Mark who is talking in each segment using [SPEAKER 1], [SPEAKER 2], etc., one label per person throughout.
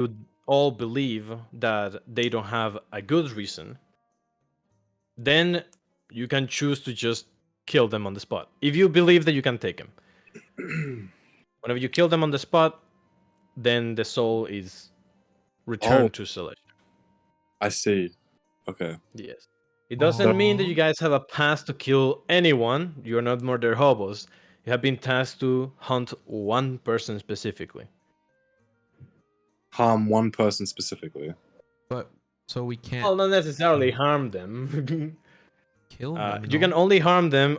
[SPEAKER 1] you all believe that they don't have a good reason, then you can choose to just kill them on the spot. If you believe that you can take them. Whenever you kill them on the spot, then the soul is returned to Celestia.
[SPEAKER 2] I see. Okay.
[SPEAKER 1] Yes. It doesn't mean that you
[SPEAKER 3] Aw.
[SPEAKER 1] guys have a pass to kill anyone. You're not murder hobos. You have been tasked to hunt one person specifically.
[SPEAKER 2] Harm one person specifically.
[SPEAKER 3] But so we can't
[SPEAKER 1] Well, not necessarily harm them.
[SPEAKER 3] kill them.
[SPEAKER 1] You can only harm them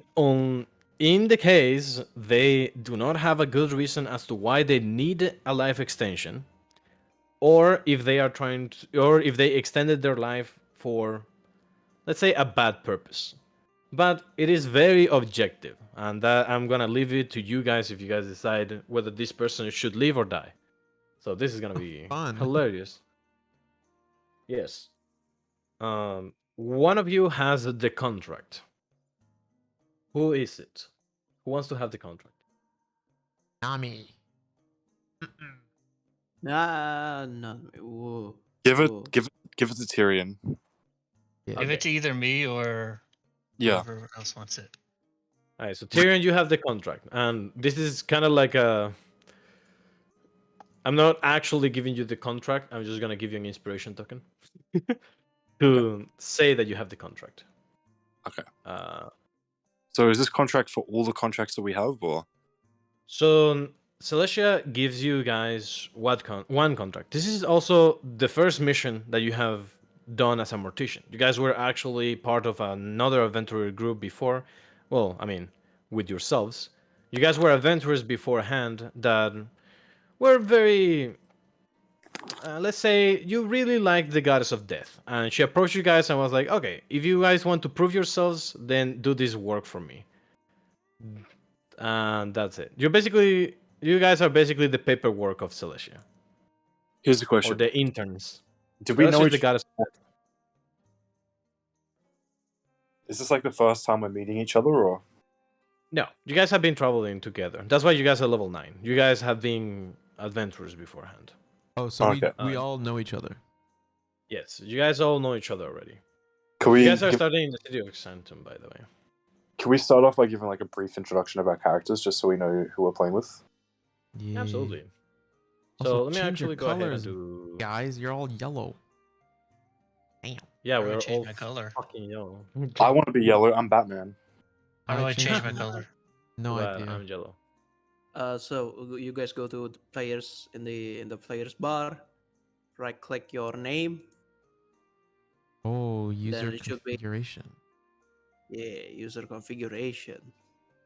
[SPEAKER 1] in the case they do not have a good reason as to why they need a life extension, or if they are trying to, or if they extended their life for, let's say, a bad purpose. But it is very objective, and that I'm gonna leave it to you guys if you guys decide whether this person should live or die. So this is gonna be
[SPEAKER 3] Fun.
[SPEAKER 1] hilarious. Yes. One of you has the contract. Who is it? Who wants to have the contract?
[SPEAKER 3] Nami.
[SPEAKER 4] No. Whoa.
[SPEAKER 2] Give it
[SPEAKER 4] Whoa.
[SPEAKER 2] to Tyrion.
[SPEAKER 3] Yeah.
[SPEAKER 5] Give it to either me or
[SPEAKER 2] Yeah.
[SPEAKER 5] whoever else wants it.
[SPEAKER 1] All right, so Tyrion, you have the contract, and this is kind of like a. I'm not actually giving you the contract. I'm just gonna give you an inspiration token to say that you have the contract.
[SPEAKER 2] Okay.
[SPEAKER 1] Uh,
[SPEAKER 2] So is this contract for all the contracts that we have, or?
[SPEAKER 1] So Celestia gives you guys one contract. This is also the first mission that you have done as a mortician. You guys were actually part of another adventurer group before. Well, I mean, with yourselves. You guys were adventurers beforehand that were very. Let's say you really liked the goddess of death, and she approached you guys and was like, "Okay, if you guys want to prove yourselves, then do this work for me." And that's it. You guys are basically the paperwork of Celestia,
[SPEAKER 2] Here's the
[SPEAKER 1] or
[SPEAKER 2] question:
[SPEAKER 1] the interns.
[SPEAKER 2] Did we know
[SPEAKER 1] Celestia is the
[SPEAKER 2] each?
[SPEAKER 1] goddess.
[SPEAKER 2] Is this like the first time we're meeting each other, or?
[SPEAKER 1] No, you guys have been traveling together. That's why you guys are level 9. You guys have been adventurers beforehand.
[SPEAKER 3] Oh, so
[SPEAKER 2] Okay.
[SPEAKER 3] we all know each other.
[SPEAKER 1] Yes, you guys all know each other already.
[SPEAKER 2] Can
[SPEAKER 1] You
[SPEAKER 2] we?
[SPEAKER 1] guys are starting in the city of Xantum, by the way.
[SPEAKER 2] Can we start off by giving like a brief introduction of our characters, just so we know who we're playing with?
[SPEAKER 3] Yeah.
[SPEAKER 1] Absolutely.
[SPEAKER 3] Also,
[SPEAKER 1] So let me
[SPEAKER 3] change your
[SPEAKER 1] actually go ahead and
[SPEAKER 3] colours,
[SPEAKER 1] do.
[SPEAKER 3] Guys, you're all yellow. Damn.
[SPEAKER 1] Yeah,
[SPEAKER 5] How do I
[SPEAKER 1] we're
[SPEAKER 5] change
[SPEAKER 1] all
[SPEAKER 5] my color?
[SPEAKER 1] fucking yellow.
[SPEAKER 2] I want to be yellow. I'm Batman.
[SPEAKER 5] How do I change my
[SPEAKER 3] mine?
[SPEAKER 5] color?
[SPEAKER 3] No
[SPEAKER 1] But
[SPEAKER 3] idea.
[SPEAKER 1] I'm yellow.
[SPEAKER 4] So you guys go to the players in the players bar, right click your name.
[SPEAKER 3] Oh, user
[SPEAKER 4] it should be-
[SPEAKER 3] configuration.
[SPEAKER 4] Yeah, user configuration.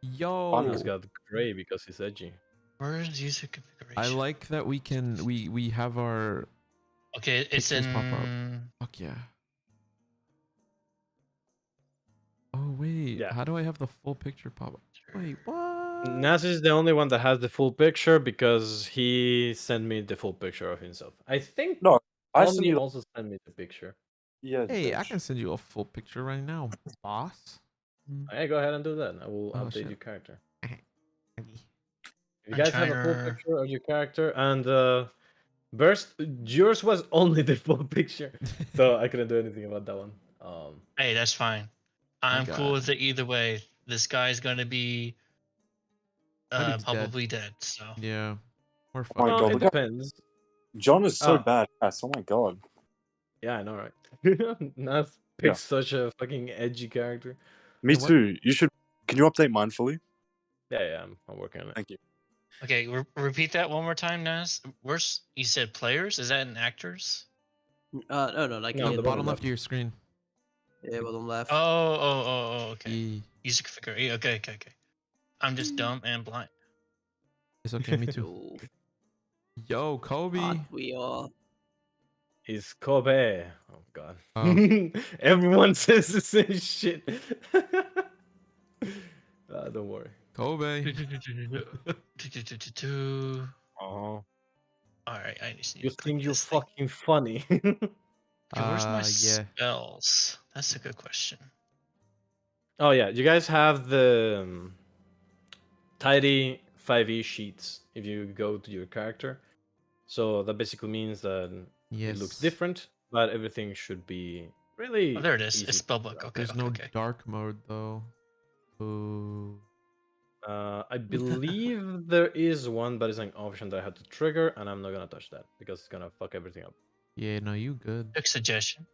[SPEAKER 3] Yo,
[SPEAKER 1] He's got gray because he's edgy.
[SPEAKER 5] Where is user configuration?
[SPEAKER 3] I like that we can we have our
[SPEAKER 5] Okay, it's
[SPEAKER 3] pictures
[SPEAKER 5] in.
[SPEAKER 3] pop up. Fuck yeah. Oh wait,
[SPEAKER 1] Yeah.
[SPEAKER 3] how do I have the full picture pop up? Wait, what?
[SPEAKER 1] Nas is the only one that has the full picture because he sent me the full picture of himself. I think
[SPEAKER 2] No, I sent
[SPEAKER 1] Omni
[SPEAKER 2] you.
[SPEAKER 1] also sent me the picture.
[SPEAKER 2] Yeah.
[SPEAKER 3] Hey, I
[SPEAKER 2] bitch.
[SPEAKER 3] can send you a full picture right now, boss.
[SPEAKER 1] Hey, go ahead and do that. I will
[SPEAKER 3] Oh,
[SPEAKER 1] update
[SPEAKER 3] shit.
[SPEAKER 1] your character. If you
[SPEAKER 5] I'm
[SPEAKER 1] guys have a full
[SPEAKER 5] trying to-
[SPEAKER 1] picture of your character and Burst, yours was only the full picture, so I couldn't do anything about that one.
[SPEAKER 5] Hey, that's fine.
[SPEAKER 3] My
[SPEAKER 5] I'm cool
[SPEAKER 3] God.
[SPEAKER 5] with it either way. This guy's gonna be
[SPEAKER 3] My dude's dead.
[SPEAKER 5] probably dead. So
[SPEAKER 3] Yeah, we're
[SPEAKER 2] Oh my
[SPEAKER 3] fine.
[SPEAKER 2] God,
[SPEAKER 1] it
[SPEAKER 2] look at-
[SPEAKER 1] depends.
[SPEAKER 2] John is so
[SPEAKER 1] Oh.
[SPEAKER 2] bad. Yes, oh my God.
[SPEAKER 1] Yeah, I know, right? Nas picked such a fucking edgy character.
[SPEAKER 2] Me
[SPEAKER 3] Hey, what-
[SPEAKER 2] too. You should. Can you update mine fully?
[SPEAKER 1] Yeah, I'm working on it.
[SPEAKER 2] Thank you.
[SPEAKER 5] okay, repeat that one more time, Nas. Where's you said players? Is that in actors?
[SPEAKER 4] No, like
[SPEAKER 1] No,
[SPEAKER 3] No,
[SPEAKER 4] in
[SPEAKER 1] the
[SPEAKER 3] bottom left of your screen.
[SPEAKER 4] yeah, bottom left.
[SPEAKER 5] Oh, okay.
[SPEAKER 3] Yeah.
[SPEAKER 5] User configuration. Okay. I'm just dumb and blind.
[SPEAKER 3] It's okay, me too.
[SPEAKER 4] So,
[SPEAKER 3] Yo, Kobe.
[SPEAKER 4] aren't we all?
[SPEAKER 1] Is Kobe. Oh god.
[SPEAKER 3] Oh.
[SPEAKER 1] Everyone says the same shit. Don't worry.
[SPEAKER 3] Kobe.
[SPEAKER 1] Oh,
[SPEAKER 5] Alright, I just need
[SPEAKER 1] you
[SPEAKER 5] to click
[SPEAKER 1] think you're
[SPEAKER 5] this thing.
[SPEAKER 1] fucking funny?
[SPEAKER 5] Okay, where's my
[SPEAKER 3] Yeah.
[SPEAKER 5] spells? That's a good question.
[SPEAKER 1] Oh yeah, you guys have the tidy 5e sheets if you go to your character. So that basically means that it looks
[SPEAKER 3] Yes.
[SPEAKER 1] different, but everything should be really
[SPEAKER 5] Oh, there it is.
[SPEAKER 1] easy
[SPEAKER 5] It's
[SPEAKER 1] to
[SPEAKER 5] spellbook.
[SPEAKER 1] figure out.
[SPEAKER 5] Okay,
[SPEAKER 3] There's
[SPEAKER 5] okay,
[SPEAKER 3] no
[SPEAKER 5] okay.
[SPEAKER 3] dark mode though. Ooh.
[SPEAKER 1] I believe there is one, but it's an option that I had to trigger, and I'm not gonna touch that because it's gonna fuck everything up.
[SPEAKER 3] Yeah, no, you good.
[SPEAKER 5] Took suggestion.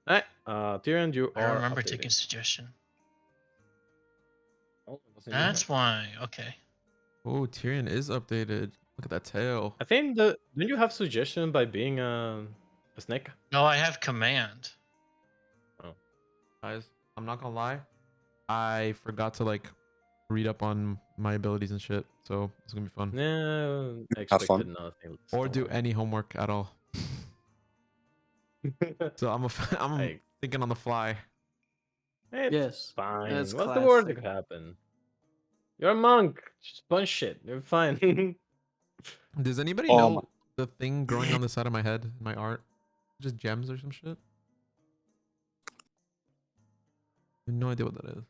[SPEAKER 1] Alright, Tyrion, you
[SPEAKER 5] I don't
[SPEAKER 1] are
[SPEAKER 5] remember
[SPEAKER 1] updated.
[SPEAKER 5] taking suggestion.
[SPEAKER 1] Oh, it wasn't you, huh?
[SPEAKER 5] That's why. Okay.
[SPEAKER 3] Oh, Tyrion is updated. Look at that tail.
[SPEAKER 1] I think don't you have suggestion by being a snake?
[SPEAKER 5] No, I have command.
[SPEAKER 3] Guys, I'm not gonna lie. I forgot to like read up on my abilities and shit, so it's gonna be fun.
[SPEAKER 1] No, I
[SPEAKER 2] Have
[SPEAKER 1] expected
[SPEAKER 2] fun.
[SPEAKER 1] nothing.
[SPEAKER 3] Or do any homework at all. So I'm
[SPEAKER 1] Like,
[SPEAKER 3] thinking on the fly.
[SPEAKER 1] it's
[SPEAKER 4] Yes.
[SPEAKER 1] fine.
[SPEAKER 4] That's
[SPEAKER 1] What's the worst that
[SPEAKER 4] classic.
[SPEAKER 1] could happen? You're a monk. Just punch shit. You're fine.
[SPEAKER 3] Does anybody
[SPEAKER 2] Oh
[SPEAKER 3] know the thing growing on the side of my head in my art? Just gems or some shit? I have no idea what that is.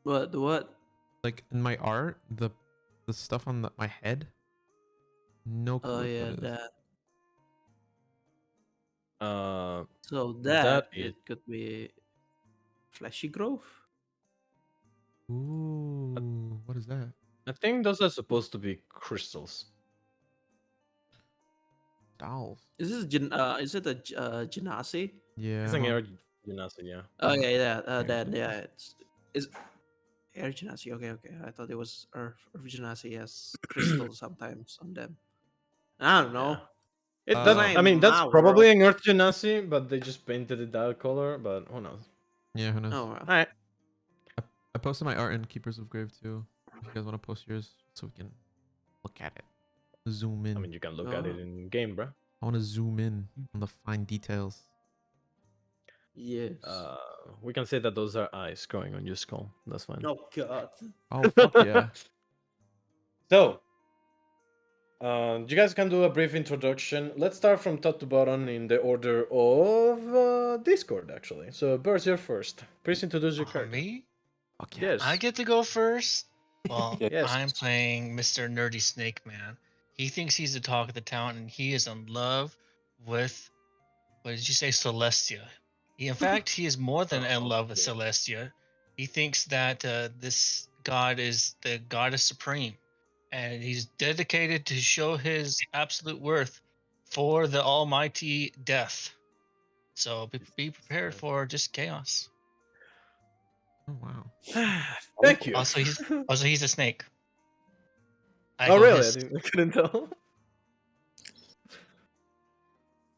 [SPEAKER 4] What? The what?
[SPEAKER 3] Like in my art, the stuff on my head. No clue
[SPEAKER 4] Oh
[SPEAKER 3] what
[SPEAKER 4] yeah,
[SPEAKER 3] that is.
[SPEAKER 4] that.
[SPEAKER 1] uh,
[SPEAKER 4] So
[SPEAKER 1] That
[SPEAKER 4] that
[SPEAKER 1] is-
[SPEAKER 4] it could be fleshy growth.
[SPEAKER 3] Ooh, what is that?
[SPEAKER 1] I think those are supposed to be crystals.
[SPEAKER 3] Dolls.
[SPEAKER 4] Is this is it a genasi?
[SPEAKER 3] Yeah.
[SPEAKER 1] It's an air genasi, yeah.
[SPEAKER 4] Oh yeah, yeah.
[SPEAKER 3] Air
[SPEAKER 4] That
[SPEAKER 3] genasi.
[SPEAKER 4] yeah. It's is air genasi. Okay, okay. I thought it was earth genasi has crystals sometimes on them. I don't know.
[SPEAKER 1] It,
[SPEAKER 3] Uh,
[SPEAKER 1] that,
[SPEAKER 4] This
[SPEAKER 1] I mean,
[SPEAKER 4] ain't
[SPEAKER 1] that's
[SPEAKER 4] my
[SPEAKER 1] probably
[SPEAKER 4] world.
[SPEAKER 1] an earth genasi, but they just painted it that color. But who knows?
[SPEAKER 3] Yeah, who knows?
[SPEAKER 4] Oh well.
[SPEAKER 1] All right.
[SPEAKER 3] I posted my art in Keepers of Grave too. If you guys want to post yours, so we can look at it, zoom in.
[SPEAKER 1] I mean, you can look at it in game, bro.
[SPEAKER 3] I want to zoom in on the fine details.
[SPEAKER 4] Yes.
[SPEAKER 1] We can say that those are eyes growing on your skull. That's fine.
[SPEAKER 4] Oh god.
[SPEAKER 3] Oh fuck yeah!
[SPEAKER 1] So, you guys can do a brief introduction. Let's start from top to bottom in the order of Discord, actually. So, Burst, you're first. Please introduce your character.
[SPEAKER 5] Me?
[SPEAKER 3] Fuck yeah!
[SPEAKER 1] Yes.
[SPEAKER 5] I get to go first. Well,
[SPEAKER 2] Yeah.
[SPEAKER 1] Yes.
[SPEAKER 5] I'm playing Mr. Nerdy Snake Man. He thinks he's the talk of the town, and he is in love with, what did you say, Celestia. In fact, he is more than in love with
[SPEAKER 1] yeah.
[SPEAKER 5] Celestia. He thinks that this god is the goddess supreme, and he's dedicated to show his absolute worth for the almighty death. So be prepared for just chaos.
[SPEAKER 3] Oh wow!
[SPEAKER 1] Thank you.
[SPEAKER 5] Also, he's a snake. I
[SPEAKER 1] Oh,
[SPEAKER 5] go
[SPEAKER 1] really?
[SPEAKER 5] hiss.
[SPEAKER 1] I couldn't tell.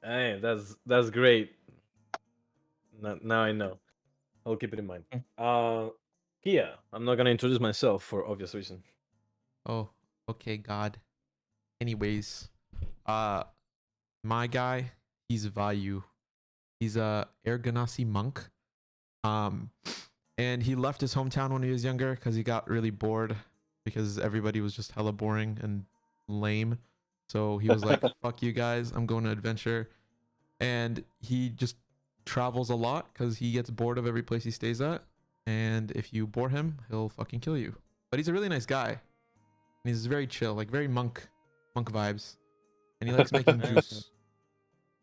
[SPEAKER 1] Hey, that's great. Now I know. I'll keep it in mind. Kia. I'm not gonna introduce myself for obvious reason.
[SPEAKER 3] Oh, okay, God. Anyways, my guy, he's Vayu. He's a Air Ganassi monk. And he left his hometown when he was younger because he got really bored because everybody was just hella boring and lame. So he was like, "Fuck you guys, I'm going to adventure." And he just travels a lot because he gets bored of every place he stays at. And if you bore him, he'll fucking kill you. But he's a really nice guy. And he's very chill, like very monk vibes. And he likes making juice,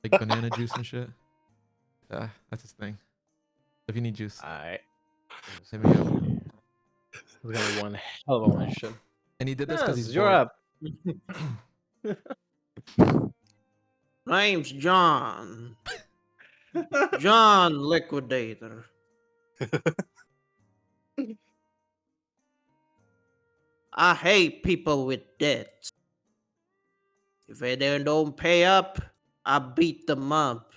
[SPEAKER 3] like banana juice and shit. That's his thing. If you need juice,
[SPEAKER 1] Alright.
[SPEAKER 3] hit me up.
[SPEAKER 1] We're gonna be one hell of a one shot.
[SPEAKER 3] And he did this because
[SPEAKER 1] Yes,
[SPEAKER 3] he's
[SPEAKER 1] you're
[SPEAKER 3] bored.
[SPEAKER 1] up.
[SPEAKER 4] Name's John. John Liquidator. I hate people with debts. If they don't pay up, I beat them up.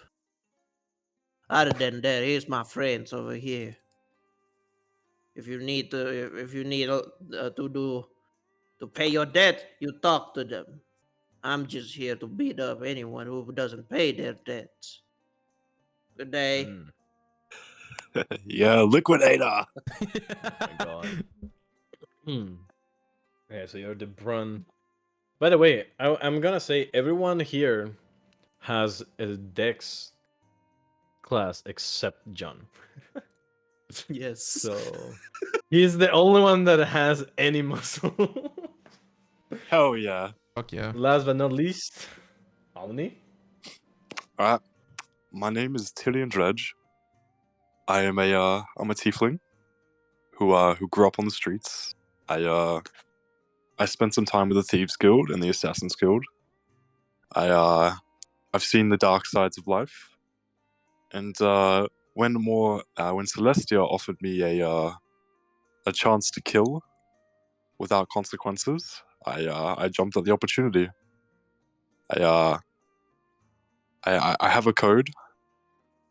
[SPEAKER 4] Other than that, here's my friends over here. If you need to pay your debt, you talk to them. I'm just here to beat up anyone who doesn't pay their debts. Good day.
[SPEAKER 2] Yeah, liquidator.
[SPEAKER 1] Oh my god. Okay, so you're the Brun. By the way, I'm gonna say everyone here has a Dex class except John.
[SPEAKER 4] Yes.
[SPEAKER 1] So he's the only one that has any muscle.
[SPEAKER 2] Hell yeah.
[SPEAKER 3] Fuck yeah.
[SPEAKER 1] Last but not least, Omni.
[SPEAKER 2] My name is Tillian Dredge. I'm a tiefling who grew up on the streets. I spent some time with the Thieves Guild and the Assassins Guild. I've seen the dark sides of life, and when Celestia offered me a chance to kill without consequences, I jumped at the opportunity. I have a code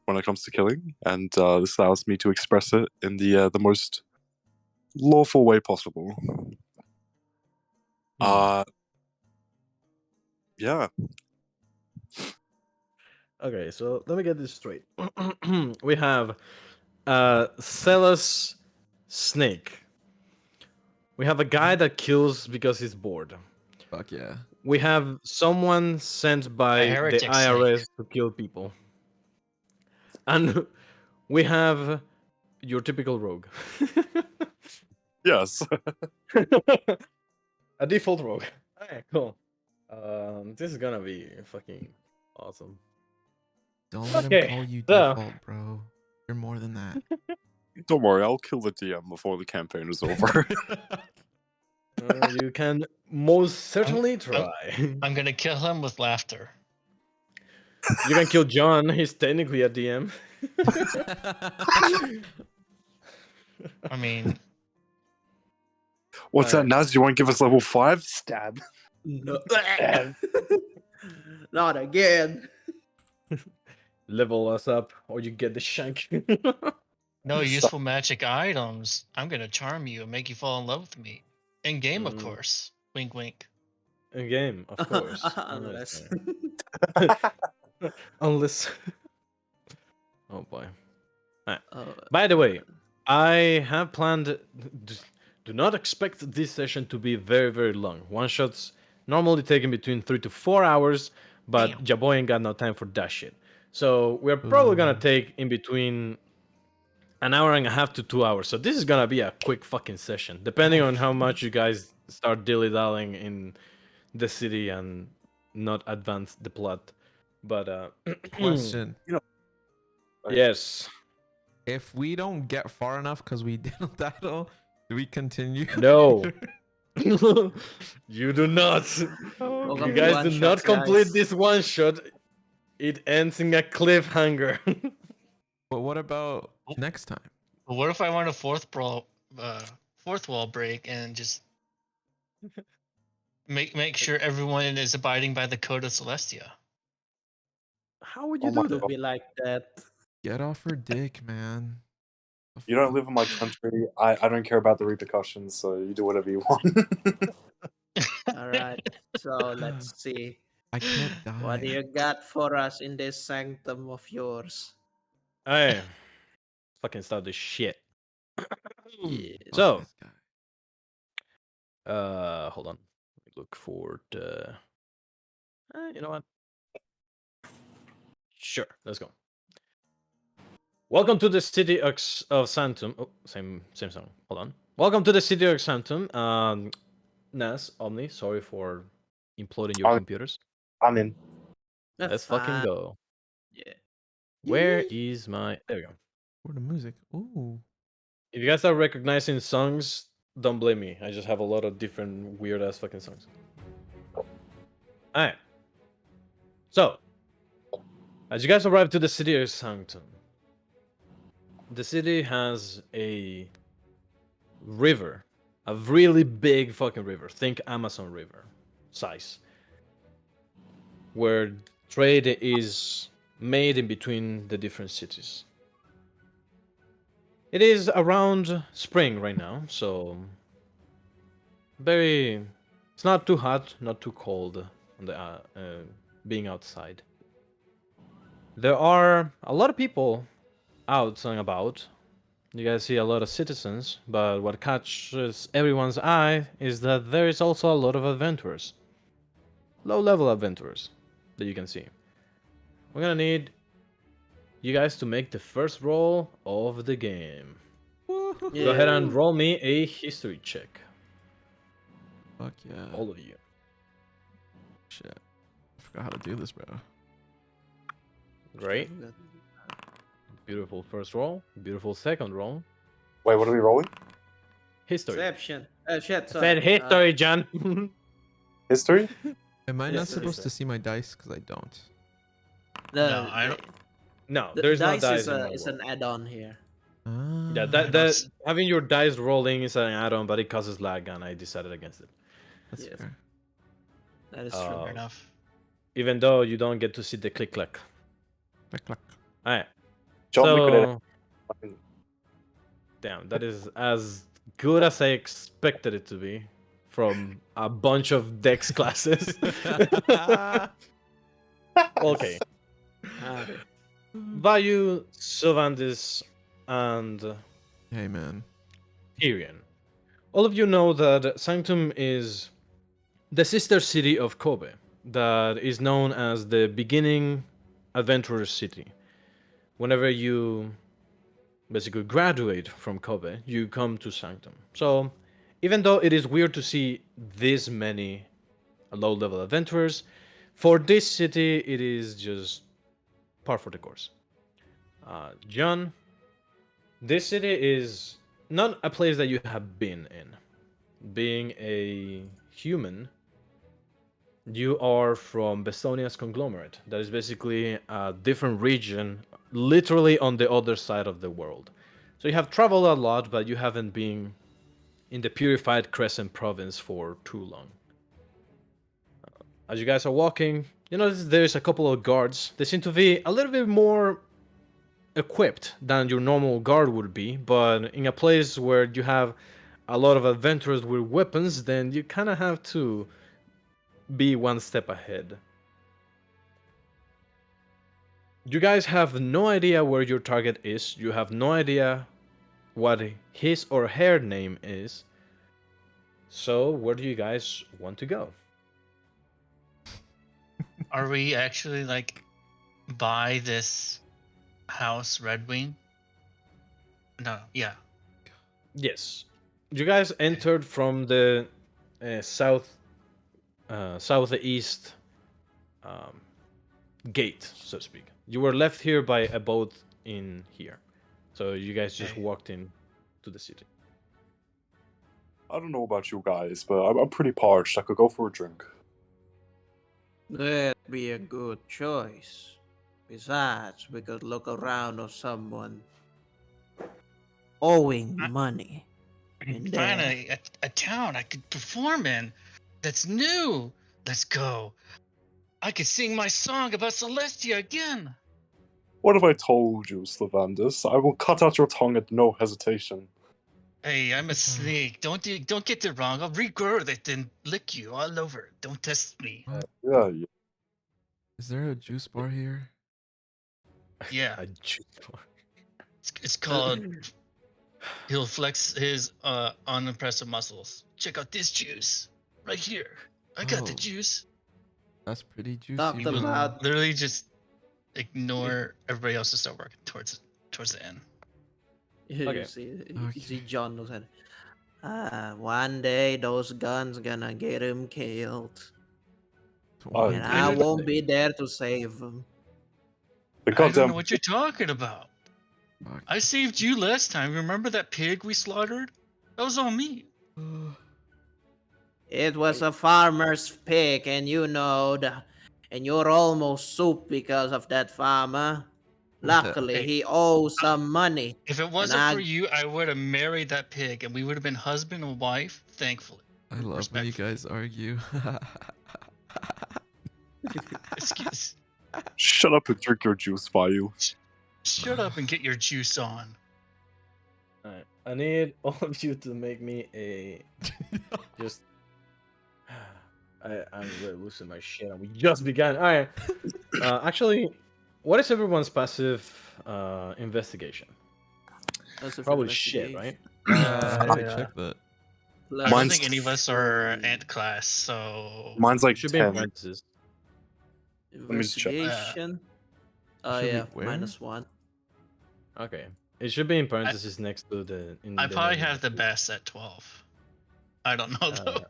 [SPEAKER 2] when it comes to killing, and this allows me to express it in the most lawful way possible. Yeah.
[SPEAKER 1] Okay, so let me get this straight. We have Celos Snake. We have a guy that kills because he's bored.
[SPEAKER 3] Fuck yeah.
[SPEAKER 1] We have someone sent by the
[SPEAKER 5] heretic
[SPEAKER 1] IRS
[SPEAKER 5] snake.
[SPEAKER 1] to kill people. And we have your typical rogue.
[SPEAKER 2] Yes.
[SPEAKER 1] A default rogue. Alright, cool. This is gonna be fucking awesome.
[SPEAKER 3] Don't let
[SPEAKER 1] Okay,
[SPEAKER 3] him call you
[SPEAKER 1] so-
[SPEAKER 3] default, bro. You're more than that.
[SPEAKER 2] Don't worry, I'll kill the DM before the campaign is over.
[SPEAKER 1] You can most certainly try.
[SPEAKER 5] I'm gonna kill him with laughter.
[SPEAKER 1] You can kill John. He's technically a DM.
[SPEAKER 5] I mean,
[SPEAKER 2] What's that,
[SPEAKER 1] Alright.
[SPEAKER 2] Naz? You won't give us level 5? Stab.
[SPEAKER 4] No. Not again.
[SPEAKER 1] Level us up, or you get the shank.
[SPEAKER 5] no useful magic items. I'm gonna charm you and make you fall in love with me. In game, of
[SPEAKER 1] Mm.
[SPEAKER 5] course. Wink, wink.
[SPEAKER 1] In game, of course.
[SPEAKER 4] Unless.
[SPEAKER 1] Unless. Oh boy.
[SPEAKER 4] Oh,
[SPEAKER 1] By the way, I have planned. Do not expect this session to be very, very long. One shots normally taking between 3 to 4 hours, but Jaboy ain't got no time for that shit. So we're probably gonna
[SPEAKER 3] Ooh.
[SPEAKER 1] take in between an hour and a half to 2 hours. So this is gonna be a quick fucking session, depending on how much you guys start dilly dallying in the city and not advance the plot. But
[SPEAKER 3] Question.
[SPEAKER 1] yes.
[SPEAKER 3] If we don't get far enough because we did a battle, do we continue?
[SPEAKER 1] No. You do not.
[SPEAKER 4] Welcome
[SPEAKER 1] You
[SPEAKER 4] to
[SPEAKER 1] guys
[SPEAKER 4] one
[SPEAKER 1] do
[SPEAKER 4] shots,
[SPEAKER 1] not complete
[SPEAKER 4] guys.
[SPEAKER 1] this one shot. It ends in a cliffhanger.
[SPEAKER 3] But what about next time?
[SPEAKER 5] But what if I want a fourth wall break and just make sure everyone is abiding by the code of Celestia?
[SPEAKER 1] How would you
[SPEAKER 2] Oh my
[SPEAKER 1] do
[SPEAKER 4] To
[SPEAKER 1] that?
[SPEAKER 4] be like that.
[SPEAKER 3] Get off her dick, man. The
[SPEAKER 2] You don't
[SPEAKER 3] fuck?
[SPEAKER 2] live in my country. I don't care about the repercussions, so you do whatever you want.
[SPEAKER 4] All right. So let's see.
[SPEAKER 3] I can't
[SPEAKER 4] What do
[SPEAKER 3] die.
[SPEAKER 4] you got for us in this sanctum of yours?
[SPEAKER 1] Hey, fucking start this shit.
[SPEAKER 4] Yes.
[SPEAKER 3] Fuck
[SPEAKER 1] So,
[SPEAKER 3] this guy.
[SPEAKER 1] hold on. Let me look for the. You know what? Sure, let's go. Welcome to the city of Santum. Oh, same song. Hold on. Welcome to the city of Santum. Nas, Omni, sorry for imploding your
[SPEAKER 2] I'm-
[SPEAKER 1] computers.
[SPEAKER 2] I'm in.
[SPEAKER 4] That's
[SPEAKER 1] Let's fucking
[SPEAKER 4] fine.
[SPEAKER 1] go.
[SPEAKER 4] Yeah.
[SPEAKER 1] Where
[SPEAKER 3] Yee.
[SPEAKER 1] is my? There we go.
[SPEAKER 3] For the music. Ooh.
[SPEAKER 1] If you guys are recognizing songs, don't blame me. I just have a lot of different weird ass fucking songs. Alright. So, as you guys arrive to the city of Sanctum, the city has a river. A really big fucking river. Think Amazon River size. Where trade is made in between the different cities. It is around spring right now, so very. It's not too hot, not too cold on the being outside. There are a lot of people out and about. You guys see a lot of citizens, but what catches everyone's eye is that there is also a lot of adventurers. Low-level adventurers that you can see. We're gonna need you guys to make the first roll of the game. Go ahead and roll me a history check.
[SPEAKER 3] Fuck yeah.
[SPEAKER 1] All of you.
[SPEAKER 3] forgot how to do this, bro.
[SPEAKER 1] Great. Beautiful first roll. Beautiful second roll.
[SPEAKER 2] Wait, what are we rolling?
[SPEAKER 1] History.
[SPEAKER 4] Perception. Shit,
[SPEAKER 1] I
[SPEAKER 4] sorry.
[SPEAKER 1] said history, John.
[SPEAKER 2] History?
[SPEAKER 3] Am I
[SPEAKER 4] Yes,
[SPEAKER 3] not
[SPEAKER 4] sir.
[SPEAKER 3] supposed to see my dice? Because I don't.
[SPEAKER 5] No, I don't.
[SPEAKER 1] No,
[SPEAKER 4] The
[SPEAKER 1] there's no
[SPEAKER 4] dice
[SPEAKER 1] dice
[SPEAKER 4] is,
[SPEAKER 1] in my
[SPEAKER 4] is
[SPEAKER 1] world.
[SPEAKER 4] an add-on here.
[SPEAKER 1] Yeah,
[SPEAKER 3] Ah,
[SPEAKER 1] that having your dice rolling is an add-on, but it causes lag, and I decided against it.
[SPEAKER 3] that's
[SPEAKER 4] Yes.
[SPEAKER 3] fair.
[SPEAKER 4] That is
[SPEAKER 1] Uh,
[SPEAKER 4] true.
[SPEAKER 5] Fair enough.
[SPEAKER 1] Even though you don't get to see the click clack.
[SPEAKER 3] Click, click.
[SPEAKER 1] All right.
[SPEAKER 2] John, look at
[SPEAKER 1] So, damn, that is as good as I expected it to be from a bunch of Dex classes. Okay.
[SPEAKER 4] Alright.
[SPEAKER 1] Vayu, Sylvandis, and
[SPEAKER 3] Hey, man.
[SPEAKER 1] Tyrion. All of you know that Sanctum is the sister city of Kobe, that is known as the beginning adventurous city. Whenever you basically graduate from Kobe, you come to Sanctum. So, even though it is weird to see this many low-level adventurers, for this city, it is just par for the course. John, this city is not a place that you have been in. Being a human, you are from Bestonia's conglomerate. That is basically a different region, literally on the other side of the world. So you have traveled a lot, but you haven't been in the purified Crescent province for too long. As you guys are walking, you notice there's a couple of guards. They seem to be a little bit more equipped than your normal guard would be, but in a place where you have a lot of adventurers with weapons, then you kind of have to be one step ahead. You guys have no idea where your target is. You have no idea what his or her name is. So, where do you guys want to go?
[SPEAKER 5] Are we actually like by this house, Red Wing? No, yeah.
[SPEAKER 1] Yes. You guys entered from the southeast gate, so to speak. You were left here by a boat in here. So you guys just
[SPEAKER 5] Okay.
[SPEAKER 1] walked in to the city.
[SPEAKER 2] I don't know about you guys, but I'm pretty parched. I could go for a drink.
[SPEAKER 4] That'd be a good choice. Besides, we could look around on someone owing
[SPEAKER 5] I-
[SPEAKER 4] money.
[SPEAKER 5] And
[SPEAKER 4] And
[SPEAKER 5] find a town I could perform in that's new. Let's go. I could sing my song about Celestia again.
[SPEAKER 2] What have I told you, Slavandus? I will cut out your tongue at no hesitation.
[SPEAKER 5] Hey, I'm a snake. Don't get it wrong. I'll regrow it and lick you all over. Don't test me.
[SPEAKER 3] What?
[SPEAKER 2] Yeah, yeah.
[SPEAKER 3] Is there a juice bar here?
[SPEAKER 5] Yeah,
[SPEAKER 1] A juice bar.
[SPEAKER 5] it's called. He'll flex his unimpressive muscles. Check out this juice right here. I got the
[SPEAKER 3] Oh.
[SPEAKER 5] juice.
[SPEAKER 3] That's pretty juicy,
[SPEAKER 4] Talked
[SPEAKER 3] bro.
[SPEAKER 4] about-
[SPEAKER 5] Literally just ignore everybody else to start working towards the end.
[SPEAKER 1] Okay.
[SPEAKER 4] You see John knows one day those guns gonna get him killed.
[SPEAKER 2] Oh,
[SPEAKER 4] And
[SPEAKER 2] yeah.
[SPEAKER 4] I won't be there to save him.
[SPEAKER 2] The
[SPEAKER 5] I don't
[SPEAKER 2] goddamn.
[SPEAKER 5] know what you're talking about.
[SPEAKER 3] Fuck.
[SPEAKER 5] I saved you last time. Remember that pig we slaughtered? That was all me.
[SPEAKER 4] It was a farmer's pig, and you know and you're almost soup because of that farmer. Luckily,
[SPEAKER 5] Hey.
[SPEAKER 4] he owes some money.
[SPEAKER 5] If it wasn't for you, I would have married that pig, and we would have been husband and wife. Thankfully.
[SPEAKER 3] I love when you
[SPEAKER 5] Respectfully.
[SPEAKER 3] guys argue.
[SPEAKER 5] Excuse.
[SPEAKER 2] Shut up and drink your juice, Vayu.
[SPEAKER 5] Shut up and get your juice on.
[SPEAKER 1] Alright. I need all of you to make me a just. I'm really losing my shit, and we just began. All right. Actually, what is everyone's passive investigation?
[SPEAKER 4] That's a
[SPEAKER 1] Probably shit, right?
[SPEAKER 3] How do I
[SPEAKER 5] Yeah.
[SPEAKER 3] check that?
[SPEAKER 5] I don't
[SPEAKER 2] Mine's-
[SPEAKER 5] think any of us are ant class, so
[SPEAKER 2] Mine's
[SPEAKER 1] It
[SPEAKER 2] like
[SPEAKER 1] should be in
[SPEAKER 2] 10.
[SPEAKER 1] parentheses.
[SPEAKER 2] me check.
[SPEAKER 4] Investigation. Oh
[SPEAKER 3] Should we
[SPEAKER 4] yeah,
[SPEAKER 3] where?
[SPEAKER 4] -1.
[SPEAKER 1] Okay. It should be in parentheses next to the.
[SPEAKER 5] I
[SPEAKER 1] the
[SPEAKER 5] probably
[SPEAKER 1] name of
[SPEAKER 5] have the best at 12. I don't know though.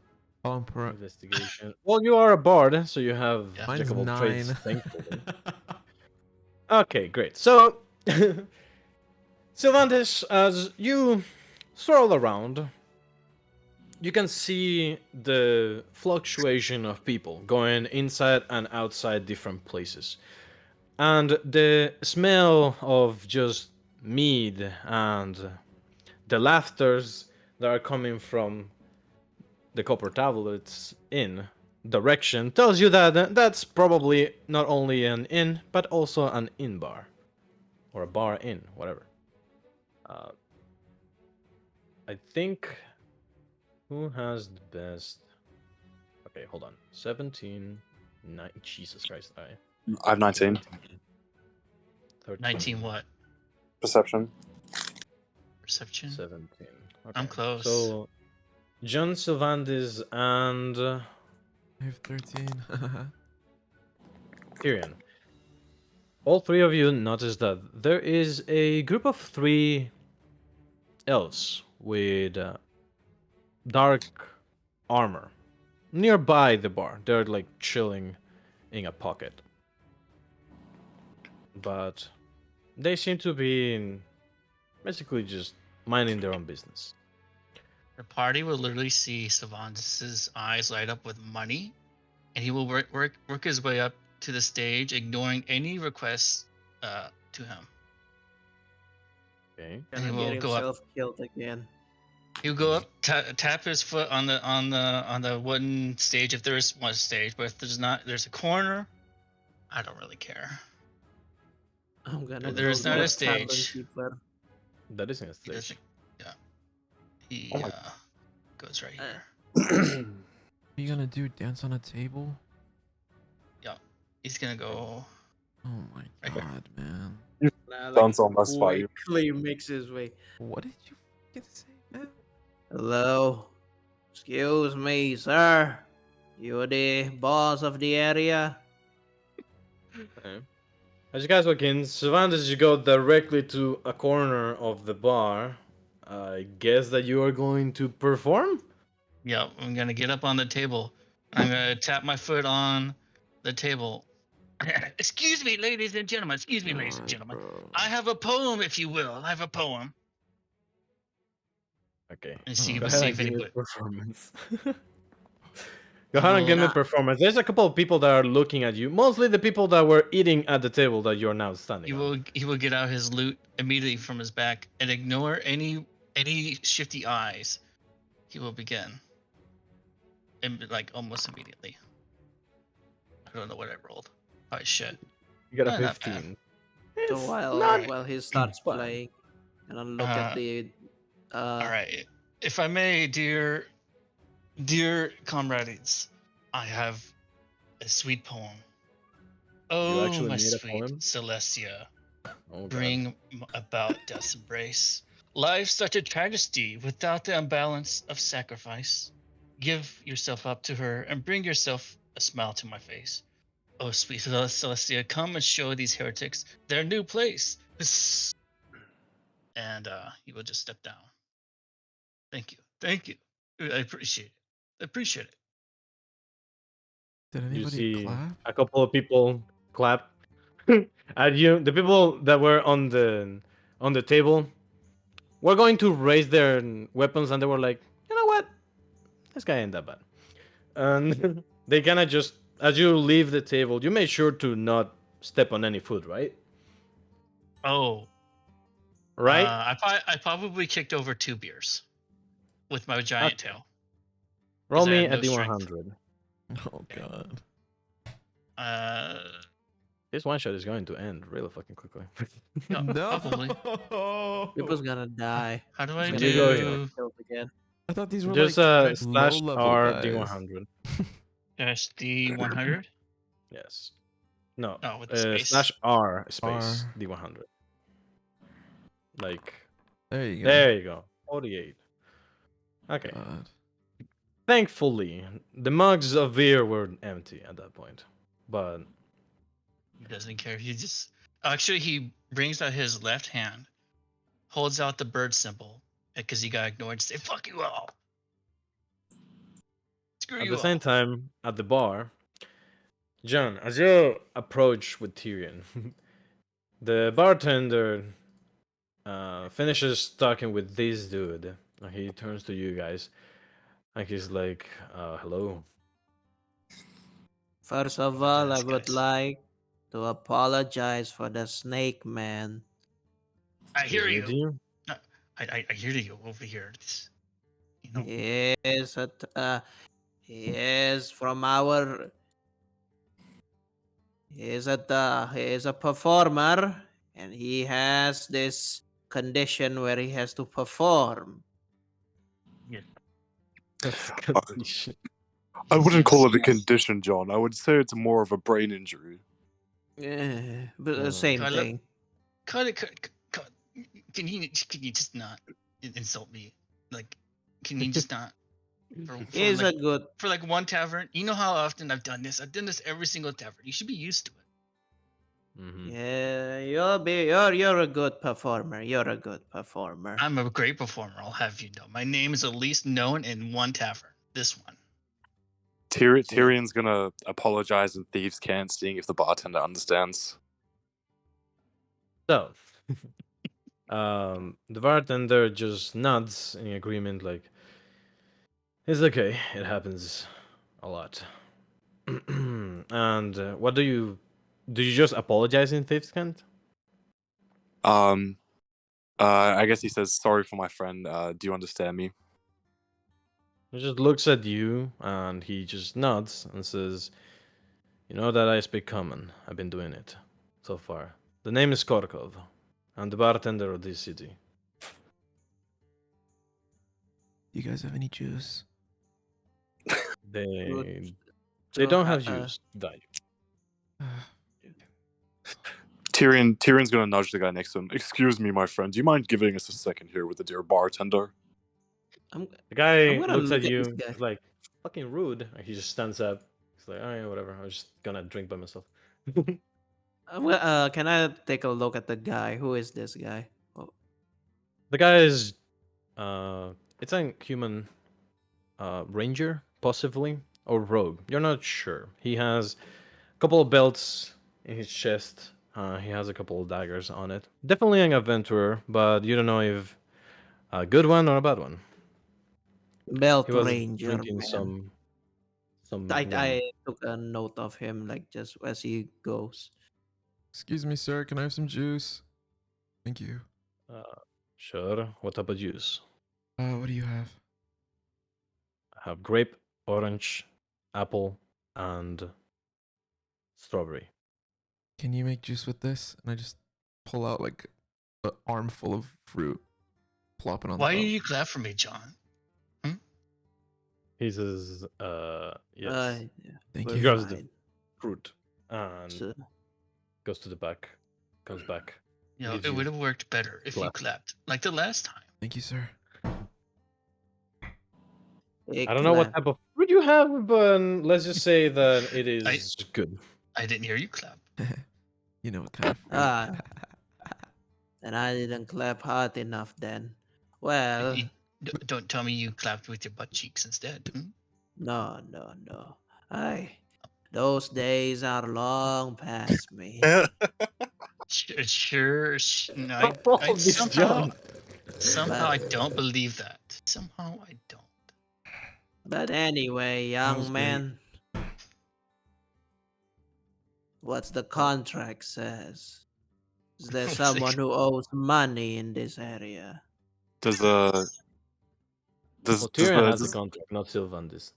[SPEAKER 3] Oh, I'm
[SPEAKER 1] Investigation. Well, you are a bard, so you have
[SPEAKER 5] Yeah.
[SPEAKER 3] Mine's
[SPEAKER 1] jack of all trades,
[SPEAKER 3] 9.
[SPEAKER 1] thankfully. Okay, great. So, Sylvantis, as you stroll around, you can see the fluctuation of people going inside and outside different places. And the smell of just mead and the laughters that are coming from the copper tablets in direction tells you that that's probably not only an inn, but also an inn bar. Or a bar inn, whatever. Uh, I think. Who has the best? Okay, hold on. 17. 9. Jesus Christ.
[SPEAKER 2] I have 19.
[SPEAKER 1] 13.
[SPEAKER 5] 19 what?
[SPEAKER 2] Perception.
[SPEAKER 5] Perception?
[SPEAKER 1] 17. Okay.
[SPEAKER 5] I'm close.
[SPEAKER 1] So, John Sylvandis and
[SPEAKER 3] I have 13.
[SPEAKER 1] Tyrion. All three of you notice that there is a group of 3 elves with dark armor nearby the bar. They're like chilling in a pocket. But they seem to be basically just minding their own business.
[SPEAKER 5] The party will literally see Savant's eyes light up with money, and he will work his way up to the stage, ignoring any requests to him.
[SPEAKER 1] Okay.
[SPEAKER 5] And he
[SPEAKER 4] Gonna
[SPEAKER 5] will
[SPEAKER 4] get
[SPEAKER 5] go up.
[SPEAKER 4] himself killed again.
[SPEAKER 5] He'll go up, tap his foot on the wooden stage if there is one stage, but if there's not, there's a corner. I don't really care.
[SPEAKER 4] I'm gonna
[SPEAKER 5] There
[SPEAKER 4] go
[SPEAKER 5] is
[SPEAKER 4] to
[SPEAKER 5] not
[SPEAKER 4] the
[SPEAKER 5] a stage.
[SPEAKER 4] tavern keeper.
[SPEAKER 1] That isn't a
[SPEAKER 5] He
[SPEAKER 1] stage.
[SPEAKER 5] doesn't. Yeah. He
[SPEAKER 2] Oh my-
[SPEAKER 5] goes right here.
[SPEAKER 3] What are you gonna do? Dance on a table?
[SPEAKER 5] Yeah. He's gonna go.
[SPEAKER 3] Oh my
[SPEAKER 5] Right here.
[SPEAKER 3] god, man.
[SPEAKER 4] Nah,
[SPEAKER 2] Sounds almost fire.
[SPEAKER 4] quickly makes his way.
[SPEAKER 3] What did you fucking say, man?
[SPEAKER 4] Hello. Excuse me, sir. You're the boss of the area?
[SPEAKER 1] Okay. As you guys walk in, Sylvantis, you go directly to a corner of the bar. I guess that you are going to perform?
[SPEAKER 5] Yeah, I'm gonna get up on the table. I'm gonna tap my foot on the table. Excuse me, ladies and gentlemen. Excuse me, ladies and
[SPEAKER 3] God,
[SPEAKER 5] gentlemen.
[SPEAKER 3] bro.
[SPEAKER 5] I have a poem, if you will. I have a poem.
[SPEAKER 1] Okay.
[SPEAKER 5] And
[SPEAKER 3] Oh,
[SPEAKER 5] see,
[SPEAKER 1] Go
[SPEAKER 5] we'll
[SPEAKER 1] ahead
[SPEAKER 5] see
[SPEAKER 1] and
[SPEAKER 5] if
[SPEAKER 1] give me
[SPEAKER 5] anybody.
[SPEAKER 1] performance. Go ahead and give me
[SPEAKER 4] Nah.
[SPEAKER 1] performance. There's a couple of people that are looking at you. Mostly the people that were eating at the table that you're now standing on.
[SPEAKER 5] He will get out his loot immediately from his back and ignore any shifty eyes. He will begin. And like almost immediately. I don't know what I rolled. Oh shit.
[SPEAKER 1] You got a
[SPEAKER 5] Not bad.
[SPEAKER 1] 15.
[SPEAKER 4] So
[SPEAKER 1] It's
[SPEAKER 4] while
[SPEAKER 1] not
[SPEAKER 4] he starts
[SPEAKER 1] bad.
[SPEAKER 4] playing, and I look at the
[SPEAKER 5] All right. If I may, dear comrades, I have a sweet poem.
[SPEAKER 1] You
[SPEAKER 5] Oh,
[SPEAKER 1] actually
[SPEAKER 5] my
[SPEAKER 1] made a
[SPEAKER 5] sweet
[SPEAKER 1] poem?
[SPEAKER 5] Celestia,
[SPEAKER 1] Oh god.
[SPEAKER 5] bring about death's embrace. Life's such a tragedy without the imbalance of sacrifice. Give yourself up to her and bring yourself a smile to my face. Oh, sweet Celestia, come and show these heretics their new place. And he will just step down. Thank you. Thank you. I appreciate it. I appreciate it.
[SPEAKER 3] Did
[SPEAKER 1] You
[SPEAKER 3] anybody
[SPEAKER 1] see
[SPEAKER 3] clap?
[SPEAKER 1] a couple of people clap at you. The people that were on the table were going to raise their weapons, and they were like, you know what? This guy ain't that bad. And they kind of just, as you leave the table, you make sure to not step on any food, right?
[SPEAKER 5] Oh,
[SPEAKER 1] Right?
[SPEAKER 5] I probably kicked over 2 beers with my giant
[SPEAKER 1] Okay.
[SPEAKER 5] tail
[SPEAKER 1] Roll
[SPEAKER 5] because I
[SPEAKER 1] me
[SPEAKER 5] had
[SPEAKER 1] a
[SPEAKER 5] no strength.
[SPEAKER 1] D100.
[SPEAKER 3] Oh
[SPEAKER 5] Okay.
[SPEAKER 3] god.
[SPEAKER 1] This one shot is going to end really fucking quickly.
[SPEAKER 5] Yeah,
[SPEAKER 3] No.
[SPEAKER 5] probably.
[SPEAKER 4] people's gonna die.
[SPEAKER 5] How do
[SPEAKER 4] He's
[SPEAKER 5] I
[SPEAKER 4] gonna
[SPEAKER 1] You
[SPEAKER 4] get
[SPEAKER 1] go
[SPEAKER 4] himself
[SPEAKER 1] here.
[SPEAKER 5] do
[SPEAKER 4] killed again.
[SPEAKER 3] I thought these were
[SPEAKER 1] Just
[SPEAKER 3] like
[SPEAKER 1] slash
[SPEAKER 3] low level
[SPEAKER 1] R
[SPEAKER 3] guys.
[SPEAKER 1] D100.
[SPEAKER 5] SD100?
[SPEAKER 1] Yes. No.
[SPEAKER 5] No, with the space.
[SPEAKER 1] Slash R space
[SPEAKER 3] R.
[SPEAKER 1] D100. Like,
[SPEAKER 3] There you go.
[SPEAKER 1] there you go. 48. Okay.
[SPEAKER 3] God.
[SPEAKER 1] Thankfully, the mugs of beer were empty at that point. But
[SPEAKER 5] He doesn't care. He just actually he brings out his left hand, holds out the bird symbol because he got ignored. Say "fuck you all." Screw
[SPEAKER 1] At
[SPEAKER 5] you
[SPEAKER 1] the same
[SPEAKER 5] all.
[SPEAKER 1] time, at the bar, John, as you approach with Tyrion, the bartender finishes talking with this dude. And he turns to you guys, and he's like, "Hello."
[SPEAKER 4] First of all, I would like to apologize for the snake man.
[SPEAKER 5] I hear
[SPEAKER 1] With
[SPEAKER 5] you.
[SPEAKER 1] you?
[SPEAKER 5] I hear you over here. This, you know,
[SPEAKER 4] He is he is from our he is a performer, and he has this condition where he has to perform.
[SPEAKER 1] That's
[SPEAKER 2] Uh,
[SPEAKER 1] condition.
[SPEAKER 2] I wouldn't call it a
[SPEAKER 5] Yes.
[SPEAKER 2] condition, John. I would say it's more of a brain injury.
[SPEAKER 4] But the same
[SPEAKER 5] Cut it.
[SPEAKER 4] thing.
[SPEAKER 5] Cut it. Cut. Can you just not insult me? Like, can you just not?
[SPEAKER 4] He is a good.
[SPEAKER 5] For like one tavern, you know how often I've done this. I've done this every single tavern. You should be used to it.
[SPEAKER 1] Mhm.
[SPEAKER 4] Yeah, you're a good performer. You're a good performer.
[SPEAKER 5] I'm a great performer. I'll have you know. My name is at least known in one tavern. This one.
[SPEAKER 2] Tyrion's gonna apologize in Thieves' Cant, seeing if the bartender understands.
[SPEAKER 1] So, the bartender just nods in agreement, like, it's okay. It happens a lot. And what do you just apologize in Thieves' Cant?
[SPEAKER 2] I guess he says, "Sorry for my friend. Do you understand me?"
[SPEAKER 1] He just looks at you and he just nods and says, "You know that I speak common. I've been doing it so far. The name is Korkov. I'm the bartender of this city."
[SPEAKER 3] Do you guys have any juice?
[SPEAKER 1] They
[SPEAKER 4] to
[SPEAKER 1] don't
[SPEAKER 4] ha-
[SPEAKER 1] have juice, value.
[SPEAKER 2] Tyrion's gonna nudge the guy next to him. "Excuse me, my friend. Do you mind giving us a second here with the dear bartender?"
[SPEAKER 4] I'm
[SPEAKER 1] The guy
[SPEAKER 4] I'm gonna
[SPEAKER 1] looks at
[SPEAKER 4] look at this
[SPEAKER 1] you,
[SPEAKER 4] guy.
[SPEAKER 1] he's like, "Fucking rude." And he just stands up. He's like, "Oh yeah, whatever. I'm just gonna drink by myself."
[SPEAKER 4] Can I take a look at the guy? Who is this guy? Oh,
[SPEAKER 1] The guy is it's a human ranger, possibly, or rogue. You're not sure. He has a couple of belts in his chest. He has a couple of daggers on it. Definitely an adventurer, but you don't know if a good one or a bad one.
[SPEAKER 4] Belt
[SPEAKER 1] He was
[SPEAKER 4] Ranger
[SPEAKER 1] drinking
[SPEAKER 4] man.
[SPEAKER 1] some
[SPEAKER 4] I
[SPEAKER 1] wine.
[SPEAKER 4] took a note of him, like just as he goes.
[SPEAKER 3] Excuse me, sir. Can I have some juice? Thank you.
[SPEAKER 1] Uh, sure. What type of juice?
[SPEAKER 3] What do you have?
[SPEAKER 1] I have grape, orange, apple, and strawberry.
[SPEAKER 3] Can you make juice with this? And I just pull out like an armful of fruit, plop it on
[SPEAKER 5] Why
[SPEAKER 3] top.
[SPEAKER 5] do you clap for me, John?
[SPEAKER 1] He says, yes.
[SPEAKER 3] Thank
[SPEAKER 4] We're
[SPEAKER 1] He
[SPEAKER 3] you.
[SPEAKER 1] grabs the
[SPEAKER 4] fine.
[SPEAKER 1] fruit and
[SPEAKER 4] So,
[SPEAKER 1] goes to the back, comes back.
[SPEAKER 5] You know,
[SPEAKER 1] Gives
[SPEAKER 5] it
[SPEAKER 1] you
[SPEAKER 5] would have worked better if you
[SPEAKER 1] clap.
[SPEAKER 5] clapped like the last time.
[SPEAKER 3] Thank you, sir.
[SPEAKER 1] I don't know what type of fruit you have, but let's just say that it
[SPEAKER 5] I
[SPEAKER 1] is good.
[SPEAKER 5] I didn't hear you clap.
[SPEAKER 3] You know what kind of fruit?
[SPEAKER 4] Ah, and I didn't clap hard enough then. Well,
[SPEAKER 5] Don't tell me you clapped with your butt cheeks instead.
[SPEAKER 4] no. Those days are long past me.
[SPEAKER 5] Sure. No, I
[SPEAKER 1] Oh, this John.
[SPEAKER 5] somehow I don't believe that. Somehow I don't.
[SPEAKER 4] But anyway,
[SPEAKER 3] That was
[SPEAKER 4] young
[SPEAKER 3] great.
[SPEAKER 4] man, what's the contract says? Is there
[SPEAKER 5] What's the
[SPEAKER 4] someone who owes money in this area?
[SPEAKER 2] Does
[SPEAKER 1] Well,
[SPEAKER 2] does
[SPEAKER 1] Tyrion has the
[SPEAKER 2] the
[SPEAKER 1] contract, not Sylvanus.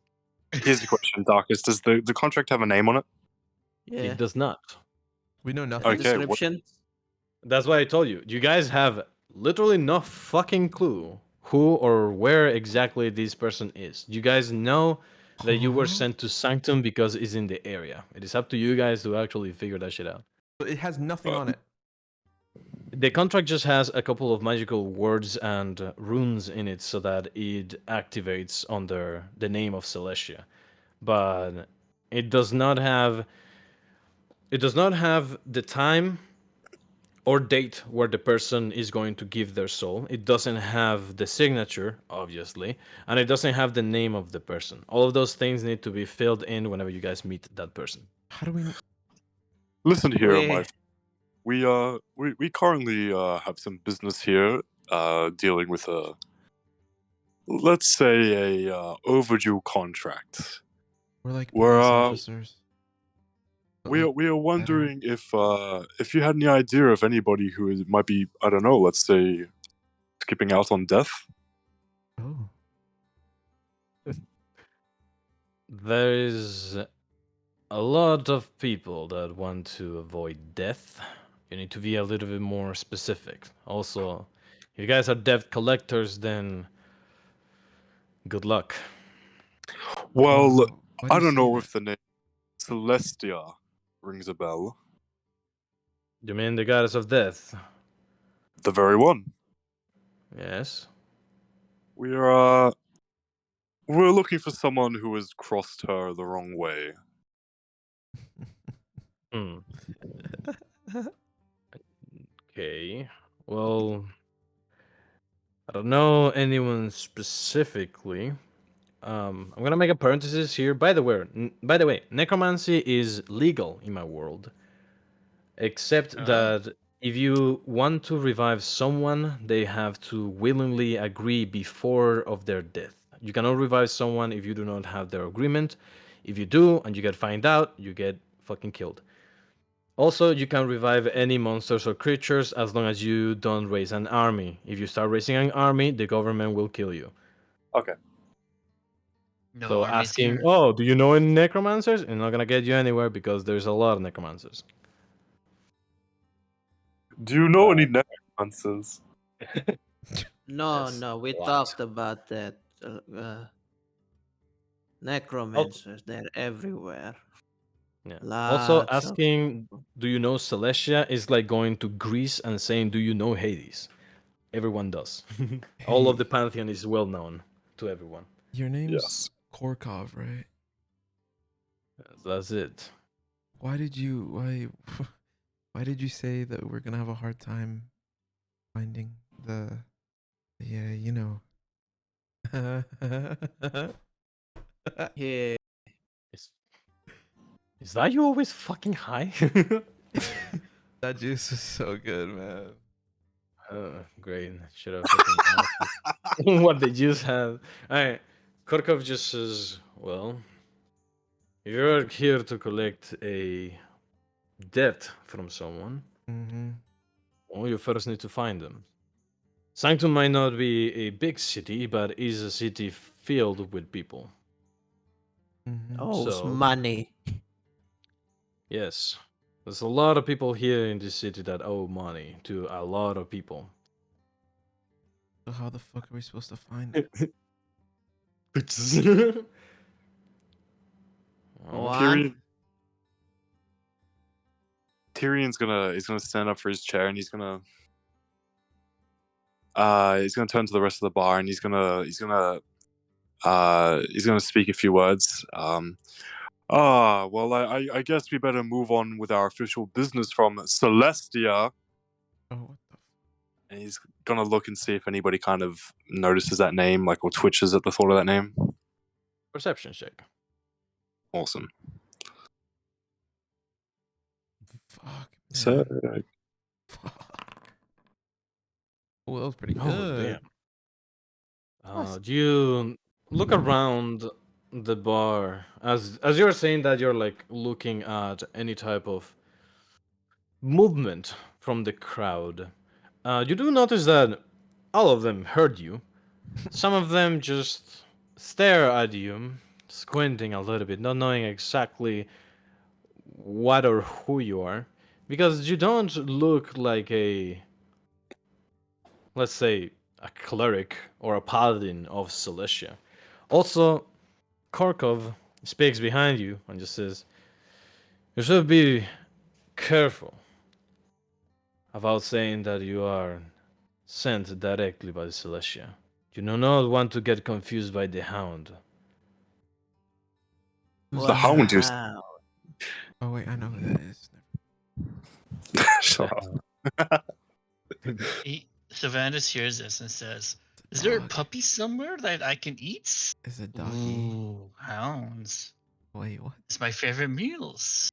[SPEAKER 2] here's the question, Darkus. Does the contract have a name on it?
[SPEAKER 4] Yeah.
[SPEAKER 1] It does not.
[SPEAKER 3] We know
[SPEAKER 4] A
[SPEAKER 3] nothing.
[SPEAKER 2] Okay, what-
[SPEAKER 4] description?
[SPEAKER 1] That's why I told you. You guys have literally no fucking clue who or where exactly this person is. You guys know that you were
[SPEAKER 3] Huh?
[SPEAKER 1] sent to Sanctum because it's in the area. It is up to you guys to actually figure that shit out.
[SPEAKER 3] But it has nothing on it.
[SPEAKER 1] The contract just has a couple of magical words and runes in it so that it activates under the name of Celestia. But it does not have the time or date where the person is going to give their soul. It doesn't have the signature, obviously, and it doesn't have the name of the person. All of those things need to be filled in whenever you guys meet that person.
[SPEAKER 3] How do we?
[SPEAKER 2] Listen here,
[SPEAKER 4] We-
[SPEAKER 2] my. We currently have some business here, dealing with a, let's say, a overdue contract.
[SPEAKER 3] We're like
[SPEAKER 2] We're
[SPEAKER 3] police officers. But, like,
[SPEAKER 2] we are
[SPEAKER 3] better.
[SPEAKER 2] wondering if you had any idea of anybody who might be, I don't know, let's say, skipping out on death.
[SPEAKER 3] Oh.
[SPEAKER 1] There is a lot of people that want to avoid death. You need to be a little bit more specific. Also, if you guys are debt collectors, then good luck.
[SPEAKER 2] Well,
[SPEAKER 3] Why do
[SPEAKER 2] I
[SPEAKER 3] you
[SPEAKER 2] don't
[SPEAKER 3] say
[SPEAKER 2] know
[SPEAKER 3] that?
[SPEAKER 2] if the name Celestia rings a bell.
[SPEAKER 1] You mean the goddess of death?
[SPEAKER 2] The very one.
[SPEAKER 1] Yes.
[SPEAKER 2] We're looking for someone who has crossed her the wrong way.
[SPEAKER 1] Hmm. Okay. Well, I don't know anyone specifically. I'm gonna make a parenthesis here. By the way, necromancy is legal in my world, except that if you want to revive someone, they have to willingly agree before of their death. You cannot revive someone if you do not have their agreement. If you do and you get find out, you get fucking killed. Also, you can revive any monsters or creatures as long as you don't raise an army. If you start raising an army, the government will kill you.
[SPEAKER 2] Okay.
[SPEAKER 5] No
[SPEAKER 1] So
[SPEAKER 5] armies
[SPEAKER 1] asking,
[SPEAKER 5] here.
[SPEAKER 1] oh, do you know any necromancers? It's not gonna get you anywhere because there's a lot of necromancers.
[SPEAKER 2] Do you know any necromancers?
[SPEAKER 4] No,
[SPEAKER 1] Yes,
[SPEAKER 4] no, we
[SPEAKER 1] a lot.
[SPEAKER 4] talked about that. Necromancers, they're everywhere.
[SPEAKER 1] Yeah. Also,
[SPEAKER 4] Lots of
[SPEAKER 1] asking, do you know Celestia is like going to Greece and saying, do you know Hades? Everyone does. All of
[SPEAKER 3] Hey,
[SPEAKER 1] the pantheon is well known to everyone.
[SPEAKER 3] your name's
[SPEAKER 2] Yes.
[SPEAKER 3] Korkov, right?
[SPEAKER 1] That's it.
[SPEAKER 3] Why did you why did you say that we're gonna have a hard time finding the yeah, you know.
[SPEAKER 4] yeah.
[SPEAKER 1] Is, is that you always fucking high?
[SPEAKER 3] That juice is so good, man.
[SPEAKER 1] Great. Should have fucking asked what the juice had. Alright. Korkov just says, well, if you're here to collect a debt from someone,
[SPEAKER 3] Mm-hmm.
[SPEAKER 1] well, you first need to find them. Sanctum might not be a big city, but is a city filled with people.
[SPEAKER 3] Mm-hmm.
[SPEAKER 4] Oh, it's
[SPEAKER 1] So,
[SPEAKER 4] money.
[SPEAKER 1] yes, there's a lot of people here in this city that owe money to a lot of people.
[SPEAKER 3] So how the fuck are we supposed to find it?
[SPEAKER 1] Well,
[SPEAKER 4] One.
[SPEAKER 2] Tyrion's gonna stand up for his chair and he's gonna turn to the rest of the bar and he's gonna speak a few words. Well, I guess we better move on with our official business from Celestia.
[SPEAKER 3] Oh, what the
[SPEAKER 2] And he's gonna look and see if anybody kind of notices that name, like, or twitches at the thought of that name.
[SPEAKER 1] perception check.
[SPEAKER 2] Awesome.
[SPEAKER 3] fuck, man.
[SPEAKER 2] So,
[SPEAKER 3] Fuck. Well, that was pretty
[SPEAKER 1] Oh,
[SPEAKER 3] good.
[SPEAKER 1] damn. Do you look around the bar as you're saying that you're like looking at any type of movement from the crowd? You do notice that all of them heard you. Some of them just stare at you, squinting a little bit, not knowing exactly what or who you are, because you don't look like a, let's say, a cleric or a paladin of Cilicia. Also, Korkov speaks behind you and just says, you should be careful about saying that you are sent directly by Cilicia. You do not want to get confused by the Hound.
[SPEAKER 3] Who's
[SPEAKER 2] the Hound is.
[SPEAKER 4] Wow.
[SPEAKER 3] Oh wait, I know who that is.
[SPEAKER 2] Shut up.
[SPEAKER 5] Savannah hears this and says,
[SPEAKER 3] It's
[SPEAKER 5] "Is
[SPEAKER 3] a
[SPEAKER 5] there a
[SPEAKER 3] dog.
[SPEAKER 5] puppy somewhere that I can eat?"
[SPEAKER 3] It's a doggy.
[SPEAKER 5] Ooh, hounds.
[SPEAKER 3] Wait, what?
[SPEAKER 5] It's my favorite meals.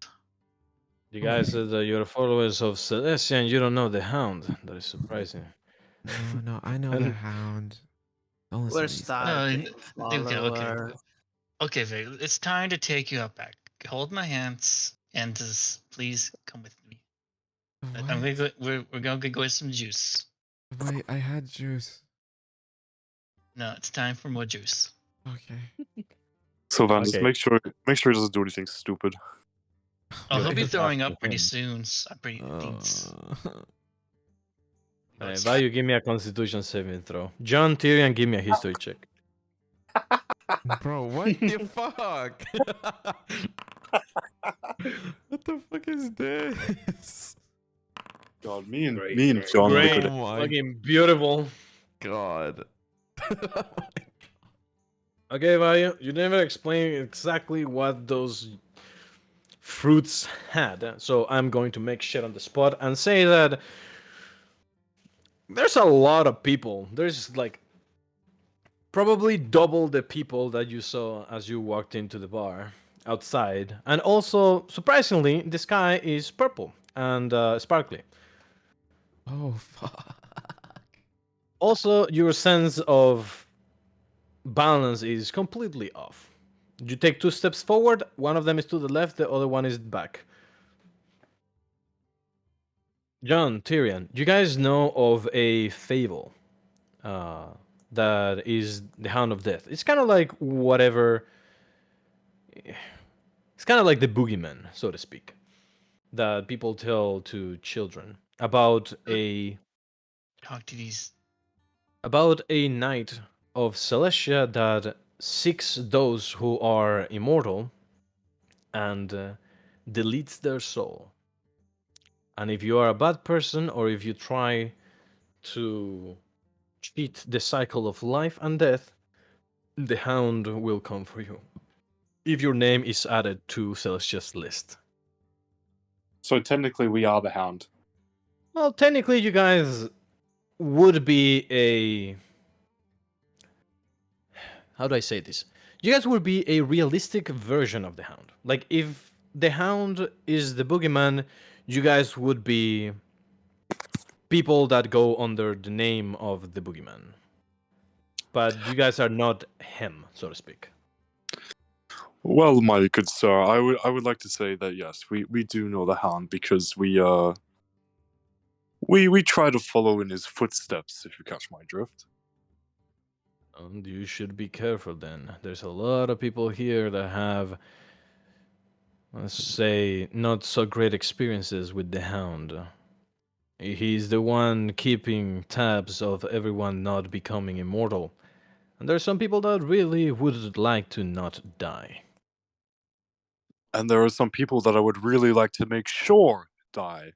[SPEAKER 1] You guys said that you're followers of Celestia and you don't know the Hound. That is surprising.
[SPEAKER 3] No, I know the
[SPEAKER 1] And
[SPEAKER 3] hound. Don't listen
[SPEAKER 4] We're
[SPEAKER 3] to these guys.
[SPEAKER 4] starting
[SPEAKER 5] Okay.
[SPEAKER 4] follower.
[SPEAKER 5] Okay, Vic, it's time to take you out back. Hold my hands and just please come with me. I'm gonna
[SPEAKER 3] What?
[SPEAKER 5] go. We're gonna go get some juice.
[SPEAKER 3] Wait, I had juice.
[SPEAKER 5] No, it's time for more juice.
[SPEAKER 3] Okay.
[SPEAKER 2] Sylvanas,
[SPEAKER 1] Okay.
[SPEAKER 2] make sure he doesn't do anything stupid.
[SPEAKER 5] Oh, he'll be
[SPEAKER 1] You're
[SPEAKER 5] throwing
[SPEAKER 1] after
[SPEAKER 5] up pretty
[SPEAKER 1] him.
[SPEAKER 5] soon. I pretty thinks.
[SPEAKER 1] Value, give me a Constitution saving throw. John Tyrion, give me a history check.
[SPEAKER 3] Bro, what the fuck? What the fuck is this?
[SPEAKER 2] God, me and
[SPEAKER 1] Great.
[SPEAKER 2] John
[SPEAKER 1] Great.
[SPEAKER 2] could.
[SPEAKER 3] Oh my
[SPEAKER 1] Fucking beautiful.
[SPEAKER 3] god.
[SPEAKER 1] Okay, Value, you never explained exactly what those fruits had. So I'm going to make shit on the spot and say that there's a lot of people. There's like probably double the people that you saw as you walked into the bar outside. And also, surprisingly, the sky is purple and sparkly.
[SPEAKER 3] Oh fuck.
[SPEAKER 1] Also, your sense of balance is completely off. You take 2 steps forward, one of them is to the left, the other one is back. John, Tyrion, you guys know of a fable uh, that is the Hound of Death. It's kind of like whatever. It's kind of like the boogeyman, so to speak, that people tell to children
[SPEAKER 5] Talk to these.
[SPEAKER 1] about a knight of Celestia that seeks those who are immortal and deletes their soul. And if you are a bad person or if you try to cheat the cycle of life and death, the Hound will come for you. If your name is added to Celestia's list.
[SPEAKER 2] So technically, we are the Hound.
[SPEAKER 1] Well, technically, you guys would be a. How do I say this? You guys would be a realistic version of the Hound. Like, if the Hound is the boogeyman, you guys would be people that go under the name of the boogeyman. But you guys are not him, so to speak.
[SPEAKER 2] Well, my good sir, I would like to say that yes, we do know the Hound because we try to follow in his footsteps. If you catch my drift.
[SPEAKER 1] And you should be careful then. There's a lot of people here that have, let's say, not so great experiences with the Hound. He's the one keeping tabs of everyone not becoming immortal. And there's some people that really would like to not die.
[SPEAKER 2] And there are some people that I would really like to make sure die.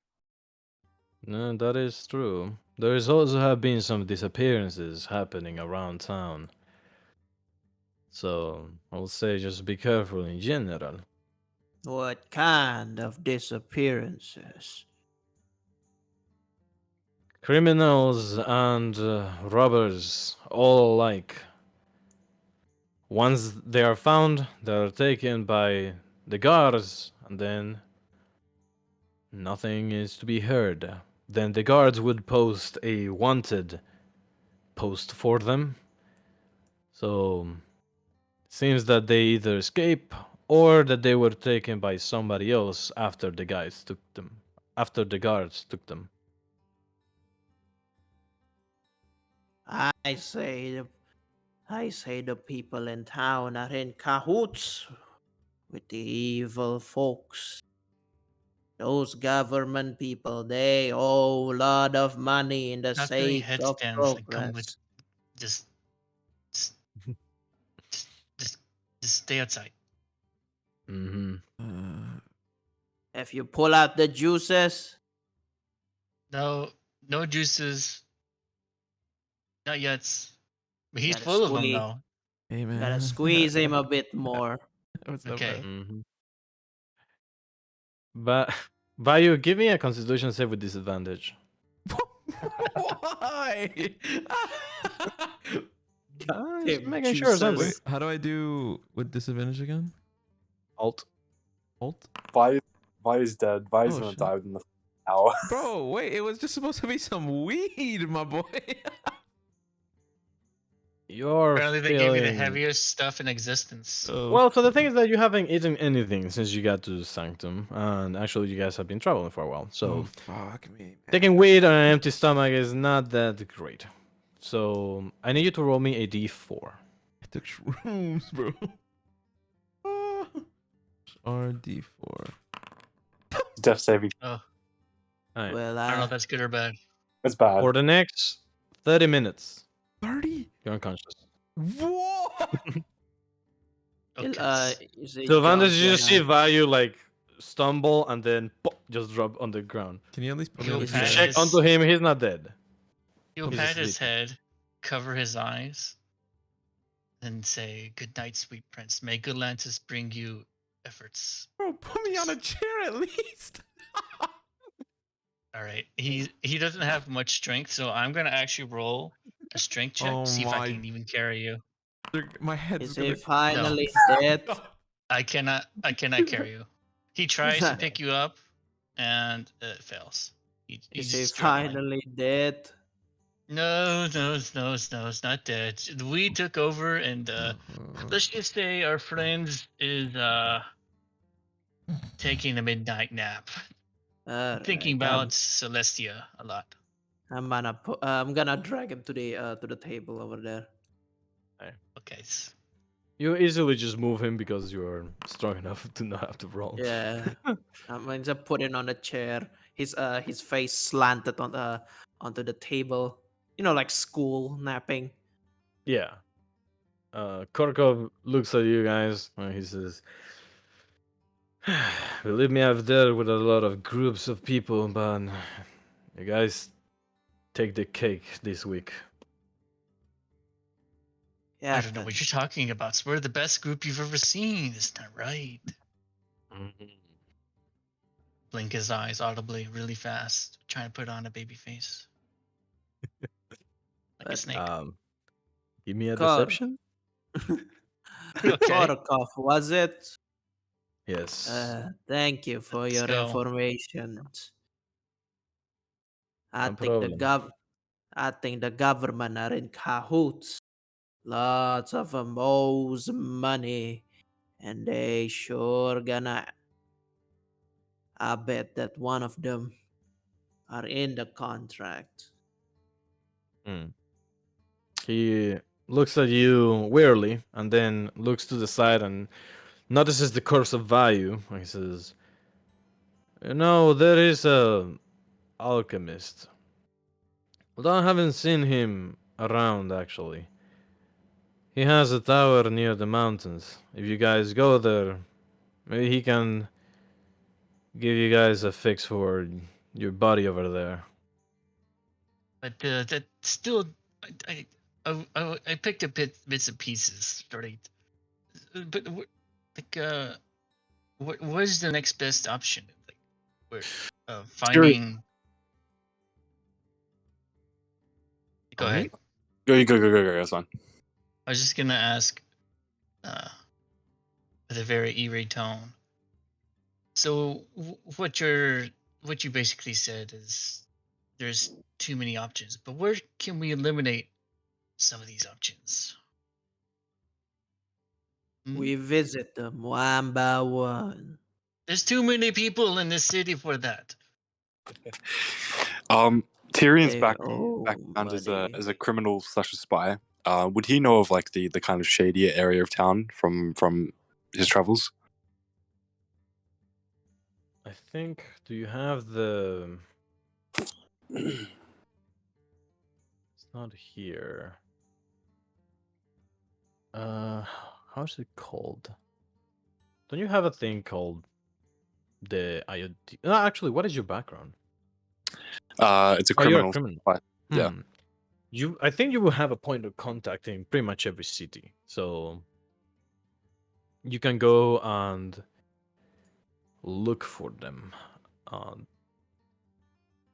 [SPEAKER 1] No, that is true. There's also have been some disappearances happening around town. So I would say just be careful in general.
[SPEAKER 4] What kind of disappearances?
[SPEAKER 1] Criminals and robbers, all alike. Once they are found, they are taken by the guards, and then nothing is to be heard. Then the guards would post a wanted post for them. So seems that they either escape or that they were taken by somebody else after the guys took them. After the guards took them.
[SPEAKER 4] I say the I say the people in town are in cahoots with the evil folks. Those government people, they owe a lot of money in the
[SPEAKER 5] Not doing
[SPEAKER 4] sake of
[SPEAKER 5] headstands and come with
[SPEAKER 4] progress.
[SPEAKER 5] just, just, just, just, just stay outside.
[SPEAKER 1] Mm-hmm.
[SPEAKER 4] If you pull out the juices,
[SPEAKER 5] No, no juices. Not yet. But he's
[SPEAKER 4] gotta
[SPEAKER 5] full of them
[SPEAKER 4] squeeze,
[SPEAKER 5] though.
[SPEAKER 3] Hey man.
[SPEAKER 4] gotta squeeze him a bit more.
[SPEAKER 3] What's up,
[SPEAKER 5] Okay.
[SPEAKER 3] bro?
[SPEAKER 1] Mm-hmm. But Bayu, give me a Constitution save with disadvantage.
[SPEAKER 3] Why?
[SPEAKER 1] Guys,
[SPEAKER 4] Tim
[SPEAKER 1] making sure something.
[SPEAKER 3] Wait, how do I do with disadvantage again?
[SPEAKER 1] Alt.
[SPEAKER 3] Alt?
[SPEAKER 2] Vi is dead. Vi's
[SPEAKER 3] Oh,
[SPEAKER 2] gonna
[SPEAKER 3] shit.
[SPEAKER 2] die within the hour.
[SPEAKER 3] Bro, wait, it was just supposed to be some weed, my boy.
[SPEAKER 1] You're
[SPEAKER 5] Apparently, they gave you the
[SPEAKER 1] feeling.
[SPEAKER 5] heaviest stuff in existence.
[SPEAKER 3] Oh,
[SPEAKER 1] Well, so the thing is that you haven't eaten anything since you got to Sanctum, and actually, you guys have been traveling for a while. So
[SPEAKER 3] fuck me, man.
[SPEAKER 1] taking weed on an empty stomach is not that great. So I need you to roll me a d4.
[SPEAKER 3] I took shrooms, bro. RD4.
[SPEAKER 2] Death saving.
[SPEAKER 5] Oh,
[SPEAKER 1] Alright.
[SPEAKER 4] Well,
[SPEAKER 5] I don't know if that's good or bad.
[SPEAKER 2] It's bad.
[SPEAKER 1] For the next 30 minutes,
[SPEAKER 3] 30?
[SPEAKER 1] you're unconscious.
[SPEAKER 3] Whoa!
[SPEAKER 5] Okay.
[SPEAKER 4] you see
[SPEAKER 1] Sylvander,
[SPEAKER 4] John's
[SPEAKER 1] you just see
[SPEAKER 4] gonna-
[SPEAKER 1] Vayu like stumble and then pop, just drop on the ground.
[SPEAKER 3] Can you at least put me
[SPEAKER 5] You'll
[SPEAKER 3] on the
[SPEAKER 1] You
[SPEAKER 5] pat
[SPEAKER 3] chair?
[SPEAKER 1] check
[SPEAKER 5] his-
[SPEAKER 1] onto him, he's not dead.
[SPEAKER 5] He'll
[SPEAKER 1] He's
[SPEAKER 5] pat his
[SPEAKER 1] asleep.
[SPEAKER 5] head, cover his eyes, and say, "Good night, sweet prince. May good Lantis bring you efforts."
[SPEAKER 3] Bro, put me on a chair at least.
[SPEAKER 5] All right. He doesn't have much strength, so I'm gonna actually roll a strength check,
[SPEAKER 3] Oh
[SPEAKER 5] see if I
[SPEAKER 3] my-
[SPEAKER 5] can even carry you.
[SPEAKER 3] My head's
[SPEAKER 4] Is
[SPEAKER 3] gonna.
[SPEAKER 4] he finally dead?
[SPEAKER 5] I cannot carry you. He tries to pick you up, and it fails. He's
[SPEAKER 4] Is he
[SPEAKER 5] just straight line.
[SPEAKER 4] finally dead?
[SPEAKER 5] No, it's not dead. We took over, and let's just say our friend is taking a midnight nap, thinking
[SPEAKER 4] Alright,
[SPEAKER 5] about Celestia a lot.
[SPEAKER 4] I'm gonna drag him to the table over there.
[SPEAKER 5] Okay.
[SPEAKER 1] You easily just move him because you're strong enough to not have to roll.
[SPEAKER 4] Yeah, I'm going to put him on a chair. His face slanted onto the table. You know, like school napping.
[SPEAKER 1] Yeah. Korkov looks at you guys and he says, "Believe me, I've dealt with a lot of groups of people, but you guys take the cake this week."
[SPEAKER 4] Yeah,
[SPEAKER 5] I don't know what you're talking about. We're the best group you've ever seen. Isn't that right? Blink his eyes audibly, really fast, trying to put on a baby face. Like a snake.
[SPEAKER 1] Give me a
[SPEAKER 4] Kor-
[SPEAKER 1] deception.
[SPEAKER 5] Okay.
[SPEAKER 4] Korokov, was it?
[SPEAKER 1] Yes.
[SPEAKER 4] Thank you for
[SPEAKER 5] Let's
[SPEAKER 4] your
[SPEAKER 5] go.
[SPEAKER 4] information. I
[SPEAKER 1] No
[SPEAKER 4] think
[SPEAKER 1] problem.
[SPEAKER 4] I think the government are in cahoots. Lots of them owes money, and they sure gonna. I bet that one of them are in the contract.
[SPEAKER 1] He looks at you wearily and then looks to the side and notices the corpse of Vayu. And he says, "You know, there is a alchemist. Although I haven't seen him around actually. He has a tower near the mountains. If you guys go there, maybe he can give you guys a fix for your body over there."
[SPEAKER 5] But that still, I picked up bits and pieces, right? But what is the next best option? Like, we're finding. Go
[SPEAKER 3] Oh, me?
[SPEAKER 5] ahead.
[SPEAKER 2] Go. That's fine.
[SPEAKER 5] I was just gonna ask, with a very irate tone. So what you basically said is there's too many options, but where can we eliminate some of these options?
[SPEAKER 4] We visit them one by one.
[SPEAKER 5] There's too many people in this city for that.
[SPEAKER 2] Tyrion's
[SPEAKER 4] They owe
[SPEAKER 2] background as
[SPEAKER 4] money.
[SPEAKER 2] a criminal slash a spy. Would he know of like the kind of shadier area of town from his travels?
[SPEAKER 1] I think. Do you have the? It's not here. How's it called? Don't you have a thing called the IoT? No, actually, what is your background?
[SPEAKER 2] It's a
[SPEAKER 1] Oh, you're a
[SPEAKER 2] criminal.
[SPEAKER 1] criminal.
[SPEAKER 2] spy. Yeah.
[SPEAKER 1] I think you will have a point of contact in pretty much every city, so you can go and look for them.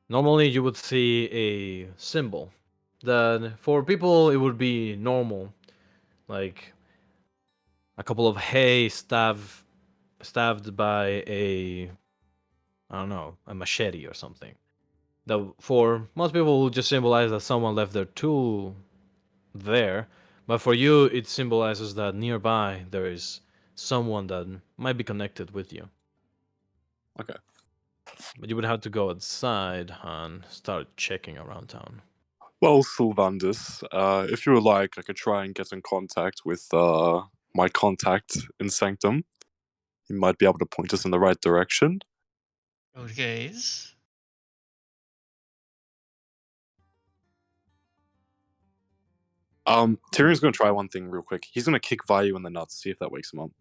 [SPEAKER 1] Normally, you would see a symbol that for people it would be normal, like a couple of hay stabbed by a, I don't know, a machete or something. That for most people would just symbolize that someone left their tool there, but for you it symbolizes that nearby there is someone that might be connected with you.
[SPEAKER 2] Okay.
[SPEAKER 1] But you would have to go outside and start checking around town.
[SPEAKER 2] Well, Sylvanus, if you would like, I could try and get in contact with my contact in Sanctum. He might be able to point us in the right direction.
[SPEAKER 5] Okay.
[SPEAKER 2] Tyrion's gonna try one thing real quick. He's gonna kick Vayu in the nuts, see if that wakes him up.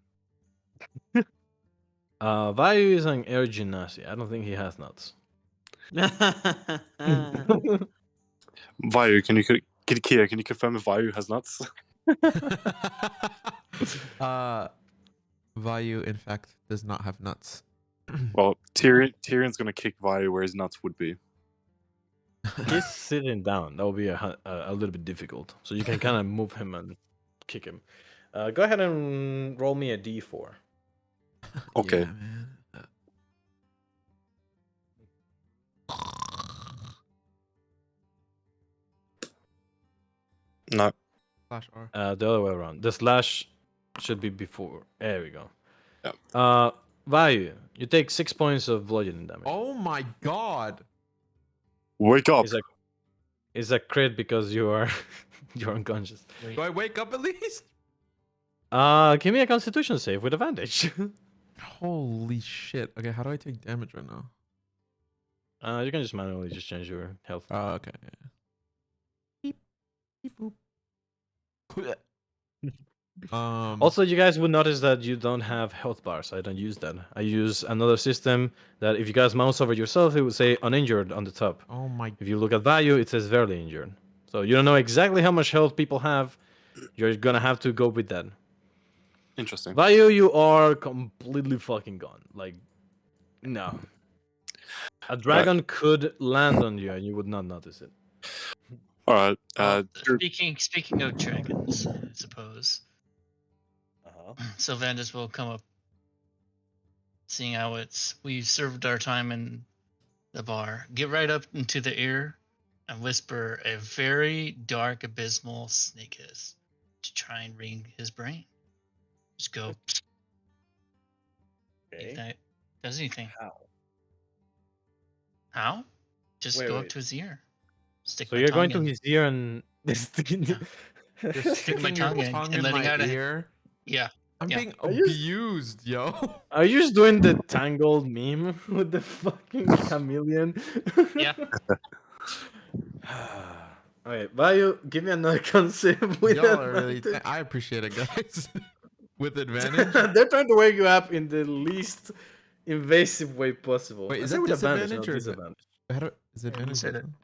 [SPEAKER 1] Vayu is an air genasi. I don't think he has nuts.
[SPEAKER 2] Vayu, can you confirm if Vayu has nuts?
[SPEAKER 3] Vayu, in fact, does not have nuts.
[SPEAKER 2] Well, Tyrion's gonna kick Vayu where his nuts would be.
[SPEAKER 1] He's sitting down. That would be a little bit difficult. So you can kind of move him and kick him. Go ahead and roll me a d4.
[SPEAKER 2] Okay.
[SPEAKER 3] Yeah, man.
[SPEAKER 2] No.
[SPEAKER 3] Slash R.
[SPEAKER 1] The other way around. The slash should be before. There we go.
[SPEAKER 2] Yeah.
[SPEAKER 1] Vayu, you take 6 points of bludgeoning damage.
[SPEAKER 3] Oh my god.
[SPEAKER 2] Wake up.
[SPEAKER 1] It's a crit because you are you're unconscious.
[SPEAKER 3] Do I wake up at least?
[SPEAKER 1] Give me a Constitution save with advantage.
[SPEAKER 3] Holy shit. Okay, how do I take damage right now?
[SPEAKER 1] You can just manually just change your health.
[SPEAKER 3] Oh, okay. Beep, beep, boop.
[SPEAKER 1] Also, you guys would notice that you don't have health bars. I don't use that. I use another system that if you guys mouse over yourself, it would say uninjured on the top.
[SPEAKER 3] Oh my.
[SPEAKER 1] If you look at value, it says barely injured. So you don't know exactly how much health people have. You're gonna have to go with that.
[SPEAKER 2] Interesting.
[SPEAKER 1] Value, you are completely fucking gone. Like, no. A dragon could land on you and you would not notice it.
[SPEAKER 2] All right.
[SPEAKER 5] Well, speaking of dragons, I suppose. Sylvanus will come up, seeing how we've served our time in the bar. Get right up into the ear and whisper a very dark, abysmal snake hiss to try and ring his brain. Just go.
[SPEAKER 1] Okay.
[SPEAKER 5] If that does anything.
[SPEAKER 1] How?
[SPEAKER 5] How? Just
[SPEAKER 1] Wait,
[SPEAKER 5] go
[SPEAKER 1] wait.
[SPEAKER 5] up to his ear. Stick
[SPEAKER 1] So
[SPEAKER 5] my
[SPEAKER 1] you're
[SPEAKER 5] tongue
[SPEAKER 1] going to
[SPEAKER 5] in.
[SPEAKER 1] his ear and
[SPEAKER 3] You're
[SPEAKER 5] Stick my
[SPEAKER 3] sticking your
[SPEAKER 5] tongue in
[SPEAKER 3] tongue
[SPEAKER 5] and
[SPEAKER 3] in
[SPEAKER 5] letting
[SPEAKER 3] my
[SPEAKER 5] out a-
[SPEAKER 3] ear.
[SPEAKER 5] Yeah.
[SPEAKER 3] I'm
[SPEAKER 5] Yeah.
[SPEAKER 3] being
[SPEAKER 1] Are you-
[SPEAKER 3] abused, yo.
[SPEAKER 1] Are you just doing the tangled meme with the fucking chameleon?
[SPEAKER 5] Yeah.
[SPEAKER 1] Alright, Vayu, give me another concept with
[SPEAKER 3] Y'all are really.
[SPEAKER 1] advantage.
[SPEAKER 3] I appreciate it, guys. With advantage.
[SPEAKER 1] They're trying to wake you up in the least invasive way possible.
[SPEAKER 3] Wait,
[SPEAKER 1] I
[SPEAKER 3] is
[SPEAKER 1] say
[SPEAKER 3] that
[SPEAKER 1] with advantage,
[SPEAKER 3] disadvantage
[SPEAKER 1] not
[SPEAKER 3] or is it?
[SPEAKER 1] disadvantage.
[SPEAKER 3] How do, is
[SPEAKER 5] Yeah,
[SPEAKER 3] advantage?
[SPEAKER 5] you said it.
[SPEAKER 3] also?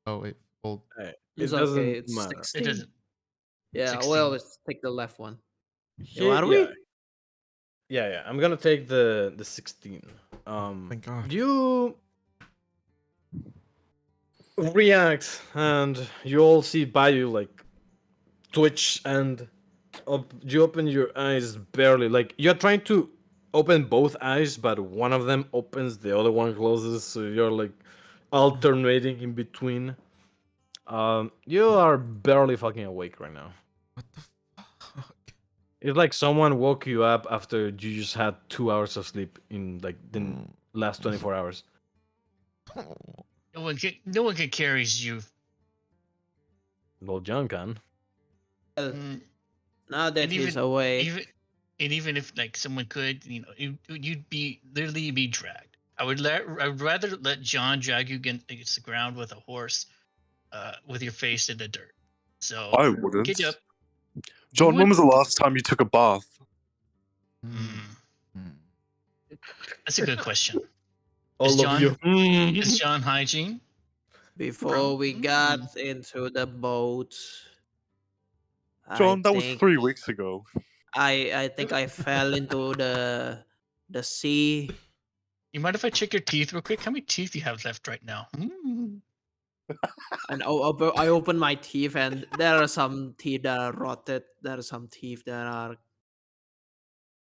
[SPEAKER 3] Oh wait, hold.
[SPEAKER 1] Alright,
[SPEAKER 4] It's
[SPEAKER 1] it doesn't
[SPEAKER 4] okay. It's
[SPEAKER 1] matter.
[SPEAKER 4] 16.
[SPEAKER 5] It doesn't.
[SPEAKER 4] Yeah,
[SPEAKER 5] 16.
[SPEAKER 4] we always take the left one.
[SPEAKER 1] Here-
[SPEAKER 4] Are
[SPEAKER 1] yeah.
[SPEAKER 4] we?
[SPEAKER 1] Yeah. I'm gonna take the 16.
[SPEAKER 3] Thank God.
[SPEAKER 1] You react, and you all see Bayou like twitch, and you open your eyes barely. Like you're trying to open both eyes, but one of them opens, the other one closes. So you're like alternating in between. You are barely fucking awake right now.
[SPEAKER 3] What the fuck?
[SPEAKER 1] It's like someone woke you up after you just had 2 hours of sleep in like the last 24 hours.
[SPEAKER 5] No one can carry you.
[SPEAKER 1] Well, John can.
[SPEAKER 4] Well,
[SPEAKER 5] Mm,
[SPEAKER 4] now that
[SPEAKER 5] and
[SPEAKER 4] he's awake,
[SPEAKER 5] even if like someone could, you'd be literally be dragged. I'd rather let John drag you against the ground with a horse, with your face in the dirt. So
[SPEAKER 2] I wouldn't.
[SPEAKER 5] get up.
[SPEAKER 2] John,
[SPEAKER 5] You
[SPEAKER 2] when was the
[SPEAKER 5] would-
[SPEAKER 2] last time you took a bath?
[SPEAKER 5] That's a good question.
[SPEAKER 1] All
[SPEAKER 5] Is
[SPEAKER 1] of you.
[SPEAKER 5] Is John hygiene?
[SPEAKER 4] before we
[SPEAKER 5] Mm.
[SPEAKER 4] got into the boat,
[SPEAKER 2] John,
[SPEAKER 4] I
[SPEAKER 2] that was
[SPEAKER 4] think
[SPEAKER 2] 3 weeks ago.
[SPEAKER 4] I think I fell into the sea
[SPEAKER 5] You mind if I check your teeth real quick? How many teeth do you have left right now?
[SPEAKER 4] And I open my teeth, and there are some teeth that are rotted. There are some teeth that are.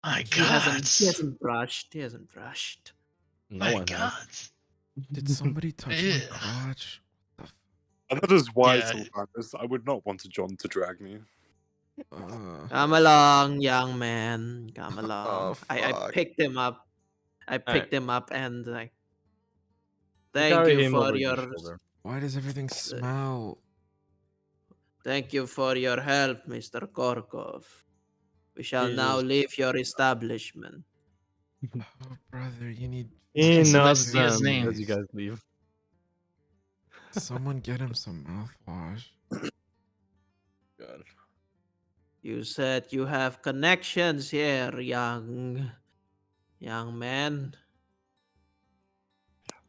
[SPEAKER 5] My
[SPEAKER 4] He hasn't. He
[SPEAKER 5] God.
[SPEAKER 4] hasn't brushed. He hasn't brushed.
[SPEAKER 1] No
[SPEAKER 5] My
[SPEAKER 1] one has.
[SPEAKER 5] God.
[SPEAKER 3] Did somebody touch my
[SPEAKER 5] Ew.
[SPEAKER 3] crotch? What the
[SPEAKER 2] And that is why,
[SPEAKER 5] Yeah.
[SPEAKER 2] Sylvanus, I would not want John to drag me.
[SPEAKER 4] Come along, young man. Come along.
[SPEAKER 3] Oh,
[SPEAKER 4] I
[SPEAKER 3] fuck.
[SPEAKER 4] picked him up. I
[SPEAKER 1] Alright.
[SPEAKER 4] picked him up, and like,
[SPEAKER 1] You
[SPEAKER 4] thank
[SPEAKER 1] carry
[SPEAKER 4] you
[SPEAKER 1] him
[SPEAKER 4] for
[SPEAKER 1] over
[SPEAKER 4] your.
[SPEAKER 1] shoulder.
[SPEAKER 3] Why does everything smell?
[SPEAKER 4] Thank you for your help, Mr. Korkov. We shall now
[SPEAKER 1] Jesus.
[SPEAKER 4] leave your establishment.
[SPEAKER 3] Oh, brother, you need.
[SPEAKER 1] He
[SPEAKER 5] In
[SPEAKER 1] nods
[SPEAKER 5] Celestia's
[SPEAKER 1] and
[SPEAKER 5] name.
[SPEAKER 1] as you guys leave.
[SPEAKER 3] Someone get him some mouthwash.
[SPEAKER 1] God.
[SPEAKER 4] You said you have connections here, young man.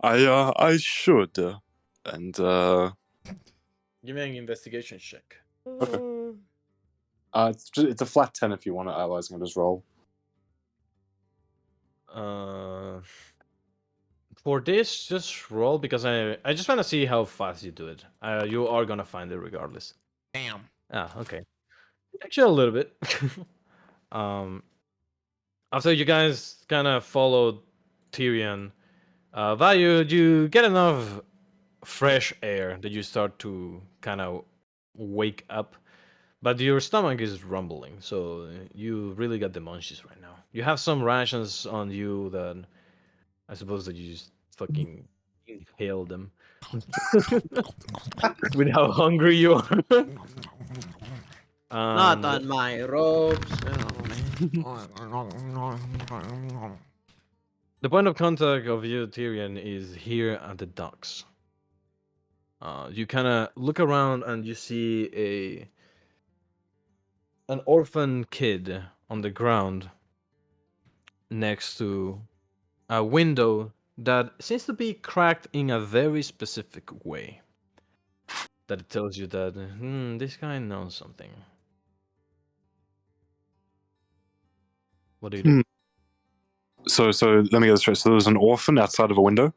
[SPEAKER 2] I should. And,
[SPEAKER 1] Give me an investigation check.
[SPEAKER 2] Okay. It's a flat 10 if you want it, otherwise I'm going to just roll.
[SPEAKER 1] For this, just roll because I just want to see how fast you do it. You are gonna find it regardless.
[SPEAKER 3] Damn.
[SPEAKER 1] Ah, okay. Actually, a little bit. After you guys kind of followed Tyrion, Value, you get enough fresh air that you start to kind of wake up, but your stomach is rumbling, so you really got the munchies right now. You have some rations on you that I suppose that you just fucking inhale them with how hungry you are.
[SPEAKER 4] Not
[SPEAKER 1] And
[SPEAKER 4] on my robes.
[SPEAKER 1] the point of contact of you, Tyrion, is here at the docks. You kind of look around and you see an orphan kid on the ground next to a window that seems to be cracked in a very specific way. That it tells you that this guy knows something. What do you do?
[SPEAKER 2] Hmm. So let me get this straight. So there's an orphan outside of a window?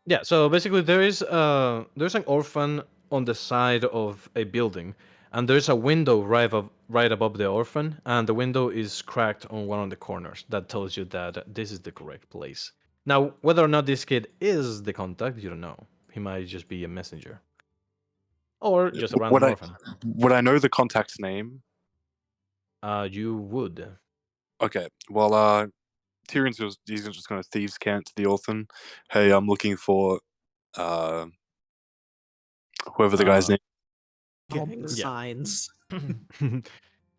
[SPEAKER 1] Yeah, so basically there's an orphan on the side of a building, and there's a window right above the orphan, and the window is cracked on one of the corners. That tells you that this is the correct place. Now, whether or not this kid is the contact, you don't know. He might just be a messenger, or just a random orphan.
[SPEAKER 2] Would I know the contact's name?
[SPEAKER 1] You would.
[SPEAKER 2] Okay, well, Tyrion's he's just going to thieves' cant to the orphan. Hey, I'm looking for whoever the guy's name.
[SPEAKER 4] Giving
[SPEAKER 1] Yeah.
[SPEAKER 4] signs.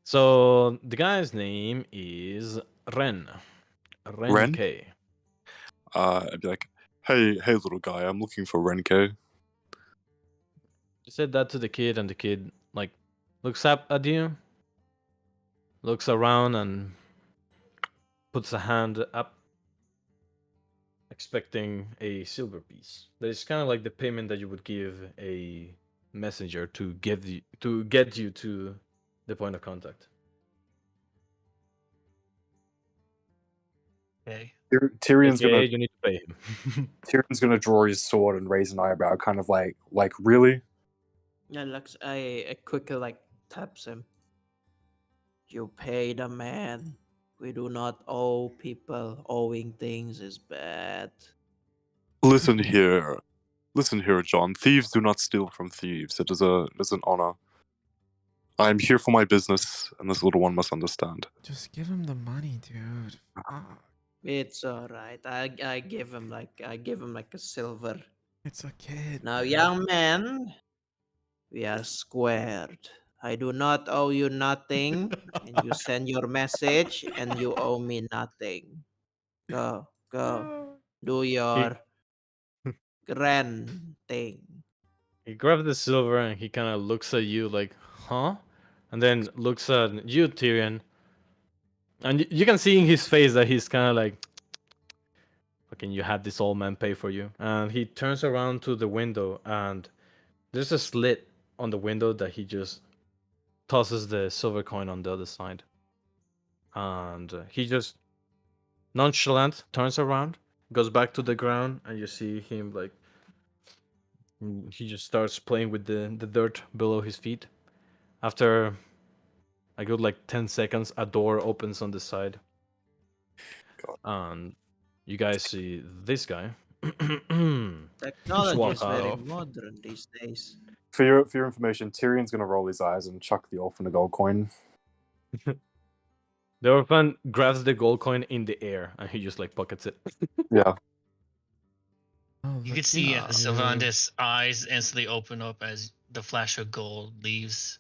[SPEAKER 1] So the guy's name is Ren. Ren
[SPEAKER 2] Ren?
[SPEAKER 1] K.
[SPEAKER 2] I'd be like, hey, little guy, I'm looking for Renko.
[SPEAKER 1] You said that to the kid, and the kid like looks up at you, looks around, and puts a hand up, expecting a silver piece. That is kind of like the payment that you would give a messenger to get you to the point of contact.
[SPEAKER 5] Okay.
[SPEAKER 2] Tyrion's
[SPEAKER 1] AKA, you need to pay him.
[SPEAKER 2] gonna draw his sword and raise an eyebrow, kind of like really?
[SPEAKER 4] Yeah, looks. I quickly like taps him. You pay the man. We do not owe people. Owing things is bad.
[SPEAKER 2] Listen here, John. Thieves do not steal from thieves. It is an honor. I am here for my business, and this little one must understand.
[SPEAKER 3] Just give him the money, dude. Fuck.
[SPEAKER 4] It's alright. I give him like a silver.
[SPEAKER 3] It's a kid.
[SPEAKER 4] Now,
[SPEAKER 3] man.
[SPEAKER 4] young man, we are squared. I do not owe you nothing, and you send your message, and you owe me nothing. Go, do
[SPEAKER 1] he,
[SPEAKER 4] your grand thing.
[SPEAKER 1] he grabs the silver and he kind of looks at you like, huh? And then looks at you, Tyrion. And you can see in his face that he's kind of like, fucking, you had this old man pay for you. And he turns around to the window, and there's a slit on the window that he just tosses the silver coin on the other side. And he just nonchalant turns around, goes back to the ground, and you see him like he just starts playing with the dirt below his feet. After a good like 10 seconds, a door opens on the side,
[SPEAKER 2] God.
[SPEAKER 1] and you guys see this guy.
[SPEAKER 4] Technology
[SPEAKER 1] walk
[SPEAKER 4] is very
[SPEAKER 1] up.
[SPEAKER 4] modern these days.
[SPEAKER 2] For your information, Tyrion's gonna roll his eyes and chuck the orphan a gold coin.
[SPEAKER 1] The orphan grabs the gold coin in the air, and he just like pockets it.
[SPEAKER 2] Yeah.
[SPEAKER 3] Oh,
[SPEAKER 5] You
[SPEAKER 3] look
[SPEAKER 5] could see
[SPEAKER 3] at you.
[SPEAKER 5] Sylvander's eyes instantly open up as the flash of gold leaves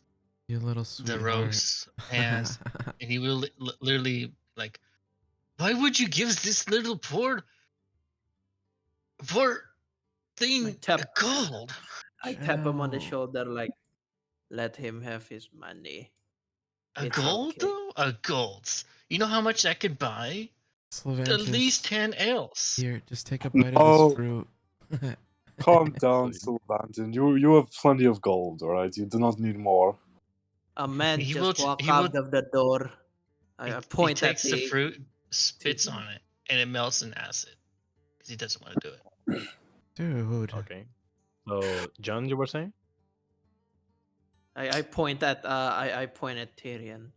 [SPEAKER 3] You little
[SPEAKER 5] the
[SPEAKER 3] sweetheart.
[SPEAKER 5] rogue's hands, and he will literally like, why would you give this little poor thing gold?
[SPEAKER 4] I tap him on the
[SPEAKER 3] Chill.
[SPEAKER 4] shoulder like, let him have his money.
[SPEAKER 5] A
[SPEAKER 4] It's
[SPEAKER 5] gold
[SPEAKER 4] okay.
[SPEAKER 5] though? A golds. You know how much that could buy? At least
[SPEAKER 3] Sylvantis,
[SPEAKER 5] 10 ales.
[SPEAKER 3] here, just take a bite of
[SPEAKER 2] No.
[SPEAKER 3] this fruit.
[SPEAKER 2] Calm down, Sylvantin. You have plenty of gold, alright? You do not need more.
[SPEAKER 4] A man
[SPEAKER 5] He
[SPEAKER 4] just
[SPEAKER 5] will-
[SPEAKER 4] walked
[SPEAKER 5] he will-
[SPEAKER 4] out of the door. I
[SPEAKER 5] He
[SPEAKER 4] point at
[SPEAKER 5] takes the fruit, spits
[SPEAKER 4] TV.
[SPEAKER 5] on it, and it melts in acid because he doesn't want to do it.
[SPEAKER 3] Dude.
[SPEAKER 1] Okay. So, John, you were saying?
[SPEAKER 4] I point at I point at Tyrion.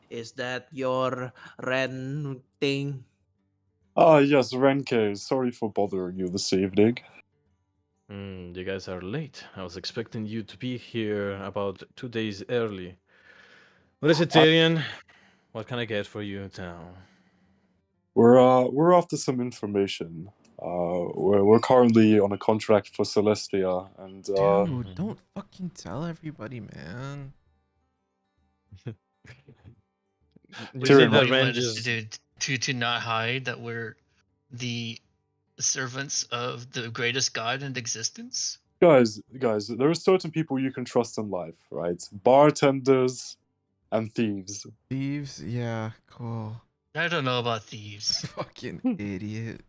[SPEAKER 4] Is that your Ren thing?
[SPEAKER 2] Ah, yes, Renke. Sorry for bothering you this evening.
[SPEAKER 1] You guys are late. I was expecting you to be here about 2 days early. What is it, Tyrion? What can I get for you now?
[SPEAKER 2] We're after some information. We're currently on a contract for Celestia, and
[SPEAKER 3] Dude, don't fucking tell everybody, man.
[SPEAKER 1] You
[SPEAKER 2] Tyrion,
[SPEAKER 1] see
[SPEAKER 2] what
[SPEAKER 1] the
[SPEAKER 5] What you want us to
[SPEAKER 1] ranges.
[SPEAKER 5] do to not hide that we're the servants of the greatest god in existence?
[SPEAKER 2] guys, there are certain people you can trust in life, right? Bartenders and thieves.
[SPEAKER 3] Thieves? Yeah, cool.
[SPEAKER 5] I don't know about thieves.
[SPEAKER 3] Fucking idiot.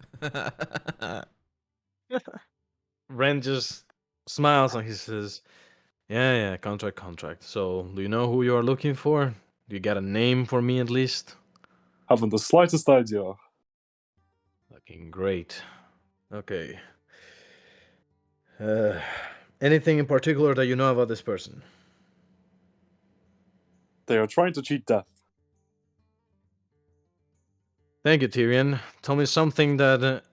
[SPEAKER 1] Ren just smiles and he says, yeah, contract. So, do you know who you are looking for? Do you got a name for me at least?
[SPEAKER 2] Haven't the slightest idea.
[SPEAKER 1] Looking great. Okay. Anything in particular that you know about this person?
[SPEAKER 2] They are trying to cheat death.
[SPEAKER 1] Thank you, Tyrion. Tell me something that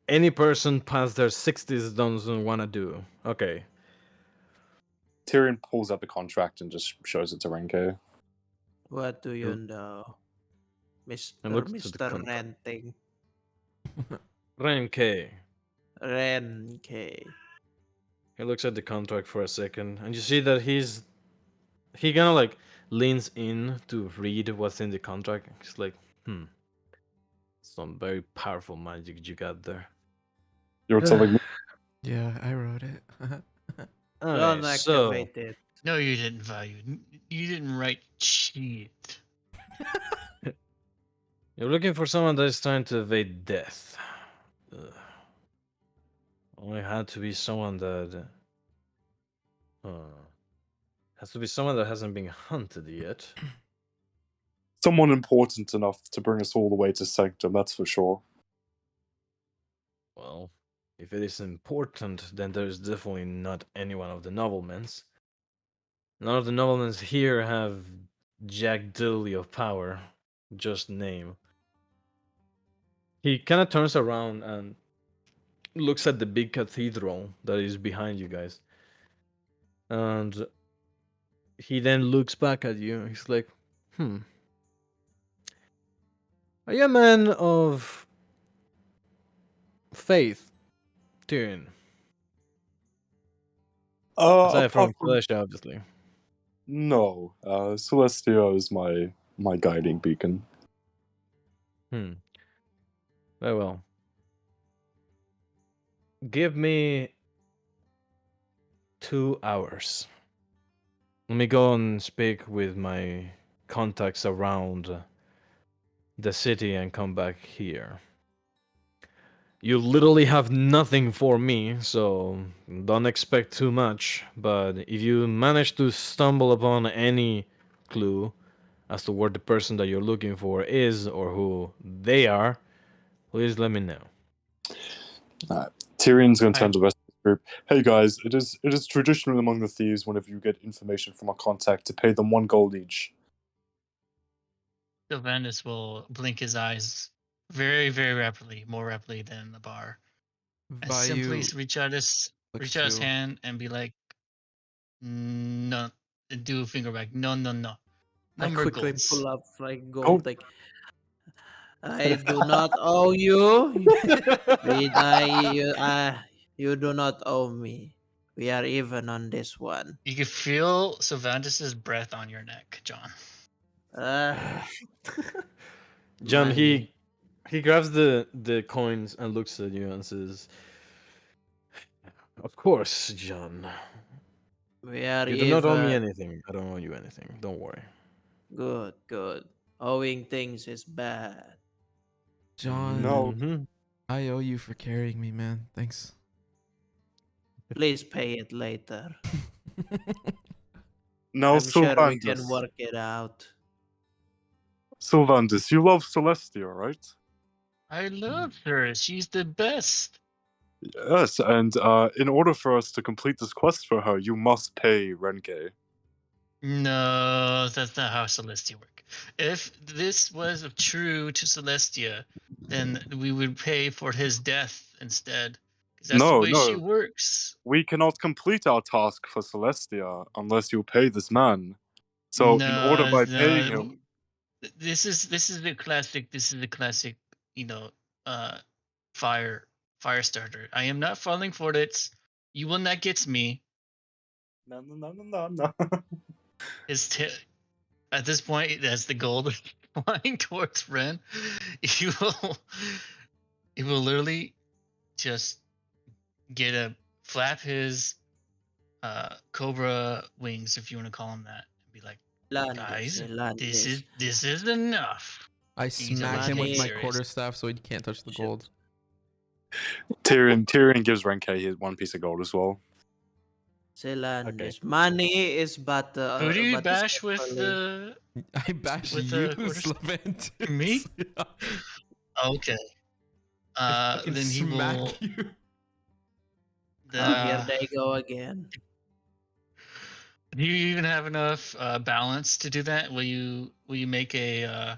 [SPEAKER 1] any person past their 60s doesn't want to do. Okay.
[SPEAKER 2] Tyrion pulls out the contract and just shows it to Renke.
[SPEAKER 4] What do you
[SPEAKER 1] You-
[SPEAKER 4] know,
[SPEAKER 1] And look to the
[SPEAKER 4] Mr.
[SPEAKER 1] contract.
[SPEAKER 4] Ren thing?
[SPEAKER 1] Renke.
[SPEAKER 4] Ren K.
[SPEAKER 1] He looks at the contract for a second, and you see that he kind of like leans in to read what's in the contract. He's like, some very powerful magic you got there.
[SPEAKER 2] You're telling me?
[SPEAKER 3] Yeah, I wrote it.
[SPEAKER 4] Don't
[SPEAKER 1] Alright, so
[SPEAKER 4] activate it.
[SPEAKER 5] No, you didn't value. You didn't write cheat.
[SPEAKER 1] you're looking for someone that is trying to evade death. Only had to be someone that has to be someone that hasn't been hunted yet.
[SPEAKER 2] Someone important enough to bring us all the way to Sanctum, that's for sure.
[SPEAKER 1] Well, if it is important, then there's definitely not any one of the noblemens. None of the noblemens here have jack diddly of power, just name. He kind of turns around and looks at the big cathedral that is behind you guys. And he then looks back at you. He's like, are you a man of faith, Tyrion? Aside
[SPEAKER 2] Apart
[SPEAKER 1] from Celestia, obviously.
[SPEAKER 2] No, Celestia is my guiding beacon.
[SPEAKER 1] Very well. Give me 2 hours. Let me go and speak with my contacts around the city and come back here. You literally have nothing for me, so don't expect too much. But if you manage to stumble upon any clue as to where the person that you're looking for is or who they are, please let me know.
[SPEAKER 2] Tyrion's going to
[SPEAKER 5] I-
[SPEAKER 2] turn to the rest of the group. Hey guys, it is traditional among the thieves whenever you get information from a contact to pay them 1 gold each.
[SPEAKER 5] Sylvanus will blink his eyes very, very rapidly, more rapidly than the bar, and simply
[SPEAKER 3] Vayu
[SPEAKER 5] reach out his
[SPEAKER 3] looks
[SPEAKER 5] hand and be like, no, and do a finger back. No, no, no.
[SPEAKER 4] I
[SPEAKER 5] Number
[SPEAKER 4] quickly
[SPEAKER 5] golds.
[SPEAKER 4] pull up like
[SPEAKER 2] Oh.
[SPEAKER 4] gold, like I do not owe you. You do not owe me. We are even on this one.
[SPEAKER 5] You can feel Sylvanus's breath on your neck, John.
[SPEAKER 1] John,
[SPEAKER 4] Money.
[SPEAKER 1] he grabs the coins and looks at you and says, "Of course, John.
[SPEAKER 4] We are
[SPEAKER 1] You do not owe me
[SPEAKER 4] even.
[SPEAKER 1] anything. I don't owe you anything. Don't worry."
[SPEAKER 4] Good, good. Owing things is bad.
[SPEAKER 3] John,
[SPEAKER 2] No.
[SPEAKER 1] Mhm.
[SPEAKER 3] I owe you for carrying me, man. Thanks.
[SPEAKER 4] Please pay it later.
[SPEAKER 2] Now,
[SPEAKER 4] I'm sure we can
[SPEAKER 2] Sylvanus.
[SPEAKER 4] work it out.
[SPEAKER 2] Sylvanus, you love Celestia, right?
[SPEAKER 5] I love her. She's the best.
[SPEAKER 2] Yes, and in order for us to complete this quest for her, you must pay Renke.
[SPEAKER 5] No, that's not how Celestia work. If this was true to Celestia, then we would pay for his death instead. 'Cause that's the
[SPEAKER 2] No,
[SPEAKER 5] way she
[SPEAKER 2] no.
[SPEAKER 5] works.
[SPEAKER 2] We cannot complete our task for Celestia unless you pay this man. So, in order by paying him,
[SPEAKER 5] This is the classic. This is the classic. You know, uh, fire starter. I am not falling for it. You will not get me.
[SPEAKER 2] no.
[SPEAKER 5] His at this point, as the gold flying towards Ren, you will literally just get a flap his cobra wings, if you want to call him that, and be like, guys, this is enough.
[SPEAKER 3] I
[SPEAKER 5] These are
[SPEAKER 3] smack him with
[SPEAKER 5] taking
[SPEAKER 3] my
[SPEAKER 5] serious.
[SPEAKER 3] quarterstaff so he can't touch the
[SPEAKER 4] Shit.
[SPEAKER 3] gold.
[SPEAKER 2] Tyrion gives Renke his 1 piece of gold as well.
[SPEAKER 4] Zelandis. Money is but
[SPEAKER 5] Who do you
[SPEAKER 4] but
[SPEAKER 5] bash with
[SPEAKER 4] essentially-
[SPEAKER 5] the
[SPEAKER 3] I bash
[SPEAKER 5] With
[SPEAKER 3] you,
[SPEAKER 5] the quarterstaff?
[SPEAKER 3] Slaventus.
[SPEAKER 5] Me? Okay.
[SPEAKER 3] I fucking
[SPEAKER 5] Then he
[SPEAKER 3] smack
[SPEAKER 5] will.
[SPEAKER 3] you.
[SPEAKER 4] Oh, here
[SPEAKER 5] The,
[SPEAKER 4] they go again.
[SPEAKER 5] do you even have enough balance to do that? Will you make a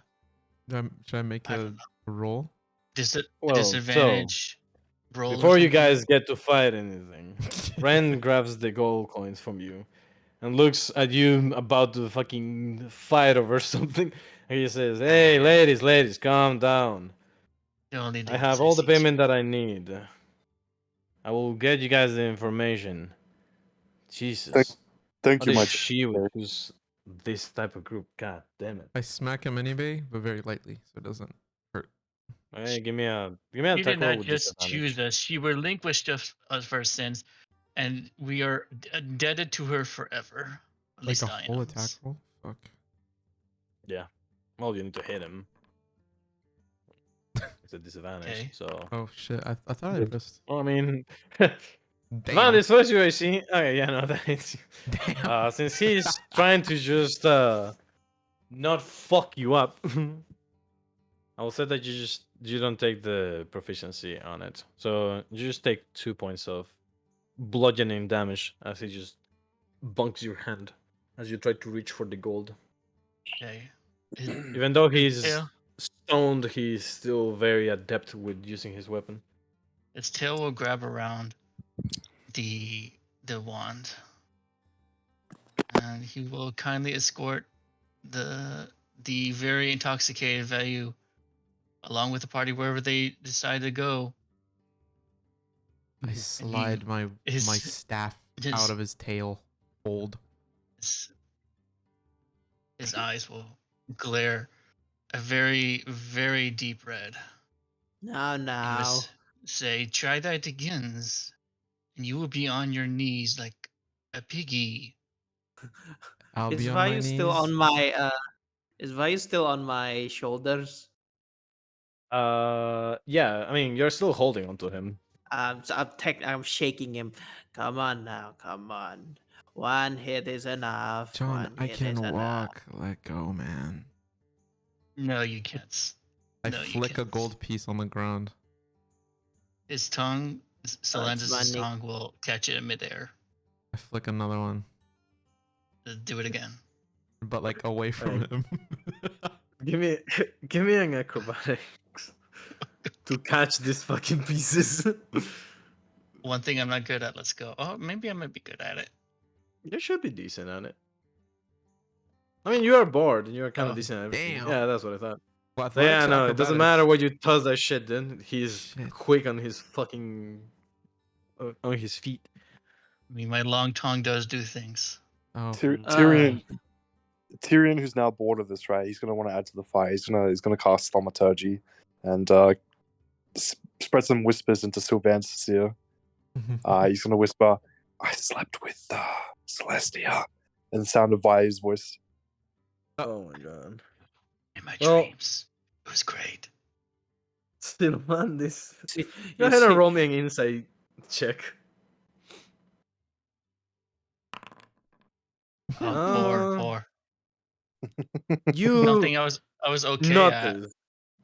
[SPEAKER 3] Should I make
[SPEAKER 5] I
[SPEAKER 3] a
[SPEAKER 5] don't
[SPEAKER 3] roll?
[SPEAKER 1] Well,
[SPEAKER 5] disadvantage roll? or
[SPEAKER 1] Before you
[SPEAKER 5] something?
[SPEAKER 1] guys get to fight anything, Ren grabs the gold coins from you and looks at you about to fucking fight over something. And he says, "Hey, ladies, calm down.
[SPEAKER 5] You don't need to
[SPEAKER 1] I
[SPEAKER 5] get
[SPEAKER 1] have all the
[SPEAKER 5] sissy.
[SPEAKER 1] payment that I need. I will get you guys the information." Jesus.
[SPEAKER 2] Thank
[SPEAKER 1] What
[SPEAKER 2] you,
[SPEAKER 1] is
[SPEAKER 2] my
[SPEAKER 1] she with who's this type of group? God damn it.
[SPEAKER 3] I smack him anyway, but very lightly, so it doesn't hurt.
[SPEAKER 1] Hey, give me a
[SPEAKER 5] She did
[SPEAKER 1] attack roll
[SPEAKER 5] not
[SPEAKER 1] with
[SPEAKER 5] just
[SPEAKER 1] disadvantage.
[SPEAKER 5] choose us; she relinquished us for our sins, and we are indebted to her forever. At
[SPEAKER 3] Like
[SPEAKER 5] least
[SPEAKER 3] a
[SPEAKER 5] I
[SPEAKER 3] whole
[SPEAKER 5] am.
[SPEAKER 3] attack roll? Fuck.
[SPEAKER 1] Yeah. Well, you need to hit him. It's a disadvantage,
[SPEAKER 5] Okay.
[SPEAKER 1] so.
[SPEAKER 3] Oh shit, I thought I pressed.
[SPEAKER 1] Well, I mean,
[SPEAKER 3] Damn.
[SPEAKER 1] advantage first you, I see. Okay, yeah, no, that's.
[SPEAKER 3] Damn.
[SPEAKER 1] Since he's trying to just not fuck you up, I will say that you don't take the proficiency on it, so you just take 2 points of bludgeoning damage as he just bunks your hand as you try to reach for the gold.
[SPEAKER 5] Okay.
[SPEAKER 1] Even though he's
[SPEAKER 5] tail,
[SPEAKER 1] stoned, he's still very adept with using his weapon.
[SPEAKER 5] its tail will grab around the wand, and he will kindly escort the very intoxicated value along with the party wherever they decide to go.
[SPEAKER 3] I slide my
[SPEAKER 5] His-
[SPEAKER 3] staff
[SPEAKER 5] his-
[SPEAKER 3] out of his tail. Hold.
[SPEAKER 5] His eyes will glare a very, very deep red.
[SPEAKER 4] Now,
[SPEAKER 5] He will
[SPEAKER 4] now.
[SPEAKER 5] say, "Try that again, and you will be on your knees like a piggy."
[SPEAKER 3] I'll
[SPEAKER 4] Is
[SPEAKER 3] be on my
[SPEAKER 4] Vayu still
[SPEAKER 3] knees.
[SPEAKER 4] on my is Vayu still on my shoulders?
[SPEAKER 1] Yeah, I mean, you're still holding onto him.
[SPEAKER 4] I'm shaking him. Come on now, come on. One hit is enough.
[SPEAKER 3] John,
[SPEAKER 4] One
[SPEAKER 3] I
[SPEAKER 4] hit
[SPEAKER 3] can
[SPEAKER 4] is enough.
[SPEAKER 3] walk. Let go, man.
[SPEAKER 5] No, you can't.
[SPEAKER 3] I
[SPEAKER 5] No, you
[SPEAKER 3] flick a
[SPEAKER 5] can't.
[SPEAKER 3] gold piece on the ground.
[SPEAKER 5] his tongue, Solensis'
[SPEAKER 4] money.
[SPEAKER 5] tongue will catch it in midair.
[SPEAKER 3] I flick another one,
[SPEAKER 5] Do it again.
[SPEAKER 3] but like away from
[SPEAKER 1] Hey.
[SPEAKER 3] him.
[SPEAKER 1] Give me, give me an acrobatics to catch these fucking pieces.
[SPEAKER 5] One thing I'm not good at. Let's go. Oh, maybe I might be good at it.
[SPEAKER 1] You should be decent at it. I mean, you are bored and you're kind of
[SPEAKER 5] Oh,
[SPEAKER 1] decent at everything.
[SPEAKER 3] damn.
[SPEAKER 1] Yeah, that's what I thought.
[SPEAKER 3] Well,
[SPEAKER 1] So yeah,
[SPEAKER 3] athletics or
[SPEAKER 1] no, it doesn't
[SPEAKER 3] acrobatics?
[SPEAKER 1] matter what you toss that shit. Then he's
[SPEAKER 3] Shit.
[SPEAKER 1] quick on his fucking on his feet.
[SPEAKER 5] I mean, my long tongue does do things.
[SPEAKER 3] Oh,
[SPEAKER 2] Tyrion, who's now bored of this, right? He's gonna want to add to the fight. He's gonna cast thaumaturgy and spread some whispers into Sylvan's ear. He's gonna whisper, "I slept with Celestia," and the sound of Vi's voice.
[SPEAKER 1] Oh my god.
[SPEAKER 5] In my
[SPEAKER 1] Well-
[SPEAKER 5] dreams, it was great.
[SPEAKER 1] Still, man, this.
[SPEAKER 4] See,
[SPEAKER 1] Go
[SPEAKER 4] you
[SPEAKER 1] ahead and
[SPEAKER 4] see-
[SPEAKER 1] roll me an insight check.
[SPEAKER 5] Oh, four.
[SPEAKER 1] You
[SPEAKER 5] Nothing. I was okay at.
[SPEAKER 1] notice.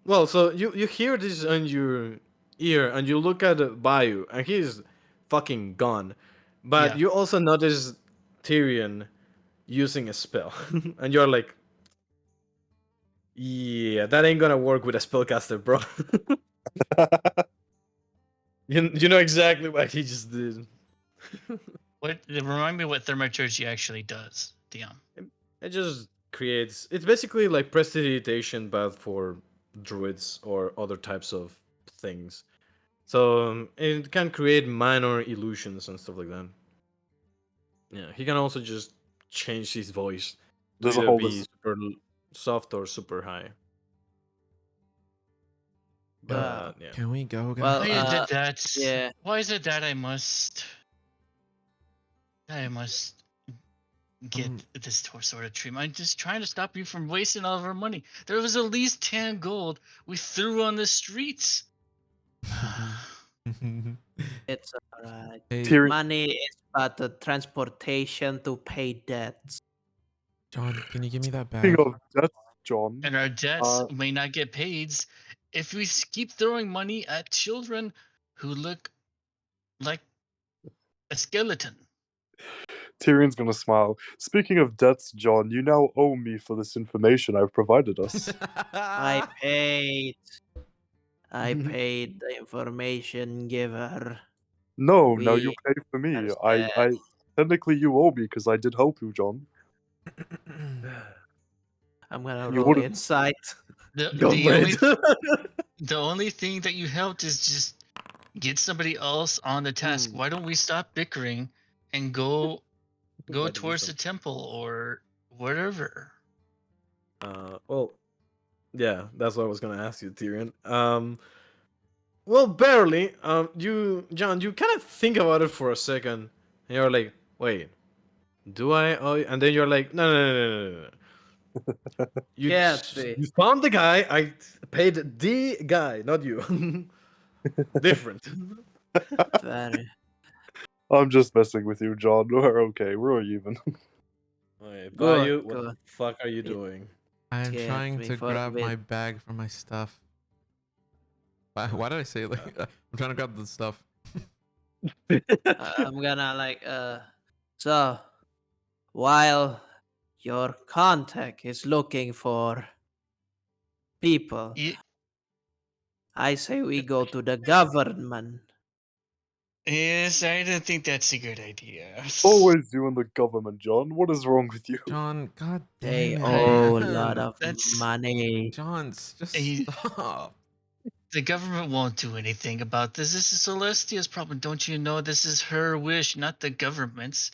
[SPEAKER 1] Well, so you hear this on your ear, and you look at Bayou, and he's fucking gone. But
[SPEAKER 5] Yeah.
[SPEAKER 1] you also notice Tyrion using a spell, and you're like, yeah, that ain't gonna work with a spellcaster, bro. You know exactly what he just did.
[SPEAKER 5] Remind me what thaumaturgy actually does, Dion.
[SPEAKER 1] It just creates. It's basically like prestidigitation, but for druids or other types of things. So it can create minor illusions and stuff like that. Yeah, he can also just change his voice to
[SPEAKER 2] There's a
[SPEAKER 1] either
[SPEAKER 2] whole
[SPEAKER 1] be
[SPEAKER 2] list.
[SPEAKER 1] super soft or super high. But yeah,
[SPEAKER 3] Can we go, guys?
[SPEAKER 4] Well,
[SPEAKER 5] Why is it that?
[SPEAKER 4] yeah.
[SPEAKER 5] Why is it that I must get this sort of treatment? I'm just trying to stop you from wasting all of our money. There was at least 10 gold we threw on the streets.
[SPEAKER 4] It's alright.
[SPEAKER 3] Hey,
[SPEAKER 2] Tyrion,
[SPEAKER 4] Money is but the transportation to pay debts.
[SPEAKER 3] John, can you give me that
[SPEAKER 2] speaking
[SPEAKER 3] bag?
[SPEAKER 2] of death, John,
[SPEAKER 5] And our debts
[SPEAKER 2] Uh,
[SPEAKER 5] may not get paid if we keep throwing money at children who look like a skeleton.
[SPEAKER 2] Tyrion's gonna smile. Speaking of debts, John, you now owe me for this information I've provided us.
[SPEAKER 4] I paid. I paid the information giver.
[SPEAKER 2] No, now you
[SPEAKER 4] We
[SPEAKER 2] pay for me.
[SPEAKER 4] understand.
[SPEAKER 2] I technically you owe me because I did help you, John.
[SPEAKER 4] I'm gonna
[SPEAKER 2] You
[SPEAKER 4] roll
[SPEAKER 2] would've-
[SPEAKER 4] insight.
[SPEAKER 1] go for it.
[SPEAKER 5] The only thing that you helped is just get somebody else on the task. Why don't we stop bickering and go
[SPEAKER 1] Provide
[SPEAKER 5] towards the
[SPEAKER 1] wisdom.
[SPEAKER 5] temple or whatever?
[SPEAKER 1] Well, yeah, that's what I was gonna ask you, Tyrion. Well, barely. John, you kind of think about it for a second, and you're like, wait, do I owe you? And then you're like, no. You,
[SPEAKER 4] Can't be.
[SPEAKER 1] you found the guy. I paid the guy, not you. Different.
[SPEAKER 4] Very.
[SPEAKER 2] I'm just messing with you, John. We're okay. We're even.
[SPEAKER 1] Okay,
[SPEAKER 4] Good,
[SPEAKER 1] Bayou, what the
[SPEAKER 4] good.
[SPEAKER 1] fuck are you doing?
[SPEAKER 3] I am
[SPEAKER 4] Get
[SPEAKER 3] trying
[SPEAKER 4] me
[SPEAKER 3] to
[SPEAKER 4] for a
[SPEAKER 3] grab my
[SPEAKER 4] bit.
[SPEAKER 3] bag from my stuff. Why did I say it like that? I'm trying to grab the stuff.
[SPEAKER 4] I'm gonna so while your contact is looking for people,
[SPEAKER 5] Ye-
[SPEAKER 4] I say we go to the government.
[SPEAKER 5] Yes, I don't think that's a good idea.
[SPEAKER 2] Always you and the government, John. What is wrong with you?
[SPEAKER 3] John, god
[SPEAKER 4] They
[SPEAKER 3] damn it.
[SPEAKER 4] owe a
[SPEAKER 3] man.
[SPEAKER 4] lot of
[SPEAKER 5] That's-
[SPEAKER 4] money.
[SPEAKER 3] John, just
[SPEAKER 5] Hey,
[SPEAKER 3] stop.
[SPEAKER 5] The government won't do anything about this. This is Celestia's problem. Don't you know this is her wish, not the government's?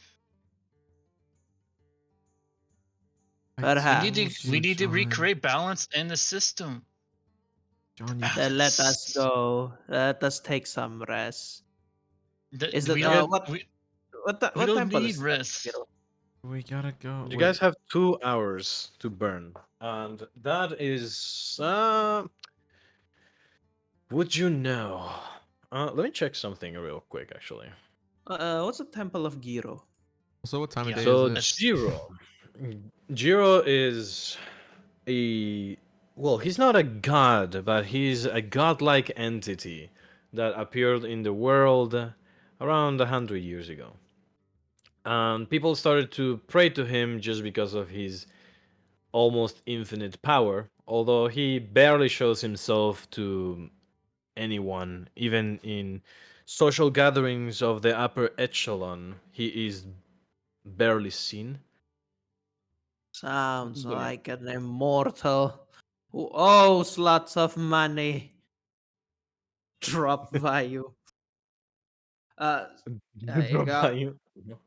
[SPEAKER 3] I
[SPEAKER 4] Perhaps.
[SPEAKER 5] We
[SPEAKER 3] told you,
[SPEAKER 5] need to
[SPEAKER 3] John.
[SPEAKER 5] recreate balance in the system.
[SPEAKER 3] John, you
[SPEAKER 4] Then let us go. Let us take some rest. Is
[SPEAKER 5] We
[SPEAKER 4] that
[SPEAKER 5] don't,
[SPEAKER 4] what
[SPEAKER 5] we
[SPEAKER 4] what
[SPEAKER 5] don't
[SPEAKER 4] temple
[SPEAKER 5] need
[SPEAKER 4] is that,
[SPEAKER 5] rest.
[SPEAKER 4] Gil?
[SPEAKER 3] we gotta go.
[SPEAKER 1] You
[SPEAKER 3] Wait,
[SPEAKER 1] guys have 2 hours to burn, and that is. Would you know? Let me check something real quick, actually.
[SPEAKER 4] What's the temple of Giro?
[SPEAKER 3] so what time of
[SPEAKER 5] Yeah,
[SPEAKER 3] day
[SPEAKER 1] So
[SPEAKER 3] is it?
[SPEAKER 5] that's-
[SPEAKER 1] Jiro is a well, he's not a god, but he's a godlike entity that appeared in the world around 100 years ago. And people started to pray to him just because of his almost infinite power, although he barely shows himself to anyone, even in social gatherings of the upper echelon, he is barely seen.
[SPEAKER 4] Sounds
[SPEAKER 1] But
[SPEAKER 4] like an immortal who owes lots of money. Drop value. Uh, there you
[SPEAKER 1] Drop by
[SPEAKER 4] go.
[SPEAKER 1] you.
[SPEAKER 4] There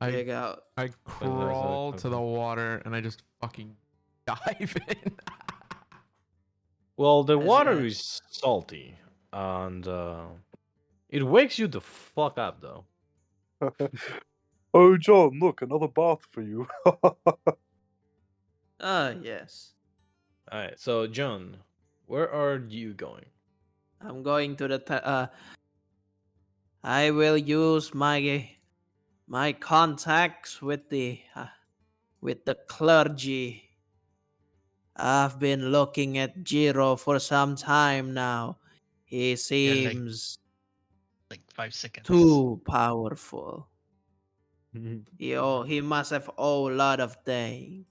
[SPEAKER 3] I
[SPEAKER 4] you go.
[SPEAKER 3] I
[SPEAKER 1] But there's a
[SPEAKER 3] crawl to the water and I just fucking dive in.
[SPEAKER 1] Well, the
[SPEAKER 4] As
[SPEAKER 1] water
[SPEAKER 4] a,
[SPEAKER 1] is salty, and it wakes you the fuck up, though.
[SPEAKER 2] Oh, John, look, another bath for you.
[SPEAKER 4] yes.
[SPEAKER 1] All right, so John, where are you going?
[SPEAKER 4] I'm going to the. I will use my contacts with the clergy. I've been looking at Jiro for some time now. He
[SPEAKER 5] Yeah,
[SPEAKER 4] seems
[SPEAKER 5] like 5 seconds.
[SPEAKER 4] too powerful. He must have owed a lot of things.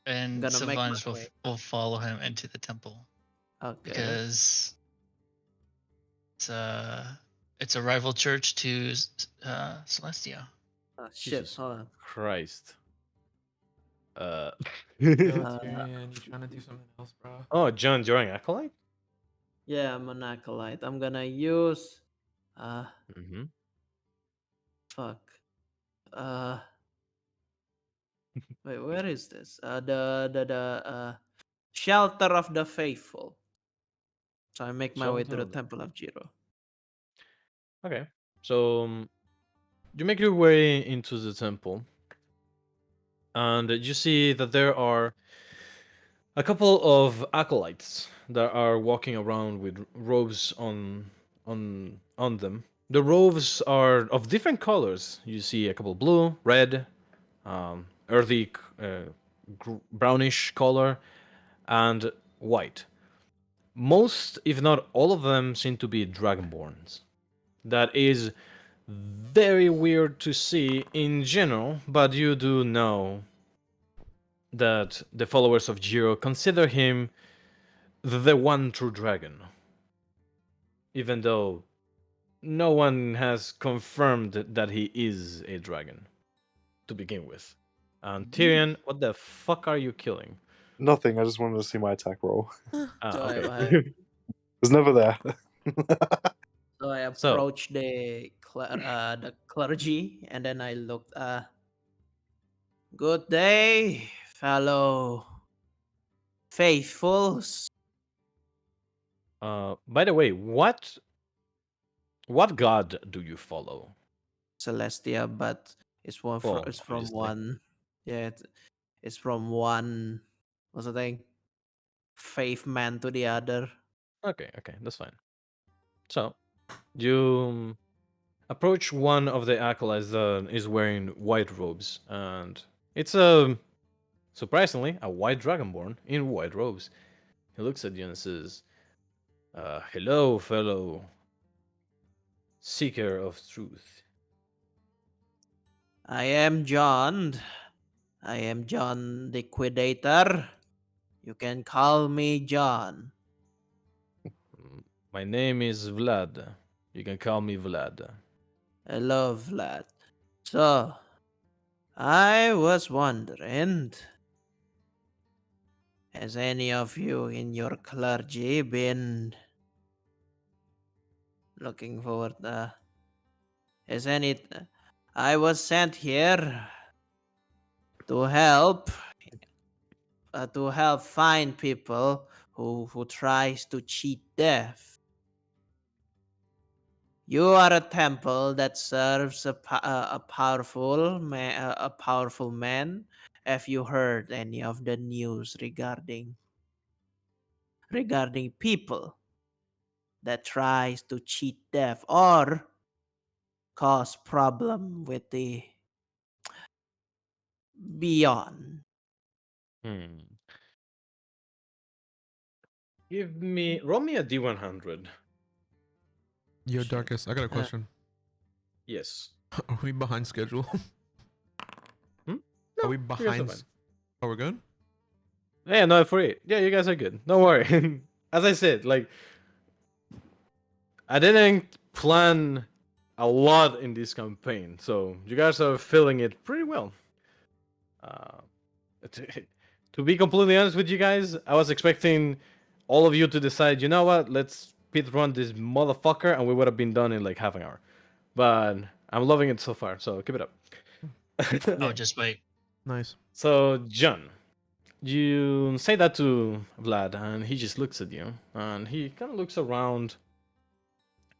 [SPEAKER 5] And
[SPEAKER 4] Gonna make my
[SPEAKER 5] Sylvanus will
[SPEAKER 4] way.
[SPEAKER 5] will follow him into the temple
[SPEAKER 4] Okay.
[SPEAKER 5] because it's a rival church to Celestia.
[SPEAKER 4] Oh, shit.
[SPEAKER 1] Jesus
[SPEAKER 4] Hold on.
[SPEAKER 1] Christ. Uh.
[SPEAKER 3] Yo,
[SPEAKER 4] Uh,
[SPEAKER 3] Tyrion, you trying to do something else, bro?
[SPEAKER 1] Oh, John, you're an acolyte?
[SPEAKER 4] yeah, I'm an acolyte. I'm gonna use. Uh,
[SPEAKER 1] Mm-hmm.
[SPEAKER 4] fuck. Wait, where is this? The shelter of the faithful. So I make my way to the temple of Jiro.
[SPEAKER 1] Okay. So you make your way into the temple, and you see that there are a couple of acolytes that are walking around with robes on them. The robes are of different colors. You see a couple blue, red, earthy, brownish color, and white. Most, if not all of them, seem to be dragonborns. That is very weird to see in general, but you do know that the followers of Jiro consider him the one true dragon, even though no one has confirmed that he is a dragon to begin with. And Tyrion, what the fuck are you killing?
[SPEAKER 2] Nothing, I just wanted to see my attack roll.
[SPEAKER 1] Ah,
[SPEAKER 4] So
[SPEAKER 1] okay.
[SPEAKER 2] It was never there.
[SPEAKER 4] so I
[SPEAKER 1] So,
[SPEAKER 4] approach the clergy and then I looked. Good day, fellow faithfuls.
[SPEAKER 1] by the way, what god do you follow?
[SPEAKER 4] Celestia, but
[SPEAKER 1] Well,
[SPEAKER 4] it's from
[SPEAKER 1] obviously.
[SPEAKER 4] one. Yeah, it's from one. What's the thing? Faith man to the other.
[SPEAKER 1] Okay, that's fine. So, you approach one of the acolytes that is wearing white robes, and it's surprisingly a white dragonborn in white robes. He looks at you and says, "Hello, fellow seeker of truth."
[SPEAKER 4] I am John. I am John the Quidator. You can call me John.
[SPEAKER 1] My name is Vlad. You can call me Vlad.
[SPEAKER 4] I love that. So, I was wondering, has any of you in your clergy been looking forward? Has any? I was sent here to help find people who tries to cheat death. You are a temple that serves a powerful a powerful man. Have you heard any of the news regarding people that tries to cheat death or cause problem with the beyond?
[SPEAKER 1] Hmm. Roll me a D100.
[SPEAKER 3] Yo,
[SPEAKER 4] Shit.
[SPEAKER 3] Darkus, I got a question.
[SPEAKER 1] Yes.
[SPEAKER 3] Are we behind schedule?
[SPEAKER 1] Hmm?
[SPEAKER 3] Are
[SPEAKER 1] No,
[SPEAKER 3] we
[SPEAKER 1] you guys are
[SPEAKER 3] behind?
[SPEAKER 1] fine.
[SPEAKER 3] Oh, we're good?
[SPEAKER 1] Yeah, no, for it. Yeah, you guys are good. Don't worry. As I said, like, I didn't plan a lot in this campaign, so you guys are feeling it pretty well. Uh, to, to be completely honest with you guys, I was expecting all of you to decide, you know what, let's speed run this motherfucker, and we would have been done in like half an hour. But I'm loving it so far, so keep it up.
[SPEAKER 5] Oh, just wait.
[SPEAKER 3] Nice.
[SPEAKER 1] So, John, you say that to Vlad, and he just looks at you, and he kind of looks around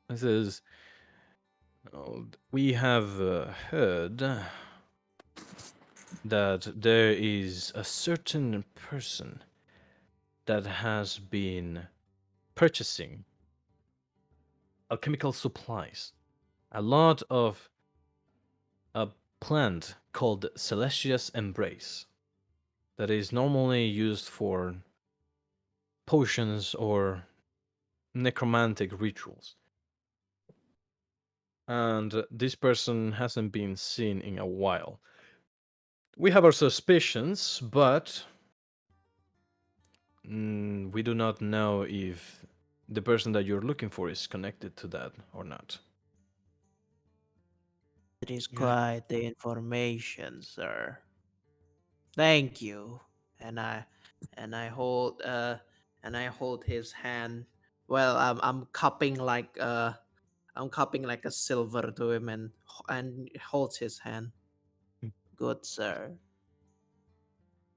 [SPEAKER 1] and says, "Oh, we have heard that there is a certain person that has been purchasing alchemical supplies. A lot of a plant called Celestia's Embrace that is normally used for potions or necromantic rituals. And this person hasn't been seen in a while. We have our suspicions, but we do not know if the person that you're looking for is connected to that or not."
[SPEAKER 4] It is
[SPEAKER 5] You got-
[SPEAKER 4] quite the information, sir. Thank you. And I hold his hand. Well, I'm cupping like a silver to him and holds his hand. Good sir.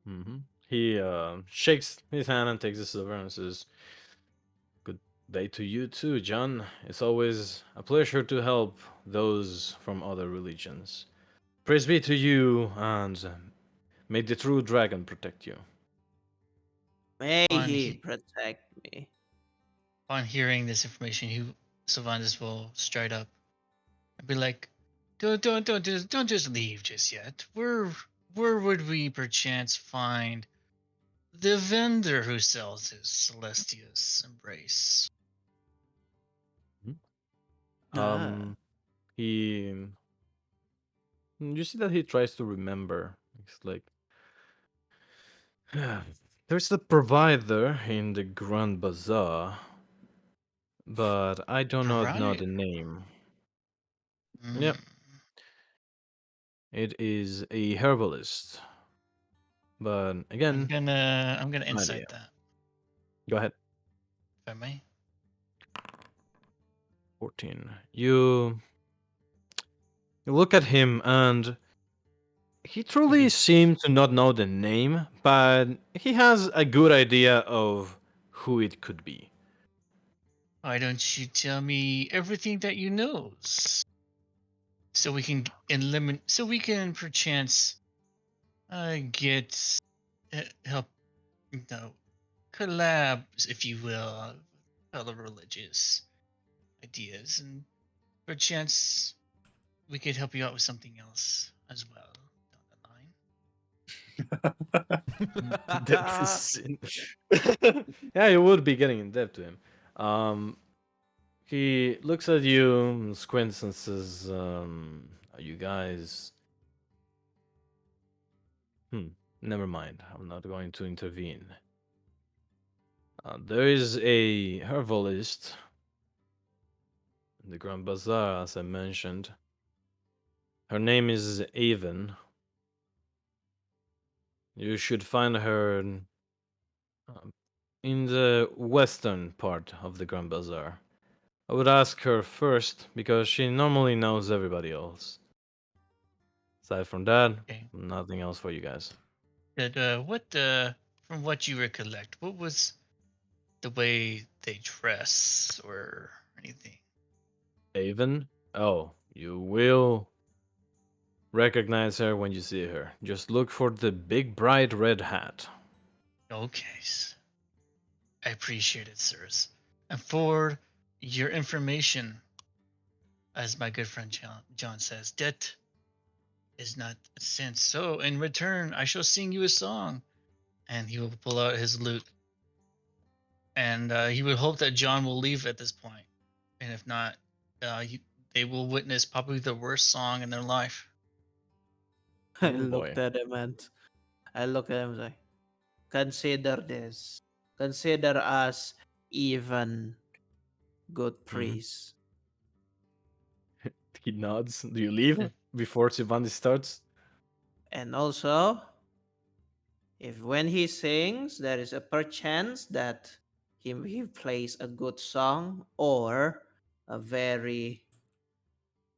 [SPEAKER 1] Hmm. He shakes his hand and takes the silver and says, "Good day to you too, John. It's always a pleasure to help those from other religions. Praise be to you, and may the true dragon protect you."
[SPEAKER 4] May
[SPEAKER 5] On
[SPEAKER 4] he
[SPEAKER 5] he,
[SPEAKER 4] protect me.
[SPEAKER 5] on hearing this information, Sylvanas will straight up and be like, don't just leave just yet. Where would we perchance find the vendor who sells his Celestia's Embrace?"
[SPEAKER 1] Mhm.
[SPEAKER 4] Ah,
[SPEAKER 1] He you see that he tries to remember. It's like, there's a provider in the Grand Bazaar, but I do not know
[SPEAKER 5] Right.
[SPEAKER 1] the name.
[SPEAKER 5] Mm.
[SPEAKER 1] Yep, it is a herbalist. But again,
[SPEAKER 5] I'm gonna
[SPEAKER 1] no idea.
[SPEAKER 5] insight that,
[SPEAKER 1] Go ahead.
[SPEAKER 5] if I may.
[SPEAKER 1] 14. You look at him, and he truly
[SPEAKER 5] Mhm.
[SPEAKER 1] seems to not know the name, but he has a good idea of who it could be.
[SPEAKER 5] Why don't you tell me everything that you know, so we can eliminate, so we can perchance get help, collabs, if you will, fellow religious ideas, and perchance we could help you out with something else as well down
[SPEAKER 1] That is yeah, you would be getting in debt to him. He looks at you, squints, and says, "Are you guys?" Never mind. I'm not going to intervene. There is a herbalist in the Grand Bazaar, as I mentioned. Her name is Avon. You should find her in the western part of the Grand Bazaar. I would ask her first because she normally knows everybody else. Aside from that,
[SPEAKER 5] the line.
[SPEAKER 1] nothing else for you guys.
[SPEAKER 5] Okay. From what you recollect, what was the way they dress or anything?
[SPEAKER 1] Avon? Oh, you will recognize her when you see her. Just look for the big bright red hat.
[SPEAKER 5] Okay, I appreciate it, sirs. And for your information, as my good friend John says, debt is not a sin. So in return, I shall sing you a song. And he will pull out his lute. And he would hope that John will leave at this point. And if not, they will witness probably the worst song in their life.
[SPEAKER 4] I
[SPEAKER 1] Oh,
[SPEAKER 4] looked
[SPEAKER 1] boy.
[SPEAKER 4] at him and I looked at him and like, consider this. Consider us even, good priest.
[SPEAKER 1] He nods. Do you leave before Sylvanas starts?
[SPEAKER 4] And also, if when he sings, there is a perchance that he plays a good song or a very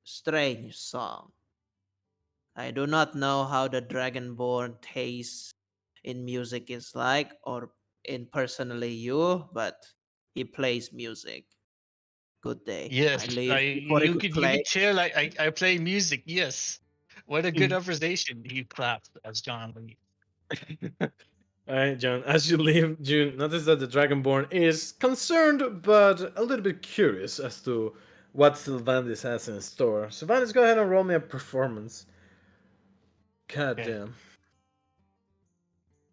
[SPEAKER 4] strange song. I do not know how the Dragonborn taste in music is like, or in personally you, but he plays music. Good day. I
[SPEAKER 5] Yes,
[SPEAKER 4] leave before he could
[SPEAKER 5] you
[SPEAKER 4] play.
[SPEAKER 5] could tell I play music. Yes, what a good
[SPEAKER 1] Mm.
[SPEAKER 5] observation. He claps as John leaves.
[SPEAKER 1] Alright, John. As you leave, you notice that the Dragonborn is concerned, but a little bit curious as to what Sylvanas has in store. Sylvanas, go ahead and roll me a performance. God
[SPEAKER 5] Okay.
[SPEAKER 1] damn.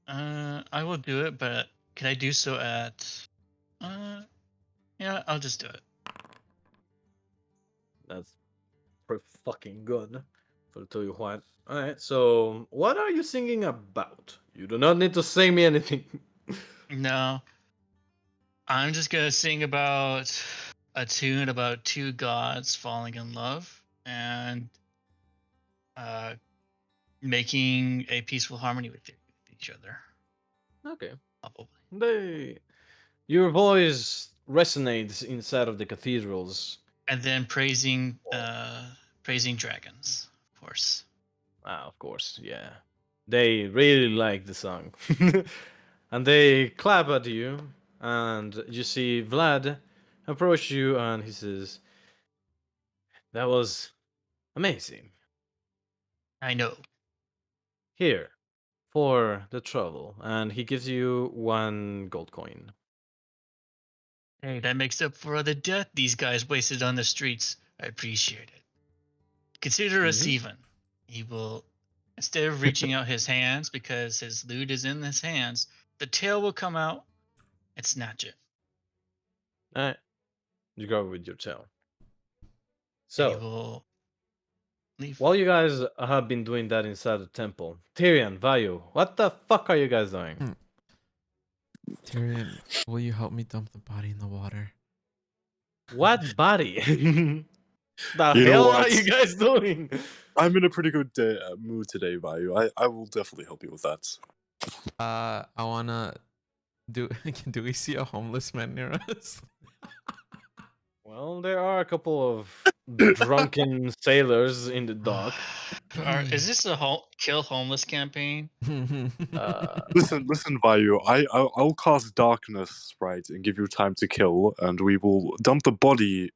[SPEAKER 5] I will do it, but can I do so at? Yeah, I'll just do it.
[SPEAKER 1] That's pretty fucking good. To tell you what. Alright, so what are you singing about? You do not need to sing me anything.
[SPEAKER 5] No, I'm just gonna sing about a tune about two gods falling in love and uh, making a peaceful harmony with each other.
[SPEAKER 1] Okay.
[SPEAKER 5] Probably.
[SPEAKER 1] They your voice resonates inside of the cathedrals.
[SPEAKER 5] And then praising dragons, of course.
[SPEAKER 1] Ah, of course, yeah. They really like the song. And they clap at you, and you see Vlad approach you, and he says, "That was amazing.
[SPEAKER 5] I know.
[SPEAKER 1] Here, for the trouble." And he gives you 1 gold coin.
[SPEAKER 5] Hey, that makes up for all the death these guys wasted on the streets. I appreciate it. Consider us
[SPEAKER 1] Mhm.
[SPEAKER 5] even. He will, instead of reaching out his hands because his loot is in his hands, the tail will come out and snatch it.
[SPEAKER 1] Alright, you go with your tail.
[SPEAKER 5] And he
[SPEAKER 1] So,
[SPEAKER 5] will leave.
[SPEAKER 1] while you guys have been doing that inside the temple, Tyrion, Vayu, what the fuck are you guys doing?
[SPEAKER 3] Hmm. Tyrion, will you help me dump the body in the water?
[SPEAKER 1] What body? The
[SPEAKER 2] You know
[SPEAKER 1] hell are
[SPEAKER 2] what?
[SPEAKER 1] you guys doing?
[SPEAKER 2] I'm in a pretty good mood today, Vayu. I will definitely help you with that.
[SPEAKER 3] I wanna do. Do we see a homeless man near us?
[SPEAKER 1] Well, there are a couple of drunken sailors in the dock.
[SPEAKER 5] Is this a kill homeless campaign?
[SPEAKER 1] Uh,
[SPEAKER 2] Listen, Vayu. I'll cast darkness, right, and give you time to kill, and we will dump the body.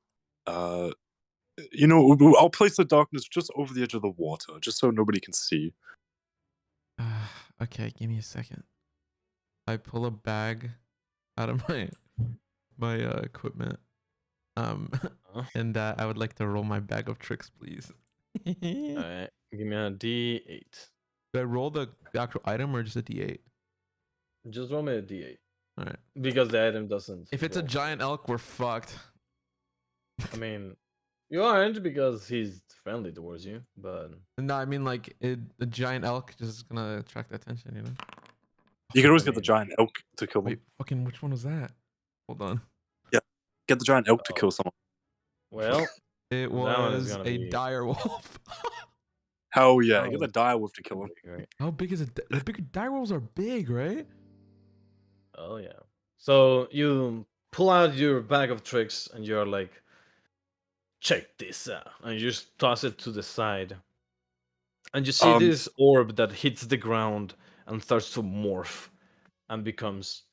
[SPEAKER 2] I'll place the darkness just over the edge of the water, just so nobody can see.
[SPEAKER 3] Okay, give me a second. I pull a bag out of my equipment. And I would like to roll my bag of tricks, please. Did
[SPEAKER 1] Alright, give me a D8.
[SPEAKER 3] I roll the actual item or just a D8?
[SPEAKER 1] Just roll me a D8.
[SPEAKER 3] All right.
[SPEAKER 1] Because the item doesn't.
[SPEAKER 3] If it's a
[SPEAKER 1] roll.
[SPEAKER 3] giant elk, we're fucked.
[SPEAKER 1] I mean, you aren't because he's friendly towards you, but.
[SPEAKER 3] No, I mean like the giant elk just gonna attract attention, you know.
[SPEAKER 2] You can always
[SPEAKER 1] I
[SPEAKER 2] get the
[SPEAKER 1] mean-
[SPEAKER 2] giant elk to kill them.
[SPEAKER 3] Wait, fucking, which one was that? Hold on.
[SPEAKER 2] Get the giant elk to
[SPEAKER 1] Oh.
[SPEAKER 2] kill someone.
[SPEAKER 1] Well,
[SPEAKER 3] It
[SPEAKER 1] one is
[SPEAKER 3] was
[SPEAKER 1] gonna
[SPEAKER 3] a
[SPEAKER 1] be-
[SPEAKER 3] dire wolf.
[SPEAKER 2] Hell yeah,
[SPEAKER 1] Oh,
[SPEAKER 2] get the direwolf to kill him.
[SPEAKER 1] right.
[SPEAKER 3] How big is it? The big dire wolves are big, right?
[SPEAKER 1] Oh, yeah. So you pull out your bag of tricks and you're like, check this out. And you just toss it to the side. And you see
[SPEAKER 2] Um,
[SPEAKER 1] this orb that hits the ground and starts to morph and becomes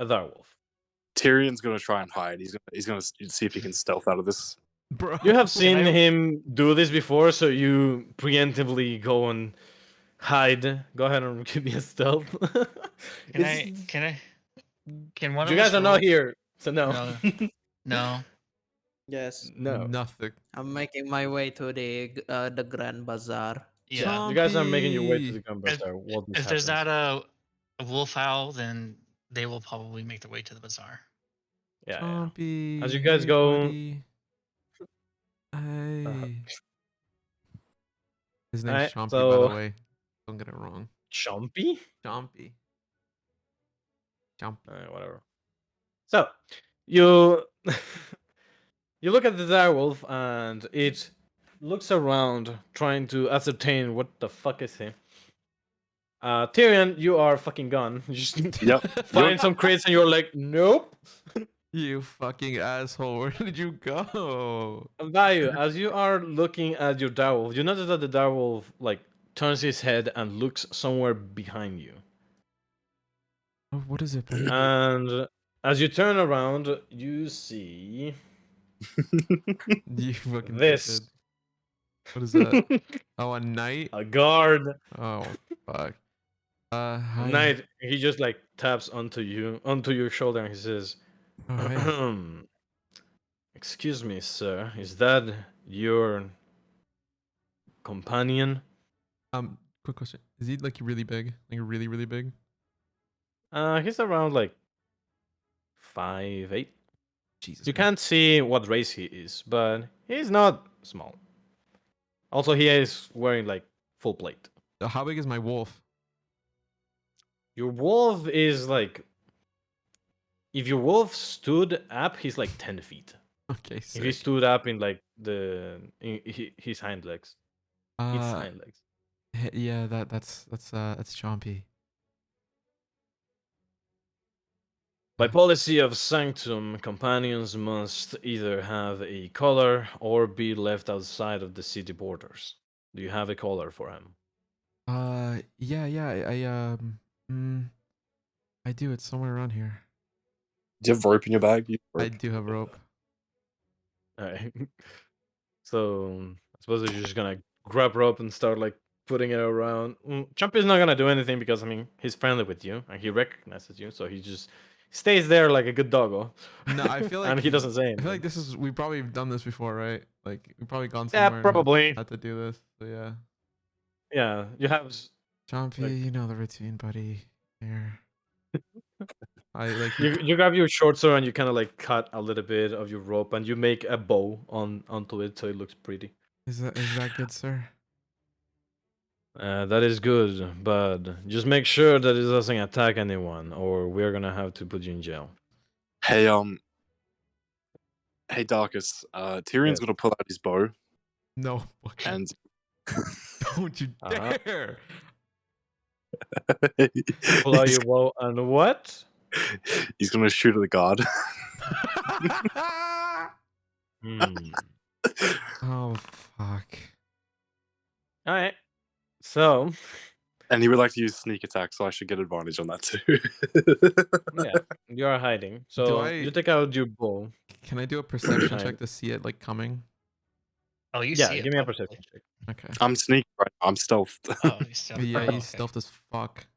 [SPEAKER 1] a direwolf.
[SPEAKER 2] Tyrion's gonna try and hide. He's gonna see if he can stealth out of this.
[SPEAKER 3] Bro.
[SPEAKER 1] You have seen
[SPEAKER 5] I-
[SPEAKER 1] him do this before, so you preemptively go and hide. Go ahead and give me a stealth.
[SPEAKER 5] Can one
[SPEAKER 1] You
[SPEAKER 5] of us
[SPEAKER 1] guys are
[SPEAKER 5] roll?
[SPEAKER 1] not here, so no.
[SPEAKER 5] No.
[SPEAKER 4] Yes,
[SPEAKER 1] No.
[SPEAKER 3] Nothing.
[SPEAKER 4] I'm making my way to the Grand Bazaar.
[SPEAKER 5] Yeah.
[SPEAKER 1] You guys are making your way to the
[SPEAKER 3] Chompy.
[SPEAKER 1] gun bazaar. What
[SPEAKER 5] If there's not a wolf owl, then they will probably make their way to the bazaar.
[SPEAKER 1] Yeah.
[SPEAKER 3] Chompy.
[SPEAKER 1] As you guys
[SPEAKER 3] Hey,
[SPEAKER 1] go-
[SPEAKER 3] buddy. Hey. His name's
[SPEAKER 1] Alright,
[SPEAKER 3] Chompy, by the
[SPEAKER 1] so
[SPEAKER 3] way. Don't get it wrong.
[SPEAKER 1] Chompy?
[SPEAKER 3] Chompy. Chompy.
[SPEAKER 1] Alright, whatever. So you you look at the direwolf and it looks around trying to ascertain what the fuck is he. Tyrion, you are fucking gone. You just
[SPEAKER 2] Yep.
[SPEAKER 1] find some crates and you're like, nope.
[SPEAKER 3] You fucking asshole. Where did you go?
[SPEAKER 1] Value, as you are looking at your direwolf, you notice that the direwolf like turns his head and looks somewhere behind you.
[SPEAKER 3] Oh, what is it, buddy?
[SPEAKER 1] And as you turn around, you see
[SPEAKER 3] You fucking
[SPEAKER 1] this.
[SPEAKER 3] dickhead. What is that? Oh, a knight?
[SPEAKER 1] A guard.
[SPEAKER 3] Oh, fuck. Hi.
[SPEAKER 1] Knight, he just like taps onto your shoulder, and he says,
[SPEAKER 3] Oh, hey.
[SPEAKER 1] "Excuse me, sir. Is that your companion?"
[SPEAKER 3] Quick question. Is he like really big? Like really, really big?
[SPEAKER 1] He's around like 5'8".
[SPEAKER 3] Jesus
[SPEAKER 1] You
[SPEAKER 3] Christ.
[SPEAKER 1] can't see what race he is, but he's not small. Also, he is wearing like full plate.
[SPEAKER 3] So how big is my wolf?
[SPEAKER 1] Your wolf is like, if your wolf stood up, he's like 10 feet.
[SPEAKER 3] Okay,
[SPEAKER 1] If he
[SPEAKER 3] sick.
[SPEAKER 1] stood up in like his hind legs, its
[SPEAKER 3] Uh,
[SPEAKER 1] hind legs.
[SPEAKER 3] yeah, that's Chompy.
[SPEAKER 1] By policy of Sanctum, companions must either have a collar or be left outside of the city borders. Do you have a collar for him?
[SPEAKER 3] Yeah, I do. It's somewhere around here.
[SPEAKER 2] Do you have rope in your bag?
[SPEAKER 3] I do have rope.
[SPEAKER 1] Alright. So I suppose you're just gonna grab rope and start like putting it around. Chumpy's not gonna do anything because I mean he's friendly with you and he recognizes you, so he just stays there like a good doggo.
[SPEAKER 3] No, I feel like
[SPEAKER 1] and he doesn't say
[SPEAKER 3] I feel like
[SPEAKER 1] anything.
[SPEAKER 3] we probably have done this before, right? Like we've probably gone
[SPEAKER 1] Yeah,
[SPEAKER 3] somewhere and
[SPEAKER 1] probably.
[SPEAKER 3] had to do this. So yeah.
[SPEAKER 1] Yeah, you have
[SPEAKER 3] Chompy,
[SPEAKER 1] like
[SPEAKER 3] you know the routine, buddy. Here. I like
[SPEAKER 1] you grab your short sword and you kind of like cut a little bit of your rope and you make a bow onto it so it looks pretty.
[SPEAKER 3] is that good, sir?
[SPEAKER 1] That is good, but just make sure that it doesn't attack anyone, or we're gonna have to put you in jail.
[SPEAKER 2] Hey, hey, Darkus. Tyrion's
[SPEAKER 1] Yes.
[SPEAKER 2] gonna pull out his bow
[SPEAKER 3] No fucking
[SPEAKER 2] and
[SPEAKER 3] don't you
[SPEAKER 1] Uh-huh.
[SPEAKER 3] dare.
[SPEAKER 1] Pull out your bow and what?
[SPEAKER 2] he's gonna shoot at the guard.
[SPEAKER 1] Hmm.
[SPEAKER 3] Oh fuck.
[SPEAKER 1] All right. So,
[SPEAKER 2] And he would like to use sneak attack, so I should get advantage on that too.
[SPEAKER 1] yeah, you are hiding. So
[SPEAKER 3] I-
[SPEAKER 1] you take out your bow.
[SPEAKER 3] Can I do a perception
[SPEAKER 1] Fine.
[SPEAKER 3] check to see it like coming?
[SPEAKER 5] Oh, you
[SPEAKER 1] Yeah,
[SPEAKER 5] see it.
[SPEAKER 1] give me a
[SPEAKER 5] probably.
[SPEAKER 1] perception check.
[SPEAKER 3] Okay.
[SPEAKER 2] I'm sneaky right now. I'm stealthed.
[SPEAKER 5] Oh, you still.
[SPEAKER 3] Yeah,
[SPEAKER 5] oh,
[SPEAKER 3] he's
[SPEAKER 5] okay.
[SPEAKER 3] stealthed as fuck.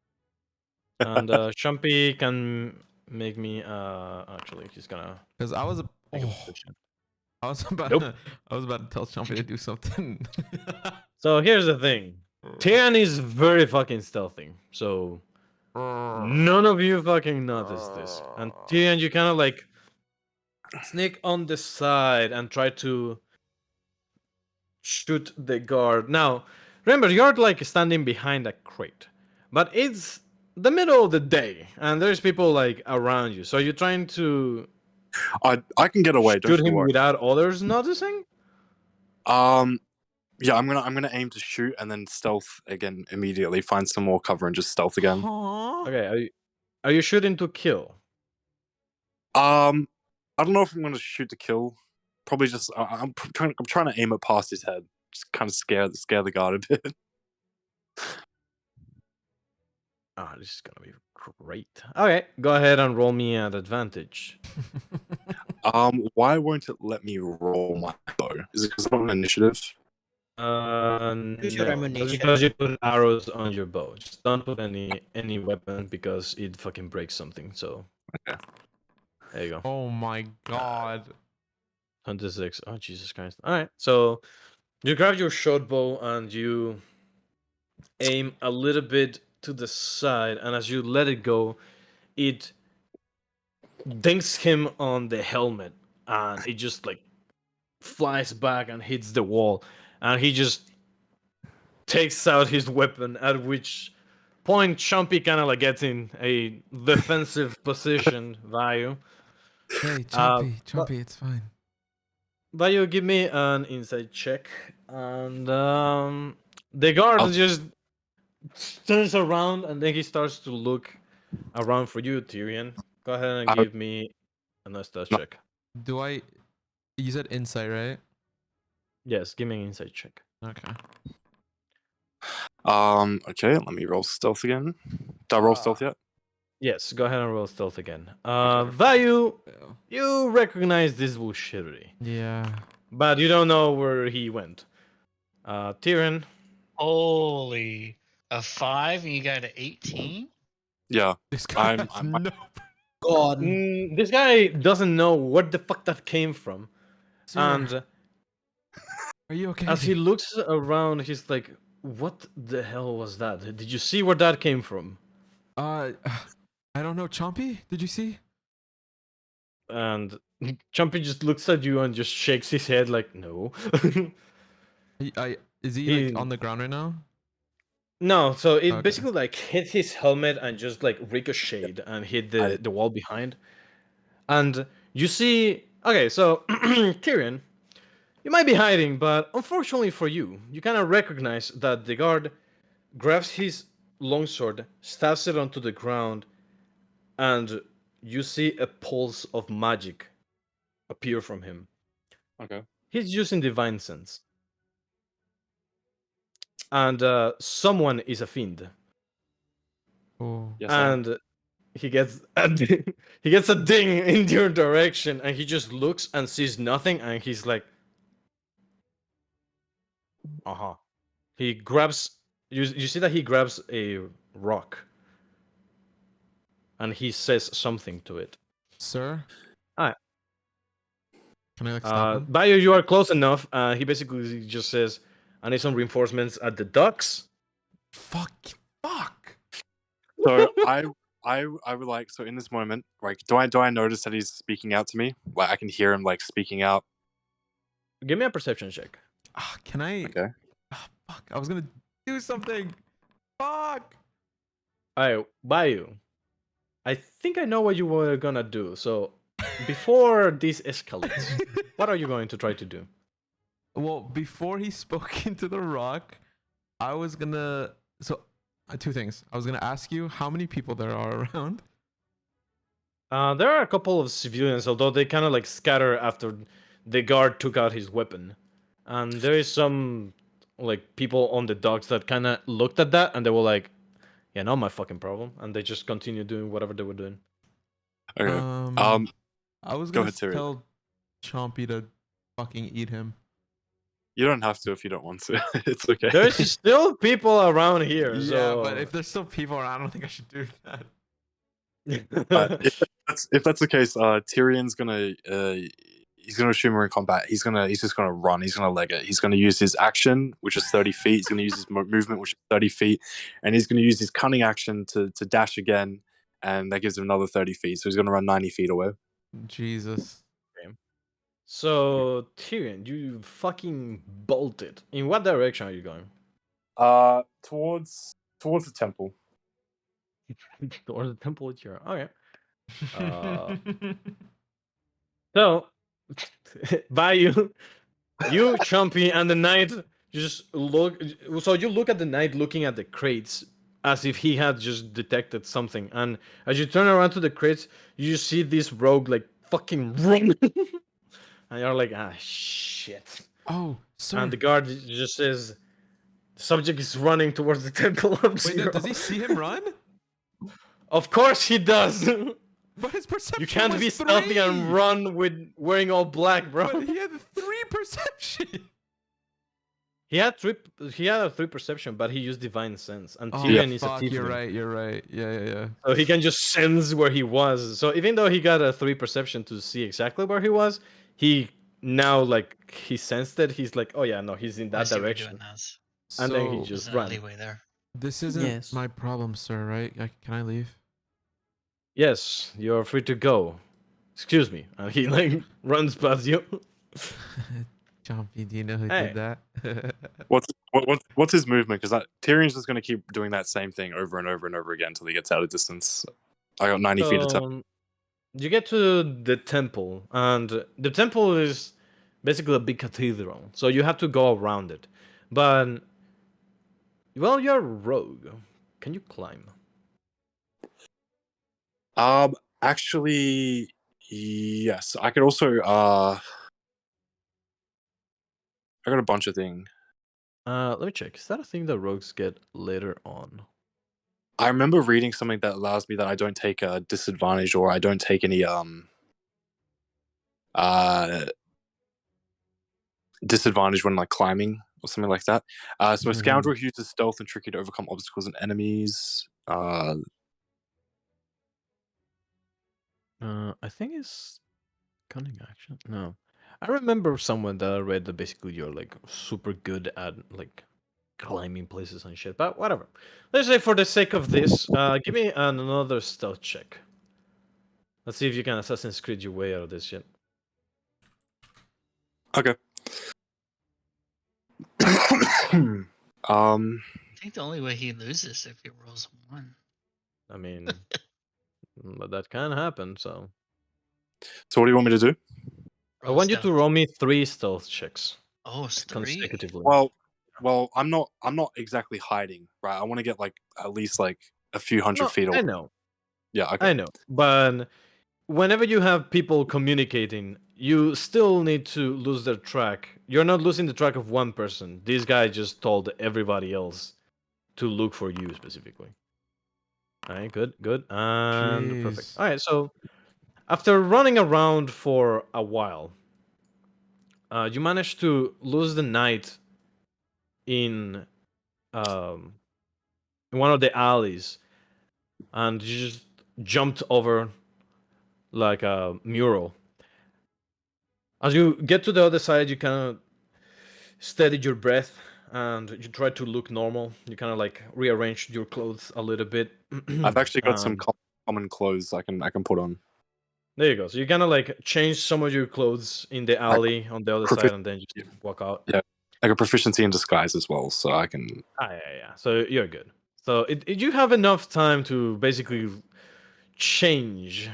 [SPEAKER 1] And Shumpy can make me. Actually, he's gonna
[SPEAKER 3] Because I was
[SPEAKER 1] make a
[SPEAKER 3] oh,
[SPEAKER 1] perception.
[SPEAKER 3] I was about
[SPEAKER 1] Nope.
[SPEAKER 3] I was about to tell Chompy to do something.
[SPEAKER 1] So here's the thing. Tyrion is very fucking stealthy. So none of you fucking notice this. And Tyrion, you kind of like sneak on the side and try to shoot the guard. Now, remember, you're like standing behind a crate, but it's the middle of the day and there's people like around you. So you're trying to
[SPEAKER 2] I can get away. Don't
[SPEAKER 1] shoot
[SPEAKER 2] you
[SPEAKER 1] him
[SPEAKER 2] worry.
[SPEAKER 1] without others noticing?
[SPEAKER 2] Yeah, I'm gonna aim to shoot and then stealth again immediately. Find some more cover and just stealth again.
[SPEAKER 3] Huh?
[SPEAKER 1] Okay, are you shooting to kill?
[SPEAKER 2] I don't know if I'm gonna shoot to kill. Probably just I'm trying to aim it past his head. Just kind of scare the guard a bit.
[SPEAKER 1] Ah, this is gonna be great. Okay, go ahead and roll me at advantage.
[SPEAKER 2] Why won't it let me roll my bow? Is it because I'm on initiative?
[SPEAKER 4] Use your
[SPEAKER 1] No,
[SPEAKER 4] ammunition.
[SPEAKER 1] that's because you put arrows on your bow. Just don't put any weapon because it fucking breaks something. So,
[SPEAKER 2] Okay.
[SPEAKER 1] there you go.
[SPEAKER 3] Oh my god.
[SPEAKER 1] 26. Oh Jesus Christ! All right, so you grab your short bow and you aim a little bit to the side, and as you let it go, it dinks him on the helmet, and it just like flies back and hits the wall, and he just takes out his weapon. At which point, Chumpy kind of like gets in a defensive position. Vayu,
[SPEAKER 3] Hey,
[SPEAKER 1] uh,
[SPEAKER 3] Chompy,
[SPEAKER 1] but
[SPEAKER 3] Chompy, it's fine.
[SPEAKER 1] Vayu, give me an insight check, and the guard
[SPEAKER 2] I'll-
[SPEAKER 1] just turns around and then he starts to look around for you, Tyrion. Go ahead and
[SPEAKER 2] I-
[SPEAKER 1] give me a nice
[SPEAKER 2] No.
[SPEAKER 1] check.
[SPEAKER 3] Do I? You said insight, right?
[SPEAKER 1] Yes, give me an insight check.
[SPEAKER 3] Okay.
[SPEAKER 2] Okay, let me roll stealth again. Did I roll stealth yet?
[SPEAKER 1] Yes, go ahead and roll stealth again.
[SPEAKER 2] Okay.
[SPEAKER 1] Vayu,
[SPEAKER 3] Fail.
[SPEAKER 1] you recognize this bullshittery,
[SPEAKER 3] Yeah.
[SPEAKER 1] but you don't know where he went. Tyrion,
[SPEAKER 5] Holy, a 5 and you got an 18?
[SPEAKER 2] Yeah.
[SPEAKER 3] This guy
[SPEAKER 2] I'm-
[SPEAKER 3] has
[SPEAKER 2] I'm-
[SPEAKER 3] no.
[SPEAKER 4] Gone.
[SPEAKER 1] this guy doesn't know where the fuck that came from,
[SPEAKER 3] Sir,
[SPEAKER 1] and
[SPEAKER 3] are you okay?
[SPEAKER 1] as he looks around, he's like, "What the hell was that? Did you see where that came from?"
[SPEAKER 3] I don't know. Chompy, did you see?
[SPEAKER 1] And Chumpy just looks at you and just shakes his head like, "No."
[SPEAKER 3] Is he
[SPEAKER 1] He-
[SPEAKER 3] like on the ground right now?
[SPEAKER 1] No, so it
[SPEAKER 3] Okay.
[SPEAKER 1] basically like hit his helmet and just like ricocheted and hit the wall behind. And you see, okay, so Tyrion, you might be hiding, but unfortunately for you, you kind of recognize that the guard grabs his longsword, stabs it onto the ground, and you see a pulse of magic appear from him.
[SPEAKER 2] Okay.
[SPEAKER 1] He's using divine sense. And someone is a fiend.
[SPEAKER 3] Oh.
[SPEAKER 2] Yes. I am.
[SPEAKER 1] And he gets he gets a ding in your direction, and he just looks and sees nothing, and he's like, uh-huh. He grabs you see that he grabs a rock, and he says something to it.
[SPEAKER 3] Sir?
[SPEAKER 1] Alright.
[SPEAKER 3] Can I like stop him?
[SPEAKER 1] Bayo, you are close enough. He basically just says, I need some reinforcements at the docks.
[SPEAKER 3] Fuck.
[SPEAKER 2] So I would like, so in this moment, like, do I notice that he's speaking out to me? Like, I can hear him like speaking out.
[SPEAKER 1] Give me a perception check.
[SPEAKER 3] Can I?
[SPEAKER 2] Okay.
[SPEAKER 3] Fuck. I was gonna do something. Fuck.
[SPEAKER 1] Alright, Bayo. I think I know what you were gonna do. So before this escalates, what are you going to try to do?
[SPEAKER 3] Well, before he spoke into the rock, I was gonna. So, two things. I was gonna ask you how many people there are around.
[SPEAKER 1] There are a couple of civilians, although they kind of like scatter after the guard took out his weapon. And there is some like people on the docks that kind of looked at that and they were like, "Yeah, not my fucking problem," and they just continued doing whatever they were doing.
[SPEAKER 2] Okay.
[SPEAKER 3] I was
[SPEAKER 2] go
[SPEAKER 3] gonna
[SPEAKER 2] ahead, Tyrion.
[SPEAKER 3] tell Chompy to fucking eat him.
[SPEAKER 2] You don't have to if you don't want to. It's okay.
[SPEAKER 1] There's still people around here,
[SPEAKER 3] Yeah,
[SPEAKER 1] so
[SPEAKER 3] but if there's still people around, I don't think I should do that.
[SPEAKER 2] If that's the case, Tyrion's gonna he's gonna assume we're in combat. He's just gonna run. He's gonna leg it. He's gonna use his action, which is 30 feet. He's gonna use his movement, which is 30 feet, and he's gonna use his cunning action to dash again, and that gives him another 30 feet. So he's gonna run 90 feet away.
[SPEAKER 3] Jesus.
[SPEAKER 1] So Tyrion, you fucking bolted. In what direction are you going?
[SPEAKER 2] Towards the temple.
[SPEAKER 1] Towards the temple with your okay. So, by you, Chumpy, and the knight just look. So you look at the knight looking at the crates as if he had just detected something. And as you turn around to the crates, you see this rogue like fucking run. And you're like, ah, shit.
[SPEAKER 3] Oh, sir.
[SPEAKER 1] And the guard just says, the subject is running towards the temple of
[SPEAKER 3] Wait,
[SPEAKER 1] Zero.
[SPEAKER 3] does he see him run?
[SPEAKER 1] Of course he does.
[SPEAKER 3] But his perception
[SPEAKER 1] You can't
[SPEAKER 3] was
[SPEAKER 1] be stealthy
[SPEAKER 3] 3.
[SPEAKER 1] and run with wearing all black, bro.
[SPEAKER 3] But he had 3 perception.
[SPEAKER 1] He had a 3 perception, but he used divine sense, and
[SPEAKER 3] Oh,
[SPEAKER 1] Tyrion is a
[SPEAKER 3] fuck,
[SPEAKER 1] tiefling,
[SPEAKER 3] you're right. Yeah.
[SPEAKER 1] so he can just sense where he was. So even though he got a 3 perception to see exactly where he was, he now like he sensed it. He's like, oh yeah, no, he's in
[SPEAKER 5] I
[SPEAKER 1] that
[SPEAKER 5] see what you're
[SPEAKER 1] direction,
[SPEAKER 5] doing, Naz.
[SPEAKER 1] and then he
[SPEAKER 3] So,
[SPEAKER 1] just
[SPEAKER 5] There's an
[SPEAKER 1] ran.
[SPEAKER 5] alleyway there.
[SPEAKER 3] this isn't
[SPEAKER 4] Yes.
[SPEAKER 3] my problem, sir, right? Can I leave?
[SPEAKER 1] Yes, you're free to go. Excuse me, and he like runs past you.
[SPEAKER 3] Chompy, do you know who
[SPEAKER 1] Hey.
[SPEAKER 3] did that?
[SPEAKER 2] What's his movement? Because Tyrion's just going to keep doing that same thing over and over and over again until he gets out of distance. I got 90 feet of time.
[SPEAKER 1] So you get to the temple, and the temple is basically a big cathedral. So you have to go around it. But well, you're a rogue. Can you climb?
[SPEAKER 2] Actually, yes. I could also I got a bunch of things.
[SPEAKER 1] Let me check. Is that a thing that rogues get later on?
[SPEAKER 2] I remember reading something that allows me that I don't take a disadvantage or I don't take any disadvantage when like climbing or something like that. So a scoundrel who uses stealth and trickery to overcome obstacles and enemies.
[SPEAKER 1] I think it's cunning action. No, I remember someone that I read that basically you're like super good at like climbing places and shit. But whatever. Let's say for the sake of this, give me another stealth check. Let's see if you can Assassin's Creed your way out of this shit.
[SPEAKER 2] Okay.
[SPEAKER 5] I think the only way he loses if he rolls a 1.
[SPEAKER 1] I mean, but that can happen. So
[SPEAKER 2] So what do you want me to do?
[SPEAKER 1] I want you to roll me 3 stealth checks
[SPEAKER 5] Oh, it's 3.
[SPEAKER 1] consecutively.
[SPEAKER 2] Well, I'm not exactly hiding, right? I want to get like at least like a few hundred
[SPEAKER 1] No,
[SPEAKER 2] feet away.
[SPEAKER 1] I know.
[SPEAKER 2] Yeah, okay.
[SPEAKER 1] I know. But whenever you have people communicating, you still need to lose their track. You're not losing the track of one person. This guy just told everybody else to look for you specifically. All right, good, good, and perfect.
[SPEAKER 3] Jeez.
[SPEAKER 1] All right, so after running around for a while, you managed to lose the night in um, one of the alleys, and you just jumped over like a mural. As you get to the other side, you kind of steady your breath and you try to look normal. You kind of like rearrange your clothes a little bit.
[SPEAKER 2] I've actually got some
[SPEAKER 1] And
[SPEAKER 2] common clothes I can put on.
[SPEAKER 1] there you go. So you kind of like change some of your clothes in the alley on the other side, and then you just walk out.
[SPEAKER 2] Yeah, I got proficiency in disguise as well, so I can.
[SPEAKER 1] Yeah. So you're good. So you have enough time to basically change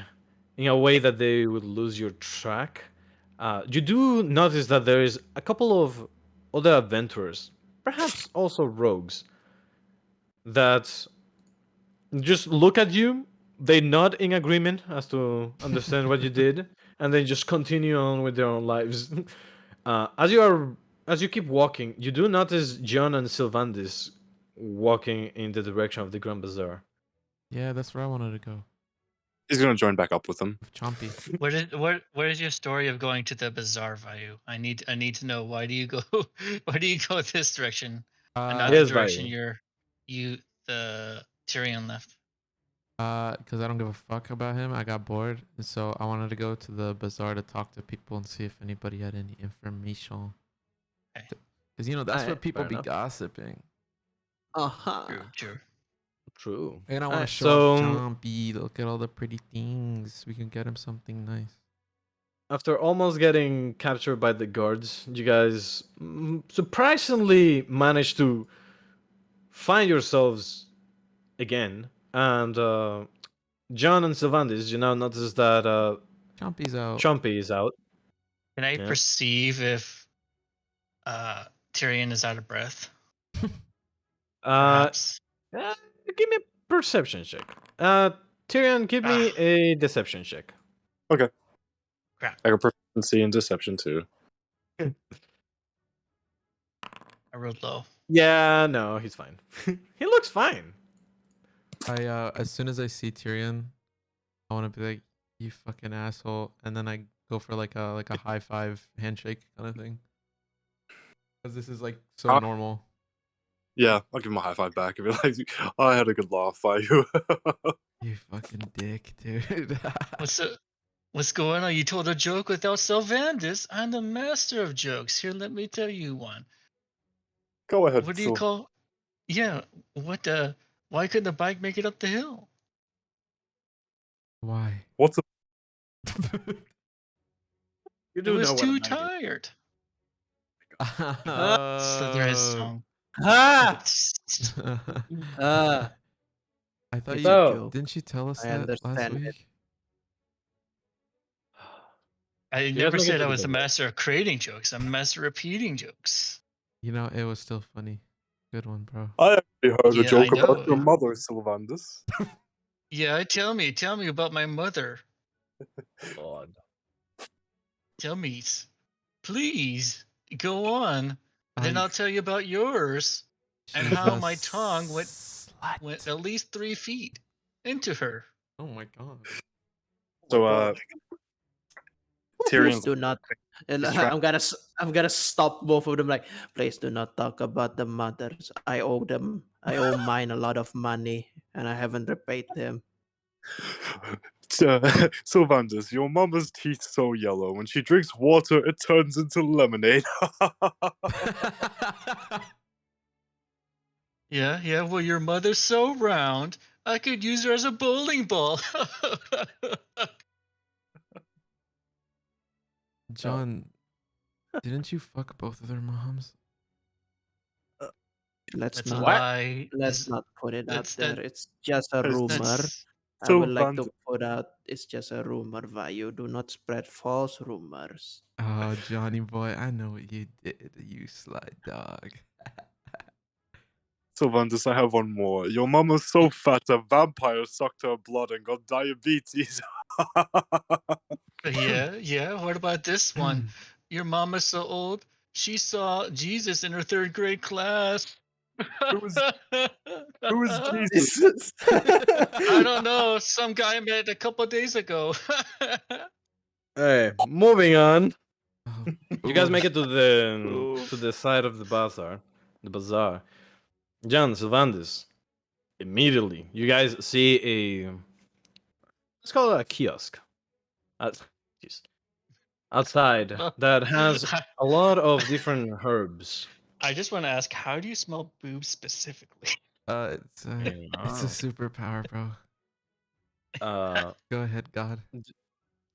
[SPEAKER 1] in a way that they would lose your track. You do notice that there is a couple of other adventurers, perhaps also rogues, that just look at you. They nod in agreement as to understand what you did, and then just continue on with their own lives. As you keep walking, you do notice John and Sylvandis walking in the direction of the Grand Bazaar.
[SPEAKER 3] Yeah, that's where I wanted to go.
[SPEAKER 2] He's gonna join back up with them.
[SPEAKER 3] With Chompy.
[SPEAKER 5] What is your story of going to the bazaar, Vayu? I need to know, why do you go why do you go this direction and not the
[SPEAKER 1] Yes,
[SPEAKER 5] direction
[SPEAKER 1] Vayu.
[SPEAKER 5] the Tyrion left?
[SPEAKER 3] Because I don't give a fuck about him. I got bored, and so I wanted to go to the bazaar to talk to people and see if anybody had any information.
[SPEAKER 5] Okay.
[SPEAKER 3] Because that's where
[SPEAKER 1] Alright,
[SPEAKER 3] people
[SPEAKER 1] fair
[SPEAKER 3] be
[SPEAKER 1] enough.
[SPEAKER 3] gossiping.
[SPEAKER 5] True, true.
[SPEAKER 1] True.
[SPEAKER 3] And I want to
[SPEAKER 1] Alright,
[SPEAKER 3] show off
[SPEAKER 1] so
[SPEAKER 3] Chompy. Look at all the pretty things. We can get him something nice.
[SPEAKER 1] after almost getting captured by the guards, you guys surprisingly managed to find yourselves again. And John and Sylvandis, you now notice that
[SPEAKER 3] Chompy's out.
[SPEAKER 1] Chompy is out.
[SPEAKER 5] Can I
[SPEAKER 1] Yeah.
[SPEAKER 5] perceive if Tyrion is out of breath?
[SPEAKER 1] Uh,
[SPEAKER 5] Perhaps.
[SPEAKER 1] give me a perception check. Tyrion, give me a deception check.
[SPEAKER 2] Okay.
[SPEAKER 5] Crap.
[SPEAKER 2] I got proficiency in deception too.
[SPEAKER 5] I rolled low.
[SPEAKER 1] Yeah, no, he's fine. He looks fine.
[SPEAKER 3] As soon as I see Tyrion, I want to be like, "You fucking asshole," and then I go for like a high five handshake kind of thing. Because this is like so normal.
[SPEAKER 2] Yeah, I'll give him a high five back and be like, I had a good laugh by you.
[SPEAKER 3] You fucking dick, dude.
[SPEAKER 5] What's going on? You told a joke without Sylvandis. I'm the master of jokes. Here, let me tell you one.
[SPEAKER 2] Go ahead.
[SPEAKER 5] What do you call? Yeah. Why couldn't the bike make it up the hill?
[SPEAKER 3] Why?
[SPEAKER 2] What's
[SPEAKER 1] You
[SPEAKER 5] It
[SPEAKER 1] do
[SPEAKER 5] was
[SPEAKER 1] know what
[SPEAKER 5] too
[SPEAKER 1] a bike is.
[SPEAKER 5] tired. Slytherin's
[SPEAKER 3] Oh.
[SPEAKER 5] song.
[SPEAKER 4] Ah! Ah!
[SPEAKER 3] I thought
[SPEAKER 4] It's
[SPEAKER 3] you
[SPEAKER 4] a
[SPEAKER 1] So,
[SPEAKER 4] joke.
[SPEAKER 3] didn't you tell us
[SPEAKER 4] I
[SPEAKER 3] that last
[SPEAKER 4] understand it.
[SPEAKER 3] week?
[SPEAKER 5] I
[SPEAKER 1] you guys
[SPEAKER 5] never
[SPEAKER 1] make it
[SPEAKER 5] said
[SPEAKER 1] to
[SPEAKER 5] I
[SPEAKER 1] the
[SPEAKER 5] was a
[SPEAKER 1] bazaar.
[SPEAKER 5] master of creating jokes. I'm a master of repeating jokes.
[SPEAKER 3] You know, it was still funny. Good one, bro.
[SPEAKER 2] I actually heard a
[SPEAKER 5] Yeah, I
[SPEAKER 2] joke about
[SPEAKER 5] know.
[SPEAKER 2] your mother, Sylvanus.
[SPEAKER 5] Yeah, tell me about my mother.
[SPEAKER 1] God.
[SPEAKER 5] Tell me, please go on. Then
[SPEAKER 3] you
[SPEAKER 5] I'll tell you about yours and
[SPEAKER 3] she's
[SPEAKER 5] how
[SPEAKER 3] a
[SPEAKER 5] my tongue went
[SPEAKER 3] slut.
[SPEAKER 5] at least 3 feet into her.
[SPEAKER 3] Oh my god.
[SPEAKER 2] So,
[SPEAKER 4] Please
[SPEAKER 2] Tyrion's
[SPEAKER 4] do not. And
[SPEAKER 2] he's trying.
[SPEAKER 4] I'm gonna stop both of them. Like, please do not talk about the mothers. I owe them. I owe mine a lot of money, and I haven't repaid them.
[SPEAKER 2] Sylvanus, your mama's teeth so yellow. When she drinks water, it turns into lemonade.
[SPEAKER 5] Yeah. Well, your mother's so round, I could use her as a bowling ball.
[SPEAKER 3] John, didn't you fuck both of their moms?
[SPEAKER 4] Let's
[SPEAKER 5] That's a
[SPEAKER 4] not.
[SPEAKER 5] lie.
[SPEAKER 4] Let's not put it out
[SPEAKER 5] That's
[SPEAKER 4] there.
[SPEAKER 5] that.
[SPEAKER 4] It's just a rumor.
[SPEAKER 5] That's
[SPEAKER 4] I would like
[SPEAKER 2] Sylvanus,
[SPEAKER 4] to put out. It's just a rumor. Vayu. Do not spread false rumors.
[SPEAKER 3] Oh, Johnny boy, I know what you did, you sly dog.
[SPEAKER 2] Sylvanus, I have one more. Your mama's so fat a vampire sucked her blood and got diabetes.
[SPEAKER 5] yeah. What about this one? Your mama's so old, she saw Jesus in her 3rd grade class.
[SPEAKER 2] who is Jesus?
[SPEAKER 4] Jesus.
[SPEAKER 5] I don't know. Some guy I met a couple days ago.
[SPEAKER 1] Hey, moving on.
[SPEAKER 3] Oh,
[SPEAKER 1] You guys make
[SPEAKER 3] oof.
[SPEAKER 1] it to
[SPEAKER 3] Oof.
[SPEAKER 1] the side of the bazaar. The bazaar. John, Sylvanus. Immediately, you guys see a, let's call it a kiosk. Jeez. Outside that has a lot of different herbs.
[SPEAKER 5] I just want to ask, how do you smell boobs specifically?
[SPEAKER 3] It's a
[SPEAKER 1] Oh.
[SPEAKER 3] superpower, bro.
[SPEAKER 1] Uh,
[SPEAKER 3] Go ahead, God.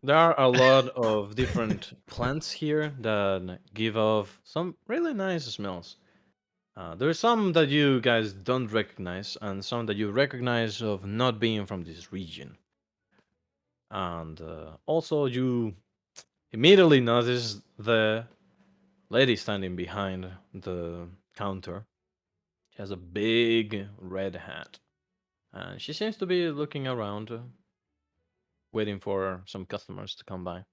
[SPEAKER 1] there are a lot of different plants here that give off some really nice smells. There's some that you guys don't recognize, and some that you recognize of not being from this region. And also, you immediately notice the lady standing behind the counter. She has a big red hat, and she seems to be looking around, waiting for some customers to come by.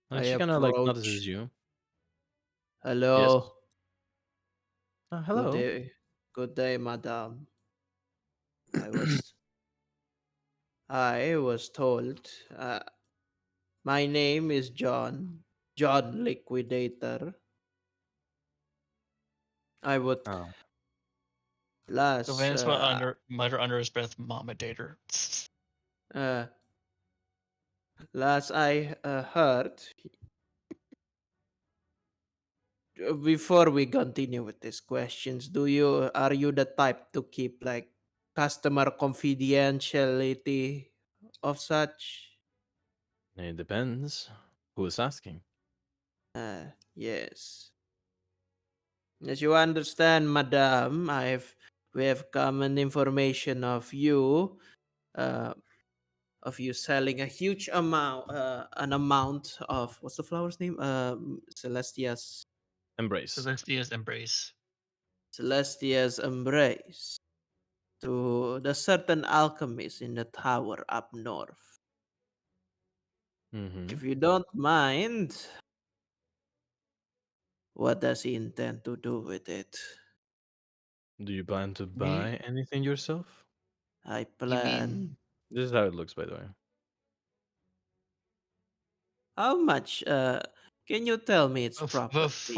[SPEAKER 1] And
[SPEAKER 4] I
[SPEAKER 1] she kind of like
[SPEAKER 4] approach.
[SPEAKER 1] notices you. Yes.
[SPEAKER 4] Hello. Good
[SPEAKER 1] Hello.
[SPEAKER 4] day. Good day, madam. I was I was told. My name is John. John Liquidator. I would
[SPEAKER 1] Oh.
[SPEAKER 5] So
[SPEAKER 4] last
[SPEAKER 5] Vance will mutter under his breath, "Mama Dater."
[SPEAKER 4] uh last I heard, before we continue with these questions, are you the type to keep like customer confidentiality of such?
[SPEAKER 1] It depends. Who's asking?
[SPEAKER 4] Yes. As you understand, madam, we have common information uh, of you selling a huge amount, an amount of what's the flower's name? Celestia's
[SPEAKER 1] Embrace.
[SPEAKER 5] Celestia's embrace.
[SPEAKER 4] Celestia's embrace to the certain alchemist in the tower up north.
[SPEAKER 1] Mm-hmm.
[SPEAKER 4] If you don't mind, what does he intend to do with it?
[SPEAKER 1] Do you plan to
[SPEAKER 5] You,
[SPEAKER 1] buy anything yourself?
[SPEAKER 4] I
[SPEAKER 5] you
[SPEAKER 4] plan.
[SPEAKER 5] mean
[SPEAKER 1] This is how it looks, by the way.
[SPEAKER 4] How much? Can you tell me its proper fees?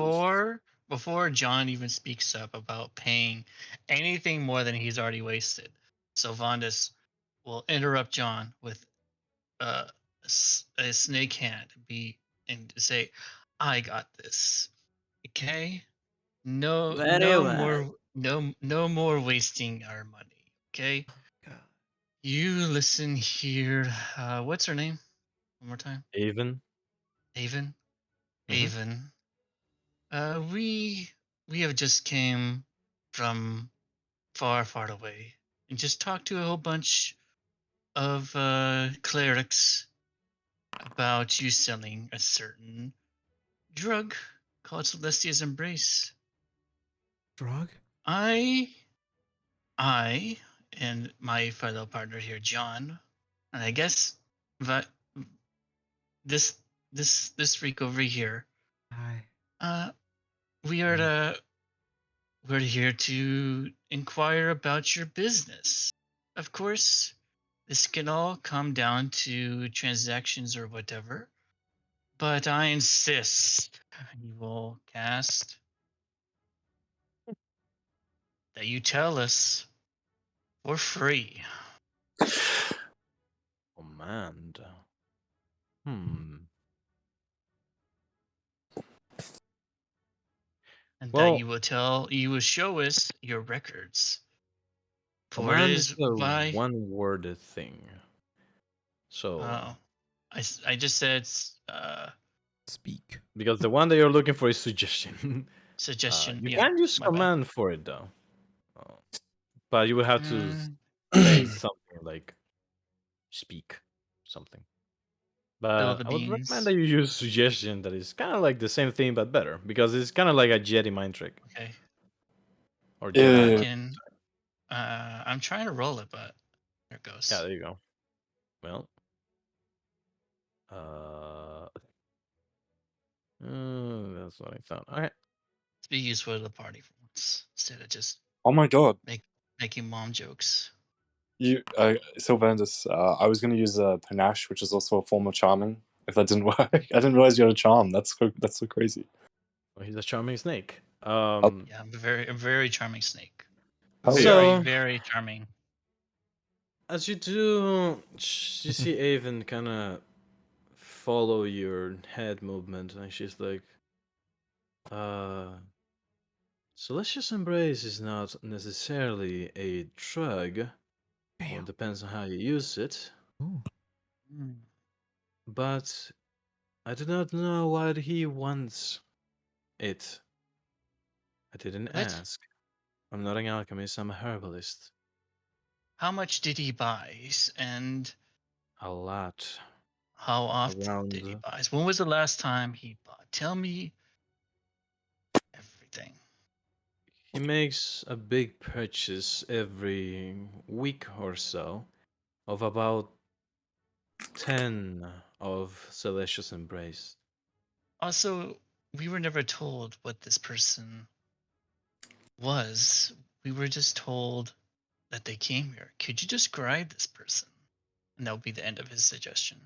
[SPEAKER 5] before John even speaks up about paying anything more than he's already wasted, Sylvanus will interrupt John with a snake hand and say, "I got this. Okay,
[SPEAKER 4] Very well.
[SPEAKER 5] no more wasting our money. Okay,
[SPEAKER 3] God.
[SPEAKER 5] you listen here. What's her name? One more time.
[SPEAKER 1] Even.
[SPEAKER 5] Avon.
[SPEAKER 1] Mm-hmm.
[SPEAKER 5] Avon. We have just came from far, far away and just talked to a whole bunch of clerics about you selling a certain drug called Celestia's Embrace.
[SPEAKER 3] Drug?
[SPEAKER 5] I and my fellow partner here, John, and I guess that this this freak over here,
[SPEAKER 3] Hi.
[SPEAKER 5] uh, we are we're here to inquire about your business. Of course, this can all come down to transactions or whatever, but I insist you will cast that you tell us for free.
[SPEAKER 1] Command. Hmm.
[SPEAKER 5] And that
[SPEAKER 1] Well,
[SPEAKER 5] you will show us your records. For it
[SPEAKER 1] command is
[SPEAKER 5] is
[SPEAKER 1] a
[SPEAKER 5] by
[SPEAKER 1] one-word thing. So,
[SPEAKER 5] I just said
[SPEAKER 3] Speak.
[SPEAKER 1] because the one that you're looking for is suggestion.
[SPEAKER 5] suggestion.
[SPEAKER 1] You
[SPEAKER 5] Yeah,
[SPEAKER 1] can use
[SPEAKER 5] my bad.
[SPEAKER 1] command for it though. Uh, but you will have to
[SPEAKER 5] Mm,
[SPEAKER 1] say something like speak something.
[SPEAKER 5] spill
[SPEAKER 1] But
[SPEAKER 5] the
[SPEAKER 1] I would recommend
[SPEAKER 5] beans.
[SPEAKER 1] that you use suggestion that is kind of like the same thing but better because it's kind of like a Jedi mind trick
[SPEAKER 5] Okay,
[SPEAKER 1] or
[SPEAKER 2] Yeah,
[SPEAKER 1] Jedi
[SPEAKER 5] I
[SPEAKER 2] yeah,
[SPEAKER 1] mind.
[SPEAKER 5] can. I'm trying to roll it, but there it
[SPEAKER 1] Yeah,
[SPEAKER 5] goes.
[SPEAKER 1] there you go. Well, uh, that's what I thought. Okay.
[SPEAKER 5] Let's be useful to the party for once instead of just
[SPEAKER 2] Oh my god.
[SPEAKER 5] making mom jokes.
[SPEAKER 2] You, Sylvanus, I was going to use panache, which is also a form of charming. If that didn't work, I didn't realize you had a charm. That's so crazy.
[SPEAKER 1] Well, he's a charming snake.
[SPEAKER 5] Yeah, I'm a very charming snake.
[SPEAKER 2] Hell yeah.
[SPEAKER 5] Very,
[SPEAKER 1] So
[SPEAKER 5] very charming.
[SPEAKER 1] as you do, you see Avon kind of follow your head movement, and she's like, Celestia's Embrace is not necessarily a drug. Well,
[SPEAKER 3] Damn.
[SPEAKER 1] it depends on how you use it.
[SPEAKER 3] Ooh.
[SPEAKER 5] Mm.
[SPEAKER 1] But I do not know why he wants it. I didn't
[SPEAKER 5] What?
[SPEAKER 1] ask. I'm not an alchemist, I'm a herbalist.
[SPEAKER 5] How much did he buy? And
[SPEAKER 1] A lot.
[SPEAKER 5] how often did he
[SPEAKER 1] Around.
[SPEAKER 5] buy? When was the last time he bought? Tell me everything.
[SPEAKER 1] He makes a big purchase every week or so of about 10 of Celestia's Embrace.
[SPEAKER 5] Also, we were never told what this person was. We were just told that they came here. Could you describe this person? And that would be the end of his suggestion.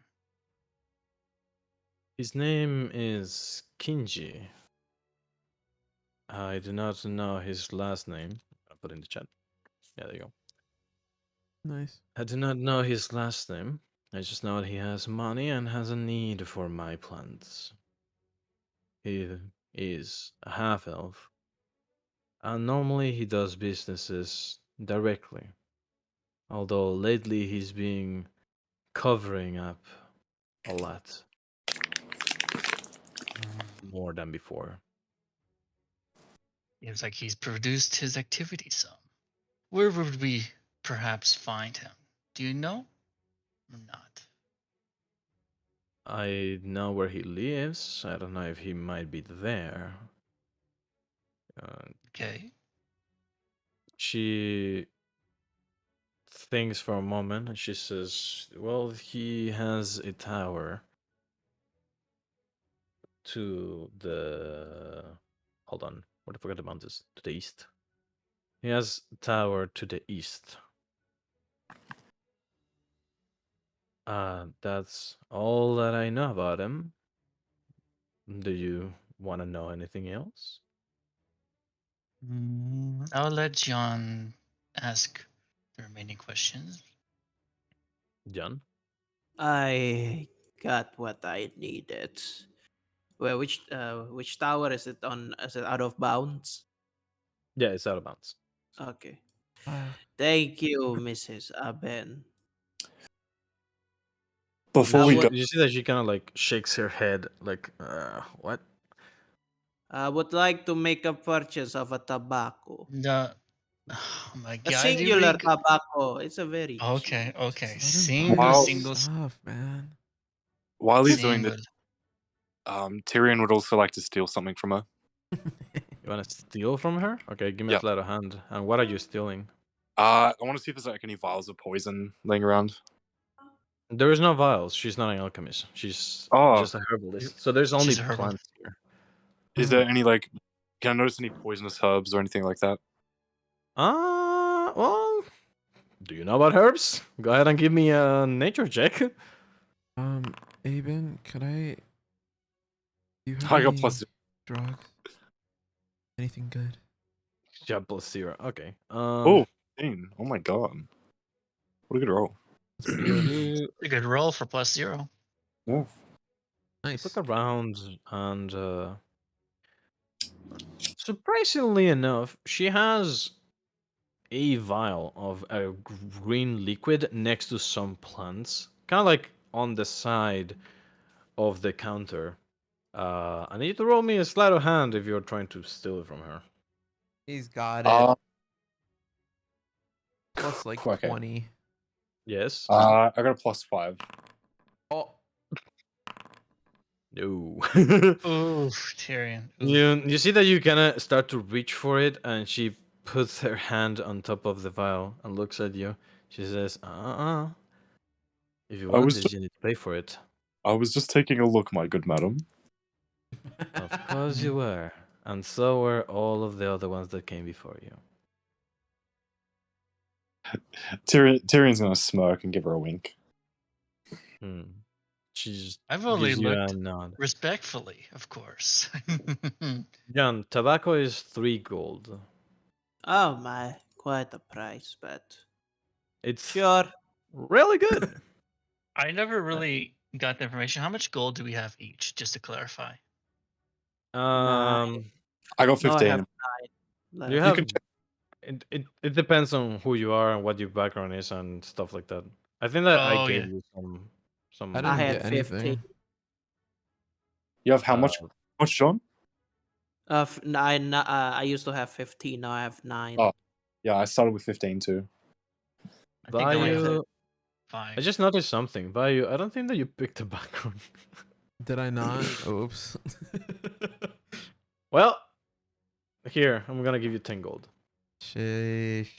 [SPEAKER 1] His name is Kinji. I do not know his last name. I'll put it in the chat. Yeah, there you go.
[SPEAKER 3] Nice.
[SPEAKER 1] I do not know his last name. I just know that he has money and has a need for my plants. He is a half elf. And normally he does businesses directly. Although lately he's been covering up a lot more than before.
[SPEAKER 5] It was like he's produced his activity some. Where would we perhaps find him? Do you know? Or not?
[SPEAKER 1] I know where he lives. I don't know if he might be there.
[SPEAKER 5] Okay.
[SPEAKER 1] She thinks for a moment and she says, well, he has a tower to the. Hold on. What I forgot about this. To the east. He has a tower to the east. That's all that I know about him. Do you want to know anything else?
[SPEAKER 5] I'll let John ask the remaining questions.
[SPEAKER 1] John?
[SPEAKER 4] I got what I needed. Well, which tower is it on? Is it out of bounds?
[SPEAKER 1] Yeah, it's out of bounds.
[SPEAKER 4] Okay.
[SPEAKER 3] Uh,
[SPEAKER 4] Thank you, Mrs. Aben.
[SPEAKER 2] Before
[SPEAKER 4] I
[SPEAKER 2] we
[SPEAKER 4] would
[SPEAKER 2] go,
[SPEAKER 1] You see that she kind of like shakes her head, like, what?
[SPEAKER 4] I would like to make a purchase of a tobacco.
[SPEAKER 5] No. Oh my
[SPEAKER 4] A
[SPEAKER 5] God!
[SPEAKER 4] singular tobacco. It's a very
[SPEAKER 5] Okay,
[SPEAKER 4] cheap.
[SPEAKER 5] okay.
[SPEAKER 3] Just let him buy
[SPEAKER 5] Single,
[SPEAKER 3] his
[SPEAKER 2] Wow.
[SPEAKER 5] single,
[SPEAKER 3] stuff, man.
[SPEAKER 2] While he's doing this,
[SPEAKER 5] single.
[SPEAKER 2] Tyrion would also like to steal something from her.
[SPEAKER 1] You want to steal from her? Okay, give me a
[SPEAKER 2] Yep.
[SPEAKER 1] sleight of hand. And what are you stealing?
[SPEAKER 2] I want to see if there's like any vials of poison laying around.
[SPEAKER 1] There is no vials. She's not an alchemist. She's
[SPEAKER 2] Oh,
[SPEAKER 1] just a herbalist. So there's only
[SPEAKER 5] She's a herbalist.
[SPEAKER 1] plants here.
[SPEAKER 2] is there any like? Can I notice any poisonous herbs or anything like that?
[SPEAKER 1] Well, do you know about herbs? Go ahead and give me a nature check.
[SPEAKER 3] Aben, could I? Do you have
[SPEAKER 2] I got
[SPEAKER 3] any
[SPEAKER 2] plus.
[SPEAKER 3] drugs? Anything good?
[SPEAKER 1] Yeah, +0. Okay.
[SPEAKER 2] Oh, 15. Oh my god. What a good roll.
[SPEAKER 3] That's pretty good.
[SPEAKER 1] You
[SPEAKER 5] A good roll for +0.
[SPEAKER 2] Yeah.
[SPEAKER 3] Nice.
[SPEAKER 1] look around and surprisingly enough, she has a vial of a green liquid next to some plants, kind of like on the side of the counter. I need you to roll me a sleight of hand if you're trying to steal it from her.
[SPEAKER 3] He's got it. Plus like
[SPEAKER 2] okay.
[SPEAKER 3] 20.
[SPEAKER 1] Yes.
[SPEAKER 2] I got a +5.
[SPEAKER 3] Oh,
[SPEAKER 1] No.
[SPEAKER 5] Ooh, Tyrion. Ooh.
[SPEAKER 1] You see that you kind of start to reach for it, and she puts her hand on top of the vial and looks at you. She says, If you
[SPEAKER 2] I
[SPEAKER 1] want
[SPEAKER 2] was
[SPEAKER 1] this,
[SPEAKER 2] just,
[SPEAKER 1] you need to pay for it."
[SPEAKER 2] I was just taking a look, my good madam.
[SPEAKER 1] Of course you were. And so were all of the other ones that came before you.
[SPEAKER 2] Tyrion's gonna smirk and give her a wink.
[SPEAKER 1] She just
[SPEAKER 5] I've only
[SPEAKER 1] gives you a
[SPEAKER 5] looked
[SPEAKER 1] nod.
[SPEAKER 5] respectfully, of course.
[SPEAKER 1] John, tobacco is 3 gold.
[SPEAKER 4] Oh my, quite a price, but
[SPEAKER 1] It's
[SPEAKER 4] sure.
[SPEAKER 1] really good.
[SPEAKER 5] I never really got the information. How much gold do we have each, just to clarify?
[SPEAKER 1] Um,
[SPEAKER 2] I got
[SPEAKER 4] No, I
[SPEAKER 2] 15.
[SPEAKER 4] have 9
[SPEAKER 1] you
[SPEAKER 4] left.
[SPEAKER 1] have
[SPEAKER 2] can check.
[SPEAKER 1] it depends on who you are and what your background is and stuff like that. I think that I
[SPEAKER 5] Oh,
[SPEAKER 1] gave
[SPEAKER 5] yeah.
[SPEAKER 1] you some
[SPEAKER 3] I
[SPEAKER 4] I
[SPEAKER 3] didn't
[SPEAKER 4] had
[SPEAKER 3] get
[SPEAKER 4] 15.
[SPEAKER 3] anything.
[SPEAKER 2] You have how much?
[SPEAKER 1] uh,
[SPEAKER 2] How much, John?
[SPEAKER 4] I used to have 15. Now I have 9.
[SPEAKER 2] Oh. Yeah, I started with 15 too.
[SPEAKER 5] I think I only have
[SPEAKER 1] Bayou. I
[SPEAKER 5] 5.
[SPEAKER 1] just noticed something. Bayou, I don't think that you picked a background.
[SPEAKER 3] Did I not? Oops.
[SPEAKER 1] Well, here, I'm gonna give you 10 gold.
[SPEAKER 3] Sheesh.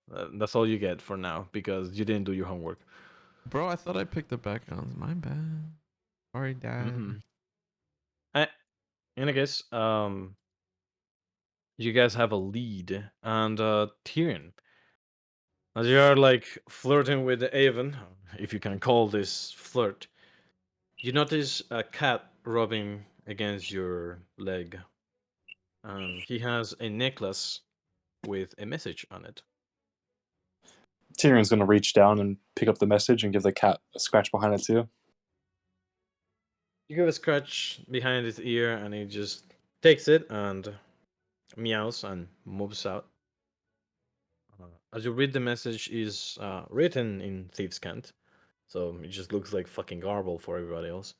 [SPEAKER 1] That's all you get for now because you didn't do your homework.
[SPEAKER 3] Bro, I thought I picked the backgrounds. My bad. Sorry, Dad.
[SPEAKER 1] In any case, you guys have a lead, and Tyrion, as you are like flirting with Avon, if you can call this flirt, you notice a cat rubbing against your leg, and he has a necklace with a message on it.
[SPEAKER 2] Tyrion's gonna reach down and pick up the message and give the cat a scratch behind its ear.
[SPEAKER 1] You give a scratch behind his ear, and he just takes it and meows and moves out. As you read, the message is written in Thieves' Cant, so it just looks like fucking garble for everybody else.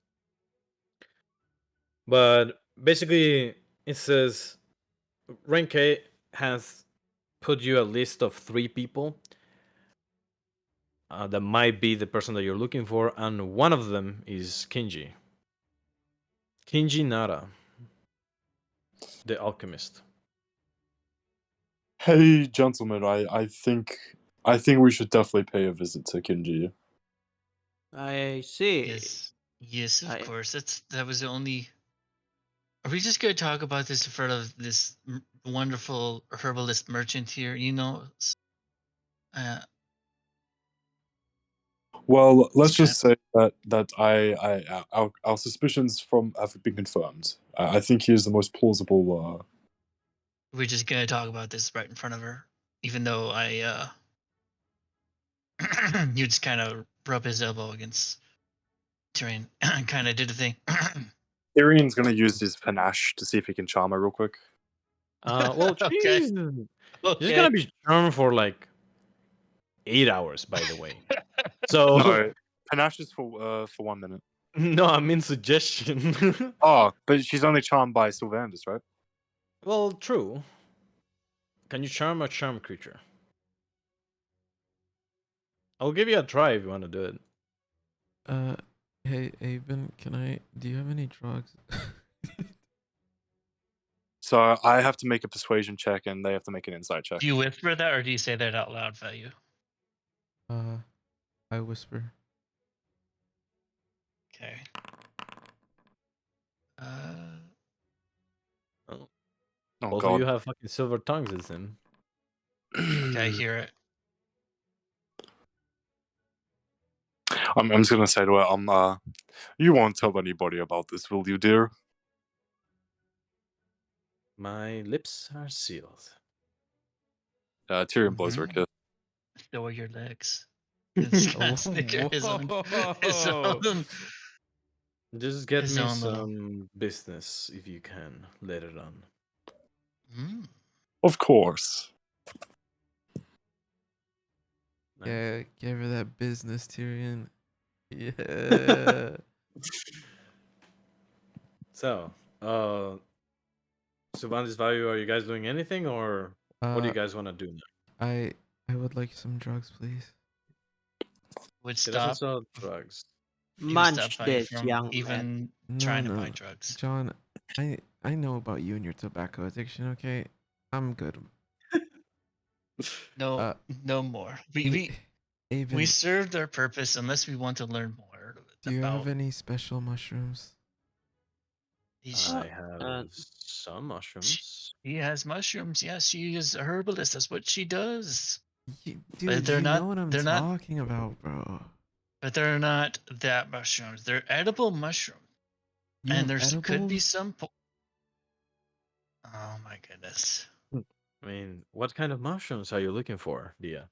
[SPEAKER 1] But basically, it says Renke has put you a list of 3 people that might be the person that you're looking for, and one of them is Kinji. Kinji Nara, the alchemist.
[SPEAKER 2] Hey, gentlemen, I think we should definitely pay a visit to Kinji.
[SPEAKER 4] I see.
[SPEAKER 5] Yes. Yes, of
[SPEAKER 4] I-
[SPEAKER 5] course. That was the only. Are we just going to talk about this in front of this wonderful herbalist merchant here? Uh,
[SPEAKER 2] Well, let's
[SPEAKER 5] It's kind
[SPEAKER 2] just say that our suspicions have been confirmed. I think he is the most plausible.
[SPEAKER 5] we're just going to talk about this right in front of her, even though you just kind of rub his elbow against Tyrion, kind of did the thing.
[SPEAKER 2] Tyrion's gonna use his panache to see if he can charm her real quick.
[SPEAKER 1] Well,
[SPEAKER 5] Okay.
[SPEAKER 1] she's
[SPEAKER 5] Okay.
[SPEAKER 1] gonna be charmed for like 8 hours, by the way. So
[SPEAKER 2] No, panache is for 1 minute.
[SPEAKER 1] No, I mean suggestion.
[SPEAKER 2] Oh, but she's only charmed by Sylvanus, right?
[SPEAKER 1] Well, true. Can you charm a charm creature? I'll give you a try if you want to do it.
[SPEAKER 3] Hey, Avon, do you have any drugs?
[SPEAKER 2] So I have to make a persuasion check, and they have to make an insight check.
[SPEAKER 5] Do you whisper that, or do you say that out loud, Value?
[SPEAKER 3] I whisper.
[SPEAKER 5] Okay.
[SPEAKER 1] Oh,
[SPEAKER 2] Oh
[SPEAKER 1] both of you
[SPEAKER 2] god.
[SPEAKER 1] have fucking silver tongues, it seems.
[SPEAKER 5] Okay, I hear it.
[SPEAKER 2] I'm just gonna say to her, you won't tell anybody about this, will you, dear?
[SPEAKER 1] My lips are sealed.
[SPEAKER 2] Tyrion blows her a
[SPEAKER 5] Mhm.
[SPEAKER 2] kiss.
[SPEAKER 5] So are your legs. This guy's his own.
[SPEAKER 1] Just get
[SPEAKER 5] His
[SPEAKER 1] me
[SPEAKER 5] own little.
[SPEAKER 1] some business if you can later on.
[SPEAKER 5] Mm.
[SPEAKER 2] Of course.
[SPEAKER 1] Nice.
[SPEAKER 3] Yeah, give her that business, Tyrion. Yeah.
[SPEAKER 1] So, Sylvanas Value, are you guys doing anything, or what do you guys want to do now?
[SPEAKER 3] I would like some drugs, please.
[SPEAKER 5] Would
[SPEAKER 1] She doesn't
[SPEAKER 5] stop.
[SPEAKER 1] sell drugs.
[SPEAKER 5] He would stop
[SPEAKER 4] Munch
[SPEAKER 5] Value
[SPEAKER 4] this,
[SPEAKER 5] from
[SPEAKER 4] young man.
[SPEAKER 5] even
[SPEAKER 3] No,
[SPEAKER 5] trying to
[SPEAKER 3] no,
[SPEAKER 5] buy drugs.
[SPEAKER 3] John, I know about you and your tobacco addiction. Okay, I'm good.
[SPEAKER 5] No, no more.
[SPEAKER 3] Avon,
[SPEAKER 5] We served our purpose unless we want to learn more
[SPEAKER 3] do you have
[SPEAKER 5] about.
[SPEAKER 3] any special mushrooms?
[SPEAKER 1] I have some mushrooms.
[SPEAKER 5] He has mushrooms. Yes, she is a herbalist. That's what she does.
[SPEAKER 3] Dude,
[SPEAKER 5] they're
[SPEAKER 3] you
[SPEAKER 5] not.
[SPEAKER 3] know what I'm
[SPEAKER 5] They're not.
[SPEAKER 3] talking about, bro.
[SPEAKER 5] But they're not that mushrooms. They're edible mushrooms.
[SPEAKER 3] You
[SPEAKER 5] And
[SPEAKER 3] have
[SPEAKER 5] there
[SPEAKER 3] edibles?
[SPEAKER 5] could be some. Oh my goodness.
[SPEAKER 1] I mean, what kind of mushrooms are you looking for, Dia?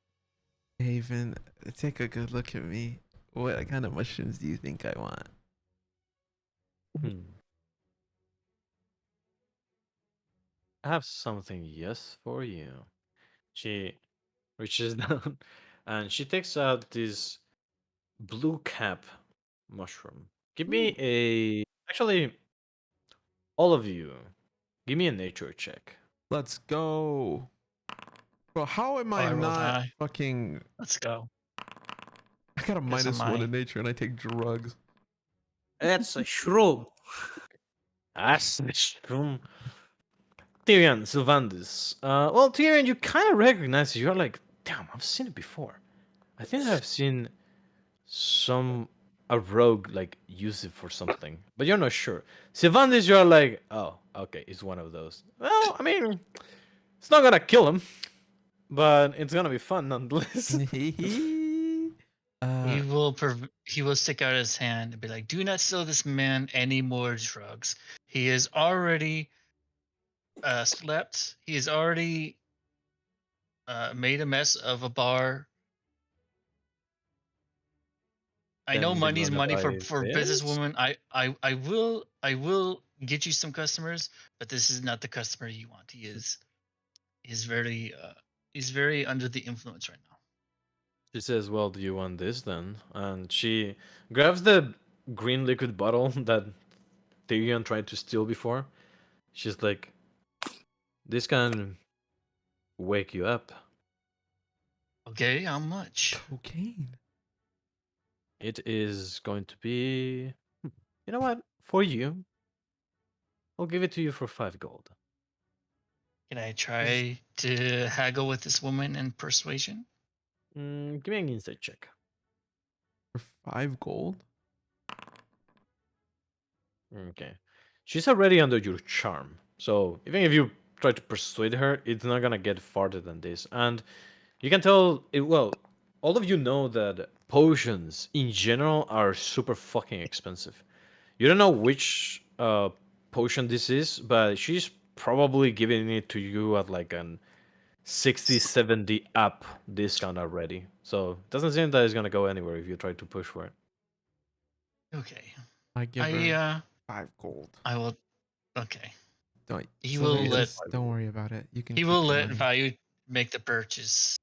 [SPEAKER 3] Haven, take a good look at me. What kind of mushrooms do you think I want?
[SPEAKER 1] I have something yes for you. She reaches down and she takes out this blue cap mushroom. Give me a. Actually, all of you, give me a nature check.
[SPEAKER 3] Let's go. Bro, how am I
[SPEAKER 5] I rolled
[SPEAKER 3] not
[SPEAKER 5] high.
[SPEAKER 3] fucking...
[SPEAKER 5] Let's go.
[SPEAKER 3] I got a
[SPEAKER 5] Guess I'm
[SPEAKER 3] -1
[SPEAKER 5] high.
[SPEAKER 3] in nature and I take drugs.
[SPEAKER 4] That's a shroom.
[SPEAKER 1] That's the shroom. Tyrion, Sylvandis. Well, Tyrion, you kind of recognize it. You're like, damn, I've seen it before. I think I've seen a rogue like use it for something, but you're not sure. Sylvandis, you're like, oh, okay, it's one of those. Well, I mean, it's not gonna kill him, but it's gonna be fun nonetheless.
[SPEAKER 5] He will stick out his hand and be like, "Do not sell this man any more drugs. He has already slept. He has already made a mess of a bar. I know
[SPEAKER 1] Then been
[SPEAKER 5] money's
[SPEAKER 1] run
[SPEAKER 5] money
[SPEAKER 1] by
[SPEAKER 5] for
[SPEAKER 1] this.
[SPEAKER 5] businesswomen. I will get you some customers, but this is not the customer you want. He's very under the influence right now."
[SPEAKER 1] She says, "Well, do you want this then?" And she grabs the green liquid bottle that Tyrion tried to steal before. She's like, "This can wake you up.
[SPEAKER 5] Okay, how much?
[SPEAKER 3] Cocaine.
[SPEAKER 1] It is going to be, you know what? For you, I'll give it to you for 5 gold."
[SPEAKER 5] Can I try to haggle with this woman in persuasion?
[SPEAKER 1] Give me an insight check.
[SPEAKER 3] For 5 gold?
[SPEAKER 1] Okay. She's already under your charm. So even if you try to persuade her, it's not gonna get farther than this. And you can tell it well, all of you know that potions in general are super fucking expensive. You don't know which potion this is, but she's probably giving it to you at like an 60, 70 up discount already. So it doesn't seem that it's gonna go anywhere if you try to push for it.
[SPEAKER 5] Okay.
[SPEAKER 3] I give her
[SPEAKER 5] I
[SPEAKER 3] 5 gold.
[SPEAKER 5] I will. Okay.
[SPEAKER 3] Don't,
[SPEAKER 5] He will
[SPEAKER 3] Sylvia,
[SPEAKER 5] let
[SPEAKER 3] just don't worry about it. You can
[SPEAKER 5] he
[SPEAKER 3] keep
[SPEAKER 5] will
[SPEAKER 3] the
[SPEAKER 5] let
[SPEAKER 3] money.
[SPEAKER 5] Value make the purchase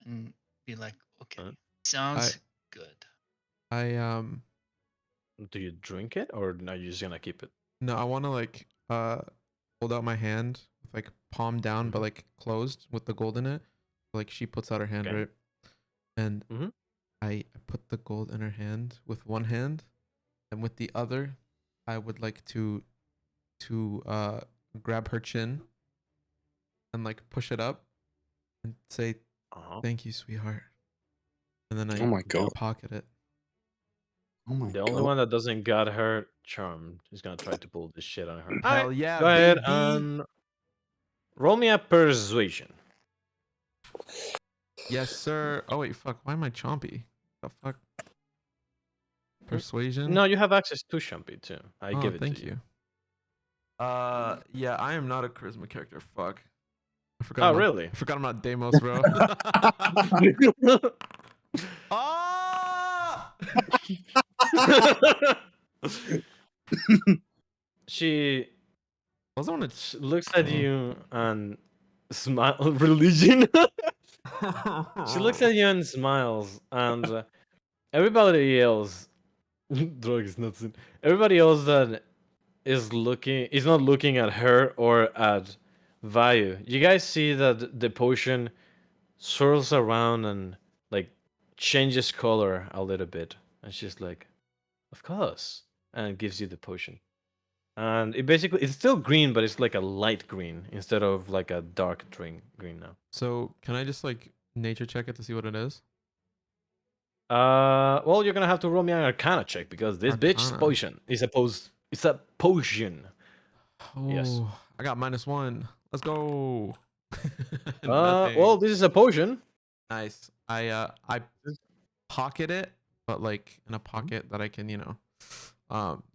[SPEAKER 5] and be like, okay,
[SPEAKER 1] Huh?
[SPEAKER 5] sounds good.
[SPEAKER 3] I
[SPEAKER 1] Do you drink it, or are you just gonna keep it?
[SPEAKER 3] No, I want to like hold out my hand with like palm down, but
[SPEAKER 1] Mhm.
[SPEAKER 3] like closed with the gold in it. Like she puts out her hand,
[SPEAKER 1] Okay.
[SPEAKER 3] right? And
[SPEAKER 1] Mhm.
[SPEAKER 3] I put the gold in her hand with one hand, and with the other, I would like to grab her chin and like push it up and say
[SPEAKER 1] Uh-huh.
[SPEAKER 3] thank you, sweetheart. And then
[SPEAKER 2] Oh
[SPEAKER 3] I
[SPEAKER 2] my god.
[SPEAKER 3] pocket it.
[SPEAKER 2] Oh my
[SPEAKER 1] The only
[SPEAKER 2] god.
[SPEAKER 1] one that doesn't got her charmed is gonna try to pull this shit on her. All right,
[SPEAKER 3] Hell yeah,
[SPEAKER 1] go ahead
[SPEAKER 3] baby.
[SPEAKER 1] and roll me a persuasion.
[SPEAKER 3] Yes, sir. Oh wait, fuck. Why am I chompy? The fuck? Persuasion.
[SPEAKER 1] No, you have access to Shumpy too. I
[SPEAKER 3] Oh,
[SPEAKER 1] give it to
[SPEAKER 3] thank
[SPEAKER 1] you.
[SPEAKER 3] you. Yeah, I am not a charisma character. Fuck. I forgot.
[SPEAKER 1] Oh,
[SPEAKER 3] I'm not,
[SPEAKER 1] really?
[SPEAKER 3] I forgot I'm not Deimos, bro. Ah!
[SPEAKER 1] She
[SPEAKER 3] I was on
[SPEAKER 1] looks at you and smile. Religion. She looks at you and smiles, and everybody else. Drug is not sin. Everybody else that is not looking at her or at Vayu. You guys see that the potion swirls around and like changes color a little bit, and she's like, "Of course," and gives you the potion. And it basically it's still green, but it's like a light green instead of like a dark green now.
[SPEAKER 3] So can I just like nature check it to see what it is?
[SPEAKER 1] Well, you're gonna have to roll me an Arcana check because this bitch's
[SPEAKER 3] Arcana.
[SPEAKER 1] potion is a pose. It's a potion. Yes.
[SPEAKER 3] Oh, I got -1. Let's go.
[SPEAKER 1] Well,
[SPEAKER 3] Nothing.
[SPEAKER 1] this is a potion.
[SPEAKER 3] Nice. I pocket it, but like in a pocket that I can,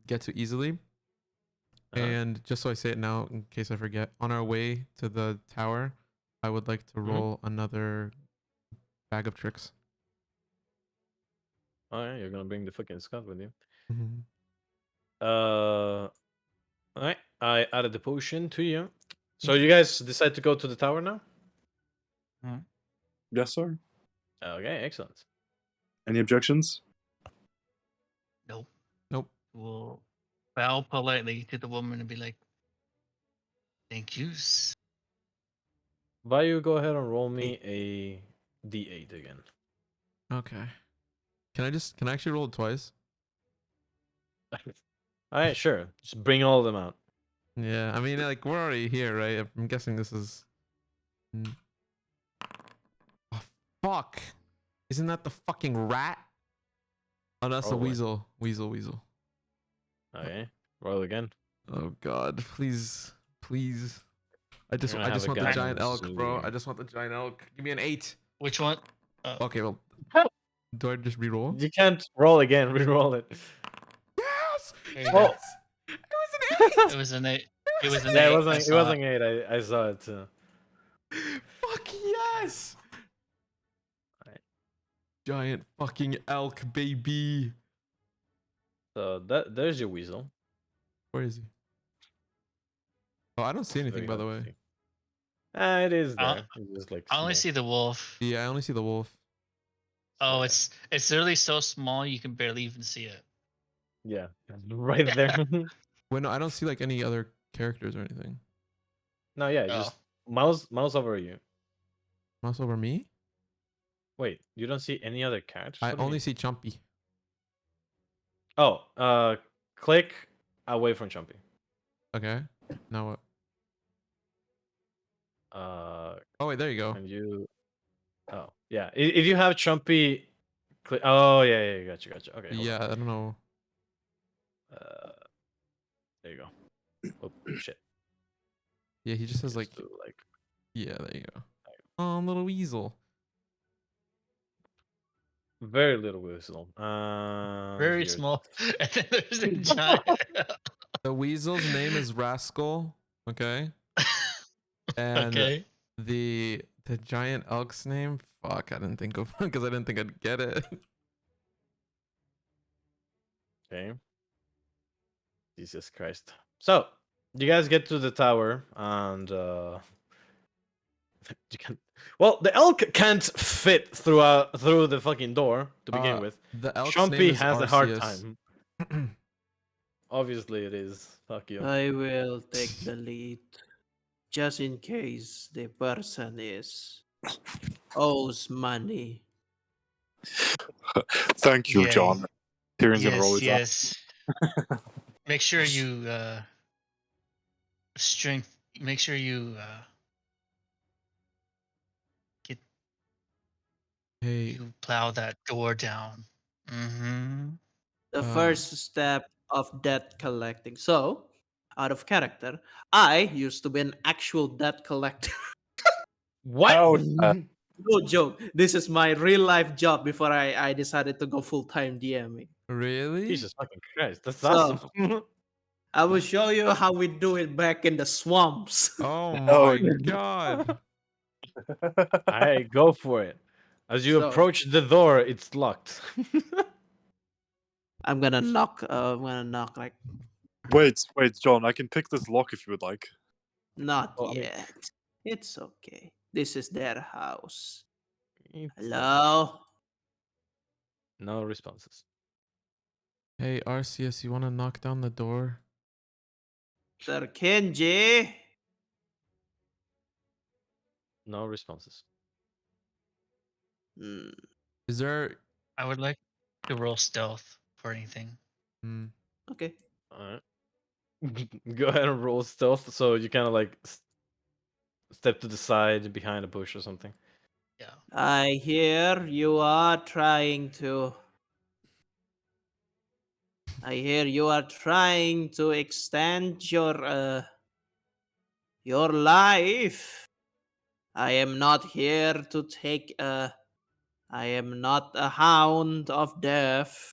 [SPEAKER 3] get to easily.
[SPEAKER 1] Uh-huh.
[SPEAKER 3] And just so I say it now, in case I forget, on our way to the tower, I would like to roll another bag of tricks.
[SPEAKER 1] Oh yeah, you're gonna bring the fucking Scott with you.
[SPEAKER 3] Mhm.
[SPEAKER 1] Alright. I added the potion to you. So you guys decide to go to the tower now?
[SPEAKER 2] Yes, sir.
[SPEAKER 1] Okay, excellent.
[SPEAKER 2] Any objections?
[SPEAKER 5] Nope.
[SPEAKER 3] Nope.
[SPEAKER 5] We'll bow politely to the woman and be like, "Thank you."
[SPEAKER 1] Vayu, go ahead and roll me a D8 again.
[SPEAKER 3] Okay. Can I actually roll it twice?
[SPEAKER 1] Alright, sure. Just bring all of them out.
[SPEAKER 3] Yeah, I mean, like, we're already here, right? I'm guessing this is. Oh, fuck. Isn't that the fucking rat? Oh, that's the
[SPEAKER 1] Probably.
[SPEAKER 3] weasel. Weasel.
[SPEAKER 1] Okay. Roll again.
[SPEAKER 3] Oh, God. Please. Please. I just
[SPEAKER 1] gonna have a
[SPEAKER 3] want the
[SPEAKER 1] guy
[SPEAKER 3] giant
[SPEAKER 1] named
[SPEAKER 3] elk, bro.
[SPEAKER 1] Zulu.
[SPEAKER 3] I just want the giant elk. Give me an 8.
[SPEAKER 5] Which one?
[SPEAKER 3] Okay, well. Do I just re-roll?
[SPEAKER 1] You can't roll again. Reroll it.
[SPEAKER 3] Yes!
[SPEAKER 5] There you go.
[SPEAKER 3] Yes! It was an 8!
[SPEAKER 5] It was an 8. It was an
[SPEAKER 1] Yeah,
[SPEAKER 5] 8.
[SPEAKER 1] it
[SPEAKER 5] I
[SPEAKER 1] wasn't. It
[SPEAKER 5] saw
[SPEAKER 1] wasn't 8. I saw it too.
[SPEAKER 3] Fuck yes!
[SPEAKER 1] Alright.
[SPEAKER 3] Giant fucking elk, baby.
[SPEAKER 1] So there's your weasel.
[SPEAKER 3] Where is he? Oh, I don't see anything,
[SPEAKER 1] Very
[SPEAKER 3] by
[SPEAKER 1] hard
[SPEAKER 3] the
[SPEAKER 1] to
[SPEAKER 3] way.
[SPEAKER 1] see. It is
[SPEAKER 5] Uh,
[SPEAKER 1] there. It's just like
[SPEAKER 5] I only
[SPEAKER 1] small.
[SPEAKER 5] see the wolf.
[SPEAKER 3] Yeah, I only see the wolf.
[SPEAKER 5] Oh,
[SPEAKER 1] Yeah.
[SPEAKER 5] it's literally so small you can barely even see it.
[SPEAKER 1] Yeah, right there.
[SPEAKER 3] Wait, no, I don't see like any other characters or anything.
[SPEAKER 1] No, yeah,
[SPEAKER 5] Oh.
[SPEAKER 1] just mouse over you.
[SPEAKER 3] Mouse over me?
[SPEAKER 1] Wait, you don't see any other characters?
[SPEAKER 3] I
[SPEAKER 1] What do you
[SPEAKER 3] only
[SPEAKER 1] mean?
[SPEAKER 3] see Chumpy.
[SPEAKER 1] Oh, click away from Chumpy.
[SPEAKER 3] Okay. Now what? Oh wait, there you go.
[SPEAKER 1] And you. Oh, yeah. If you have Chumpy, click. Oh, yeah, gotcha. Okay, hold
[SPEAKER 3] Yeah,
[SPEAKER 1] on.
[SPEAKER 3] I don't know.
[SPEAKER 1] There you go. Oh shit.
[SPEAKER 3] Yeah, he just has like.
[SPEAKER 1] Just do, like
[SPEAKER 3] Yeah, there you go. Oh, little weasel.
[SPEAKER 1] very little whistle.
[SPEAKER 5] Very
[SPEAKER 1] Here.
[SPEAKER 5] small. And then there's a giant.
[SPEAKER 3] The weasel's name is Rascal. Okay. And
[SPEAKER 5] Okay.
[SPEAKER 3] the giant elk's name. Fuck, I didn't think of because I didn't think I'd get it.
[SPEAKER 1] Okay. Jesus Christ. So you guys get to the tower and you can. Well, the elk can't fit through the fucking door to begin with.
[SPEAKER 3] The elk's name
[SPEAKER 1] Chumpy
[SPEAKER 3] is
[SPEAKER 1] has a hard
[SPEAKER 3] Arceus.
[SPEAKER 1] time. Obviously, it is. Fuck you.
[SPEAKER 4] I will take the lead, just in case the person owes money.
[SPEAKER 2] Thank you,
[SPEAKER 5] Yeah.
[SPEAKER 2] John. Tyrion's gonna roll
[SPEAKER 5] Yes,
[SPEAKER 2] his eyes.
[SPEAKER 5] yes. Make sure you strength. Make sure you get
[SPEAKER 3] Hey,
[SPEAKER 5] you plow that door down. Mm-hmm.
[SPEAKER 4] The
[SPEAKER 3] Um,
[SPEAKER 4] first step of debt collecting. So, out of character, I used to be an actual debt collector.
[SPEAKER 1] What?
[SPEAKER 2] Hell yeah.
[SPEAKER 4] No joke. This is my real life job before I decided to go full time DMing.
[SPEAKER 3] really?
[SPEAKER 1] Jesus fucking Christ, that's
[SPEAKER 4] So,
[SPEAKER 1] awesome.
[SPEAKER 4] I will show you how we do it back in the swamps.
[SPEAKER 3] Oh
[SPEAKER 2] Oh,
[SPEAKER 3] my god.
[SPEAKER 1] I go for it. As you
[SPEAKER 4] So,
[SPEAKER 1] approach the door, it's locked.
[SPEAKER 4] I'm gonna knock. I'm gonna knock like
[SPEAKER 2] wait, John. I can pick this lock if you would like.
[SPEAKER 4] not
[SPEAKER 1] Well, I mean,
[SPEAKER 4] yet. It's okay. This is their house.
[SPEAKER 1] it's,
[SPEAKER 4] Hello.
[SPEAKER 1] no responses.
[SPEAKER 3] Hey, Arceus, you want to knock down the door?
[SPEAKER 4] Sir Kenji.
[SPEAKER 1] No responses.
[SPEAKER 4] Hmm.
[SPEAKER 3] Is there?
[SPEAKER 5] I would like to roll stealth for anything.
[SPEAKER 3] Hmm.
[SPEAKER 4] Okay.
[SPEAKER 1] Alright. Go ahead and roll stealth so you kind of like step to the side behind a bush or something.
[SPEAKER 5] Yeah.
[SPEAKER 4] I hear you are trying to. I hear you are trying to extend your life. I am not here to take a. I am not a hound of death.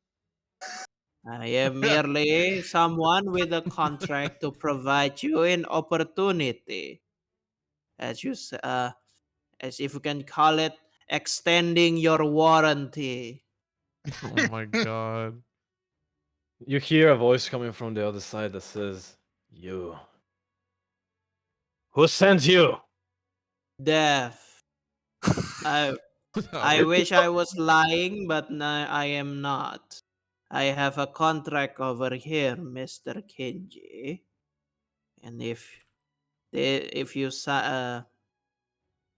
[SPEAKER 4] I am merely someone with a contract to provide you an opportunity, as as if you can call it, extending your warranty.
[SPEAKER 3] Oh my god.
[SPEAKER 1] You hear a voice coming from the other side that says, "You. Who sent you?"
[SPEAKER 4] Death. I I
[SPEAKER 3] Oh,
[SPEAKER 4] wish I was lying, but I am not. I have a contract over here, Mr. Kenji, and if you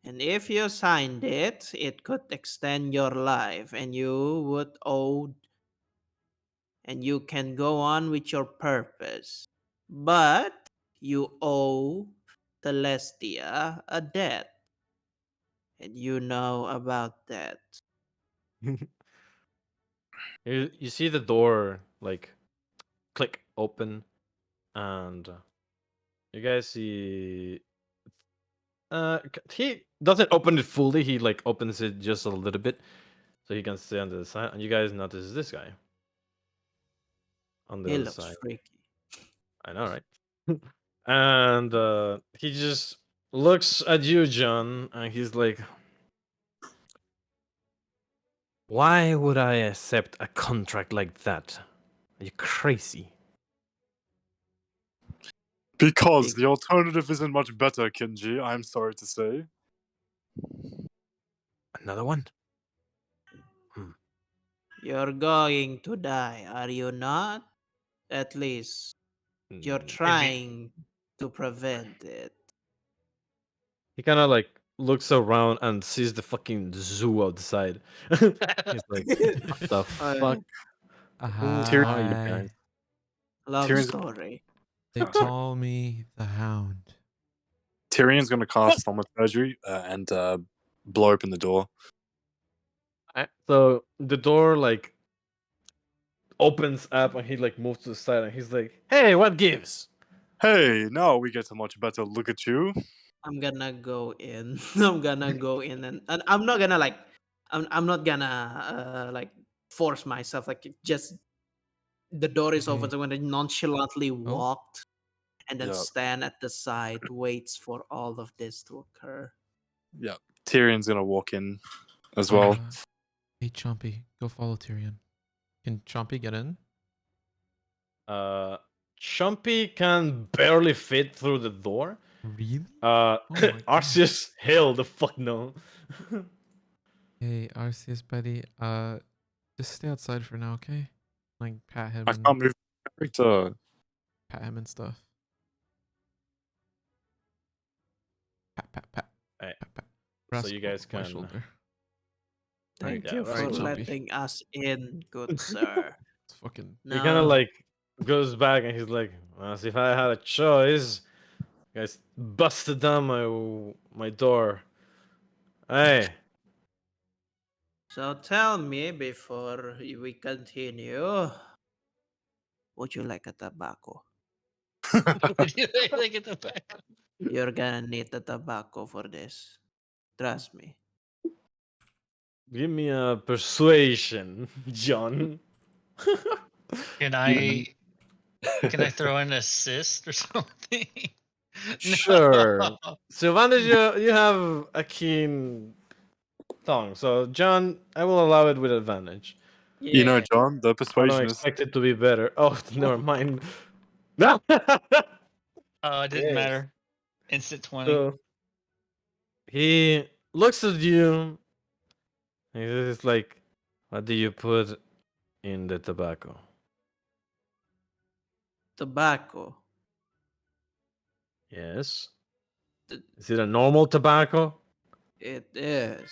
[SPEAKER 4] and if you signed it, it could extend your life, and you can go on with your purpose. But you owe Celestia a debt, and you know about that.
[SPEAKER 1] You see the door like click open, and you guys see. He doesn't open it fully. He like opens it just a little bit, so he can stay on the side. And you guys notice this guy on the
[SPEAKER 4] He
[SPEAKER 1] other
[SPEAKER 4] looks
[SPEAKER 1] side.
[SPEAKER 4] freaky.
[SPEAKER 1] I know, right? And he just looks at you, John, and he's like, "Why would I accept a contract like that? Are you crazy?"
[SPEAKER 2] Because
[SPEAKER 4] Big.
[SPEAKER 2] the alternative isn't much better, Kenji. I'm sorry to say.
[SPEAKER 1] Another one?
[SPEAKER 4] You're going to die, are you not? At least you're
[SPEAKER 1] Mm.
[SPEAKER 4] trying to prevent it.
[SPEAKER 1] He kind of like looks around and sees the fucking zoo outside. He's like, "What the fuck? Who are you
[SPEAKER 3] Hi.
[SPEAKER 1] guys?"
[SPEAKER 4] Love
[SPEAKER 2] Tyrion's,
[SPEAKER 4] story.
[SPEAKER 3] They call me the Hound.
[SPEAKER 2] Tyrion's gonna cast thaumaturgy and blow open the door.
[SPEAKER 1] So the door like opens up and he like moves to the side and he's like, "Hey, what gives?"
[SPEAKER 2] Hey, now we get a much better look at you.
[SPEAKER 4] I'm gonna go in. I'm gonna go in, and I'm not gonna like. I'm not gonna like force myself. Like just the door is open,
[SPEAKER 3] Okay.
[SPEAKER 4] so I'm gonna nonchalantly
[SPEAKER 3] Oh.
[SPEAKER 4] walk and then
[SPEAKER 2] Yeah,
[SPEAKER 4] stand at the side, waits for all of this to occur.
[SPEAKER 2] yeah. Tyrion's gonna walk in as well.
[SPEAKER 3] Hey, Chompy, go follow Tyrion. Can Chompy get in?
[SPEAKER 1] Uh, Chumpy can barely fit through the door.
[SPEAKER 3] Really?
[SPEAKER 1] Uh,
[SPEAKER 3] Oh my god.
[SPEAKER 1] Arceus, hell the fuck no.
[SPEAKER 3] Hey, Arceus, buddy. Just stay outside for now, okay? Like pat him
[SPEAKER 2] I
[SPEAKER 3] and
[SPEAKER 2] can't move my character.
[SPEAKER 3] and stuff. Pat, pat, pat,
[SPEAKER 1] Alright,
[SPEAKER 3] pat, pat.
[SPEAKER 1] so
[SPEAKER 3] Rest
[SPEAKER 1] you guys
[SPEAKER 3] my
[SPEAKER 1] can.
[SPEAKER 3] shoulder.
[SPEAKER 4] Thank
[SPEAKER 1] Yeah,
[SPEAKER 4] you
[SPEAKER 1] very
[SPEAKER 4] for
[SPEAKER 1] good.
[SPEAKER 4] letting us in, good sir.
[SPEAKER 3] It's fucking.
[SPEAKER 1] He kind of
[SPEAKER 4] Now,
[SPEAKER 1] like goes back and he's like, well, as if I had a choice. Guys busted down my door. Hey,
[SPEAKER 4] so tell me before we continue, would you like a tobacco?
[SPEAKER 5] They get the back.
[SPEAKER 4] You're gonna need the tobacco for this. Trust me.
[SPEAKER 1] give me a persuasion, John.
[SPEAKER 5] Can I throw an assist or something?
[SPEAKER 1] Sure.
[SPEAKER 5] No.
[SPEAKER 1] Sylvanas, you have a keen tongue, so John, I will allow it with advantage.
[SPEAKER 2] You know,
[SPEAKER 4] Yeah.
[SPEAKER 2] John, the
[SPEAKER 1] I don't
[SPEAKER 2] persuasion is
[SPEAKER 1] expect it to be better. Oh, never mind. No.
[SPEAKER 5] Oh, it didn't
[SPEAKER 1] Yes.
[SPEAKER 5] matter. Instant 20.
[SPEAKER 1] So he looks at you. And he's like, "What do you put in the tobacco?"
[SPEAKER 4] Tobacco.
[SPEAKER 1] Yes.
[SPEAKER 4] Th-
[SPEAKER 1] Is it a normal tobacco?
[SPEAKER 4] It is.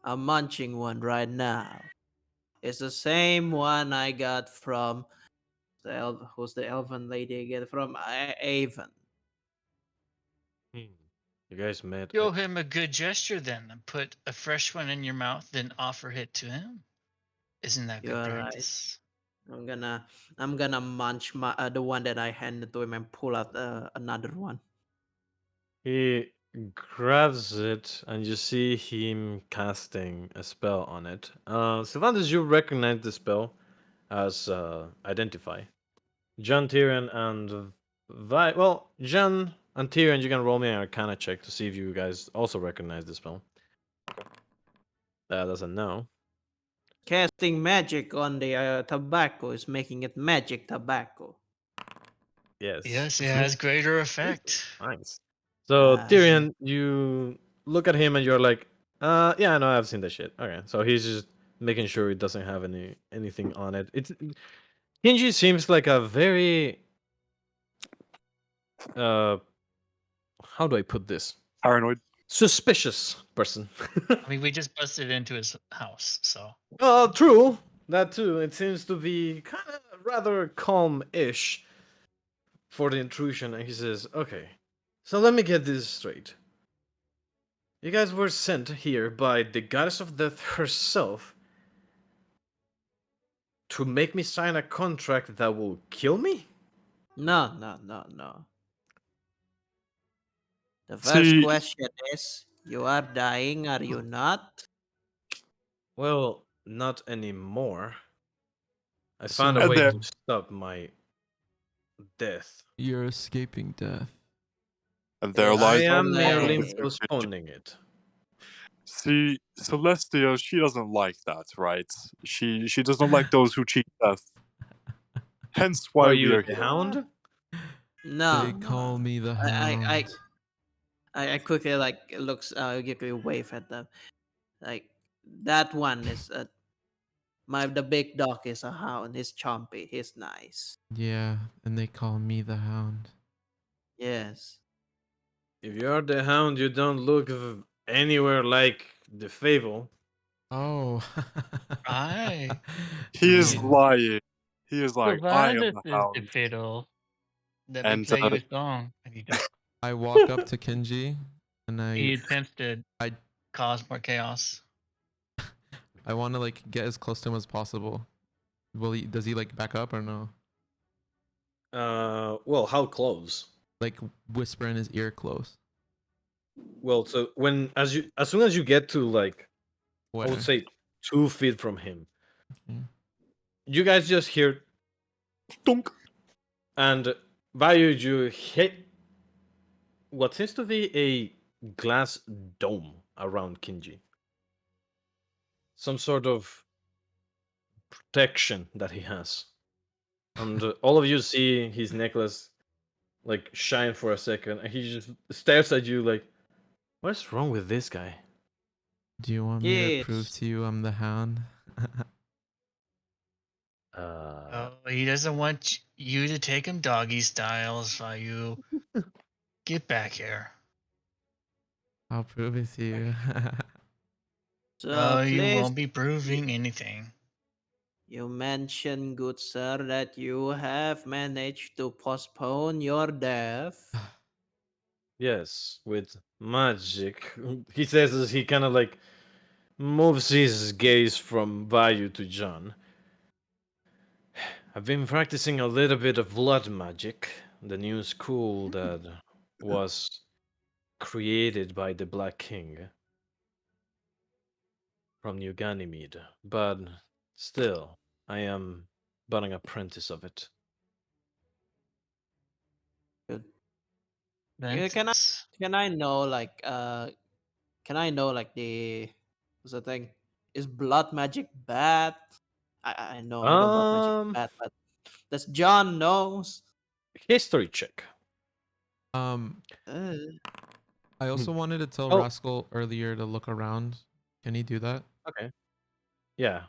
[SPEAKER 4] I'm munching one right now. It's the same one I got from who's the elven lady again? From Avon.
[SPEAKER 1] Hmm. You guys met.
[SPEAKER 5] Show him a good gesture then and put a fresh one in your mouth, then offer it to him. Isn't that good
[SPEAKER 4] You're right.
[SPEAKER 5] practice?
[SPEAKER 4] I'm gonna munch the one that I handed to him and pull out another one.
[SPEAKER 1] He grabs it, and you see him casting a spell on it. Sylvanas, you recognize the spell as Identify. John, Tyrion, and Well, John and Tyrion, you can roll me an Arcana check to see if you guys also recognize the spell. That doesn't know.
[SPEAKER 4] Casting magic on the tobacco is making it magic tobacco.
[SPEAKER 1] Yes.
[SPEAKER 5] Yes, it has greater effect.
[SPEAKER 1] Nice. So
[SPEAKER 4] Ah,
[SPEAKER 1] Tyrion, you look at him and you're like, yeah, I know, I've seen that shit. Okay, so he's just making sure it doesn't have anything on it. Kinji seems like a very uh, how do I put this?
[SPEAKER 2] paranoid.
[SPEAKER 1] Suspicious person.
[SPEAKER 5] I mean, we just busted into his house, so
[SPEAKER 1] True. That too. It seems to be kind of rather calm-ish for the intrusion, and he says, "Okay, so let me get this straight. You guys were sent here by the goddess of death herself to make me sign a contract that will kill me?"
[SPEAKER 4] no, no, no, no. The first
[SPEAKER 2] See,
[SPEAKER 4] question is, you are dying, are you not?
[SPEAKER 1] Well, not anymore. I
[SPEAKER 3] So-
[SPEAKER 1] found a
[SPEAKER 2] And
[SPEAKER 1] way
[SPEAKER 2] there-
[SPEAKER 1] to stop my death.
[SPEAKER 3] You're escaping death.
[SPEAKER 2] and there
[SPEAKER 4] Yes.
[SPEAKER 1] I
[SPEAKER 2] lies.
[SPEAKER 1] am merely
[SPEAKER 4] Hey.
[SPEAKER 1] postponing it.
[SPEAKER 2] See, Celestia, she doesn't like that, right? She does not like those who cheat death. Hence why
[SPEAKER 1] Are
[SPEAKER 2] we
[SPEAKER 1] you
[SPEAKER 2] are
[SPEAKER 1] the
[SPEAKER 2] here.
[SPEAKER 1] hound?
[SPEAKER 4] No.
[SPEAKER 3] They call me the
[SPEAKER 4] I,
[SPEAKER 3] hound.
[SPEAKER 4] I quickly looks quickly wave at them. Like that one is the big dog is a hound. He's chompy. He's nice.
[SPEAKER 3] Yeah, and they call me the hound.
[SPEAKER 4] Yes.
[SPEAKER 1] If you're the hound, you don't look anywhere like the Fable.
[SPEAKER 3] Oh.
[SPEAKER 5] Aye.
[SPEAKER 2] He is
[SPEAKER 3] Yeah.
[SPEAKER 2] lying. He is lying. I am the
[SPEAKER 5] is the
[SPEAKER 2] hound.
[SPEAKER 5] fiddle. Let me
[SPEAKER 2] And
[SPEAKER 5] play you a song. And he does.
[SPEAKER 3] I walk up to Kenji and
[SPEAKER 5] He attempts to
[SPEAKER 3] I-
[SPEAKER 5] cause more chaos.
[SPEAKER 3] I want to like get as close to him as possible. Does he like back up or no?
[SPEAKER 1] Well, how close?
[SPEAKER 3] Like whisper in his ear close.
[SPEAKER 1] Well, so as soon as you get to like, I
[SPEAKER 3] Where?
[SPEAKER 1] would say 2 feet from him,
[SPEAKER 3] Mhm.
[SPEAKER 1] you guys just hear thunk, and by you hit what seems to be a glass dome around Kinji. Some sort of protection that he has. And all of you see his necklace like shine for a second, and he just stares at you like, "What's wrong with this guy?"
[SPEAKER 3] Do you want me to prove
[SPEAKER 4] Yes.
[SPEAKER 3] to you I'm the hound?
[SPEAKER 1] Uh,
[SPEAKER 5] Oh, he doesn't want you to take him doggy styles while you get back here.
[SPEAKER 3] I'll prove it to you.
[SPEAKER 4] So
[SPEAKER 5] No, you
[SPEAKER 4] please,
[SPEAKER 5] won't be proving anything.
[SPEAKER 4] you mentioned, good sir, that you have managed to postpone your death.
[SPEAKER 1] yes, with magic. He says as he kind of like moves his gaze from Vayu to John. I've been practicing a little bit of blood magic, the new school that was created by the Black King from New Ganymede, but still, I am but an apprentice of it.
[SPEAKER 4] Good. Yeah,
[SPEAKER 5] Ventus.
[SPEAKER 4] can I know like can I know like what's the thing? Is blood magic bad? I know blood magic is
[SPEAKER 1] Um,
[SPEAKER 4] bad, but does John knows?
[SPEAKER 1] History check.
[SPEAKER 3] um,
[SPEAKER 4] Uh,
[SPEAKER 3] I also wanted to tell
[SPEAKER 1] Oh,
[SPEAKER 3] Rascal earlier to look around. Can he do that?
[SPEAKER 1] okay. Yeah.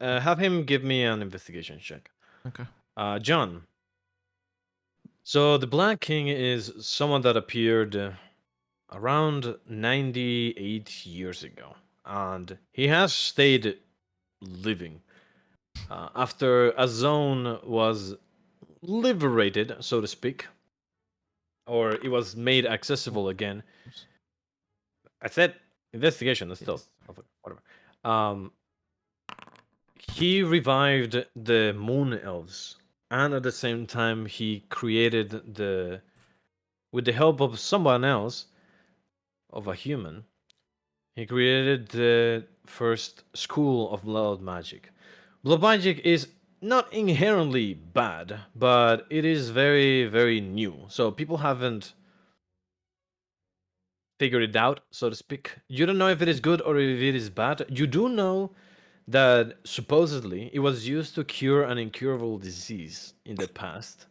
[SPEAKER 1] Have him give me an investigation check.
[SPEAKER 3] Okay.
[SPEAKER 1] John. So the Black King is someone that appeared around 98 years ago, and he has stayed living. After a zone was liberated, so to speak, or it was made accessible again.
[SPEAKER 3] Oops.
[SPEAKER 1] I said investigation, that's still
[SPEAKER 3] Yes.
[SPEAKER 1] whatever. Um, he revived the moon elves, and at the same time, he created with the help of someone else, of a human, he created the first school of blood magic. Blood magic is not inherently bad, but it is very, very new. So people haven't figured it out, so to speak. You don't know if it is good or if it is bad. You do know that supposedly it was used to cure an incurable disease in the past.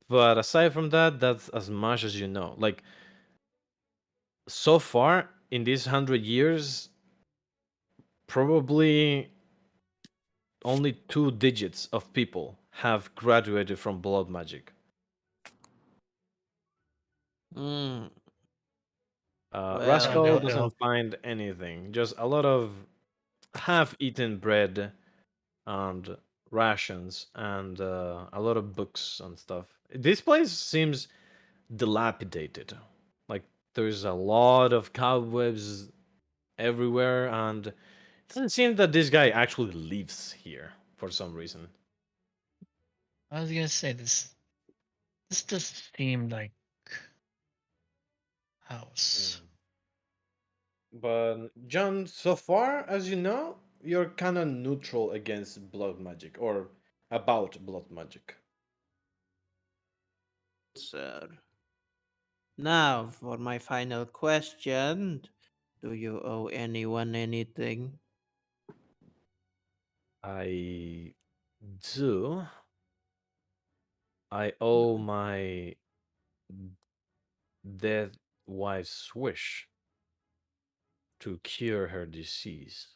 [SPEAKER 1] But aside from that, that's as much as you know. Like, so far in these 100 years, probably only 2 digits of people have graduated from blood magic.
[SPEAKER 4] mm,
[SPEAKER 5] Oh,
[SPEAKER 4] well,
[SPEAKER 1] Rascal
[SPEAKER 5] it'll
[SPEAKER 1] doesn't find anything, just a lot of half eaten bread and rations and a lot of books and stuff. This place seems dilapidated. Like there's a lot of cobwebs everywhere, and it doesn't seem that this guy actually lives here for some reason.
[SPEAKER 5] I was gonna say this. This does seem like house.
[SPEAKER 1] But John, so far as you know, you're kind of neutral against blood magic or about blood magic.
[SPEAKER 4] sir. Now for my final question. Do you owe anyone anything?
[SPEAKER 1] I do. I owe my dead wife's wish to cure her disease.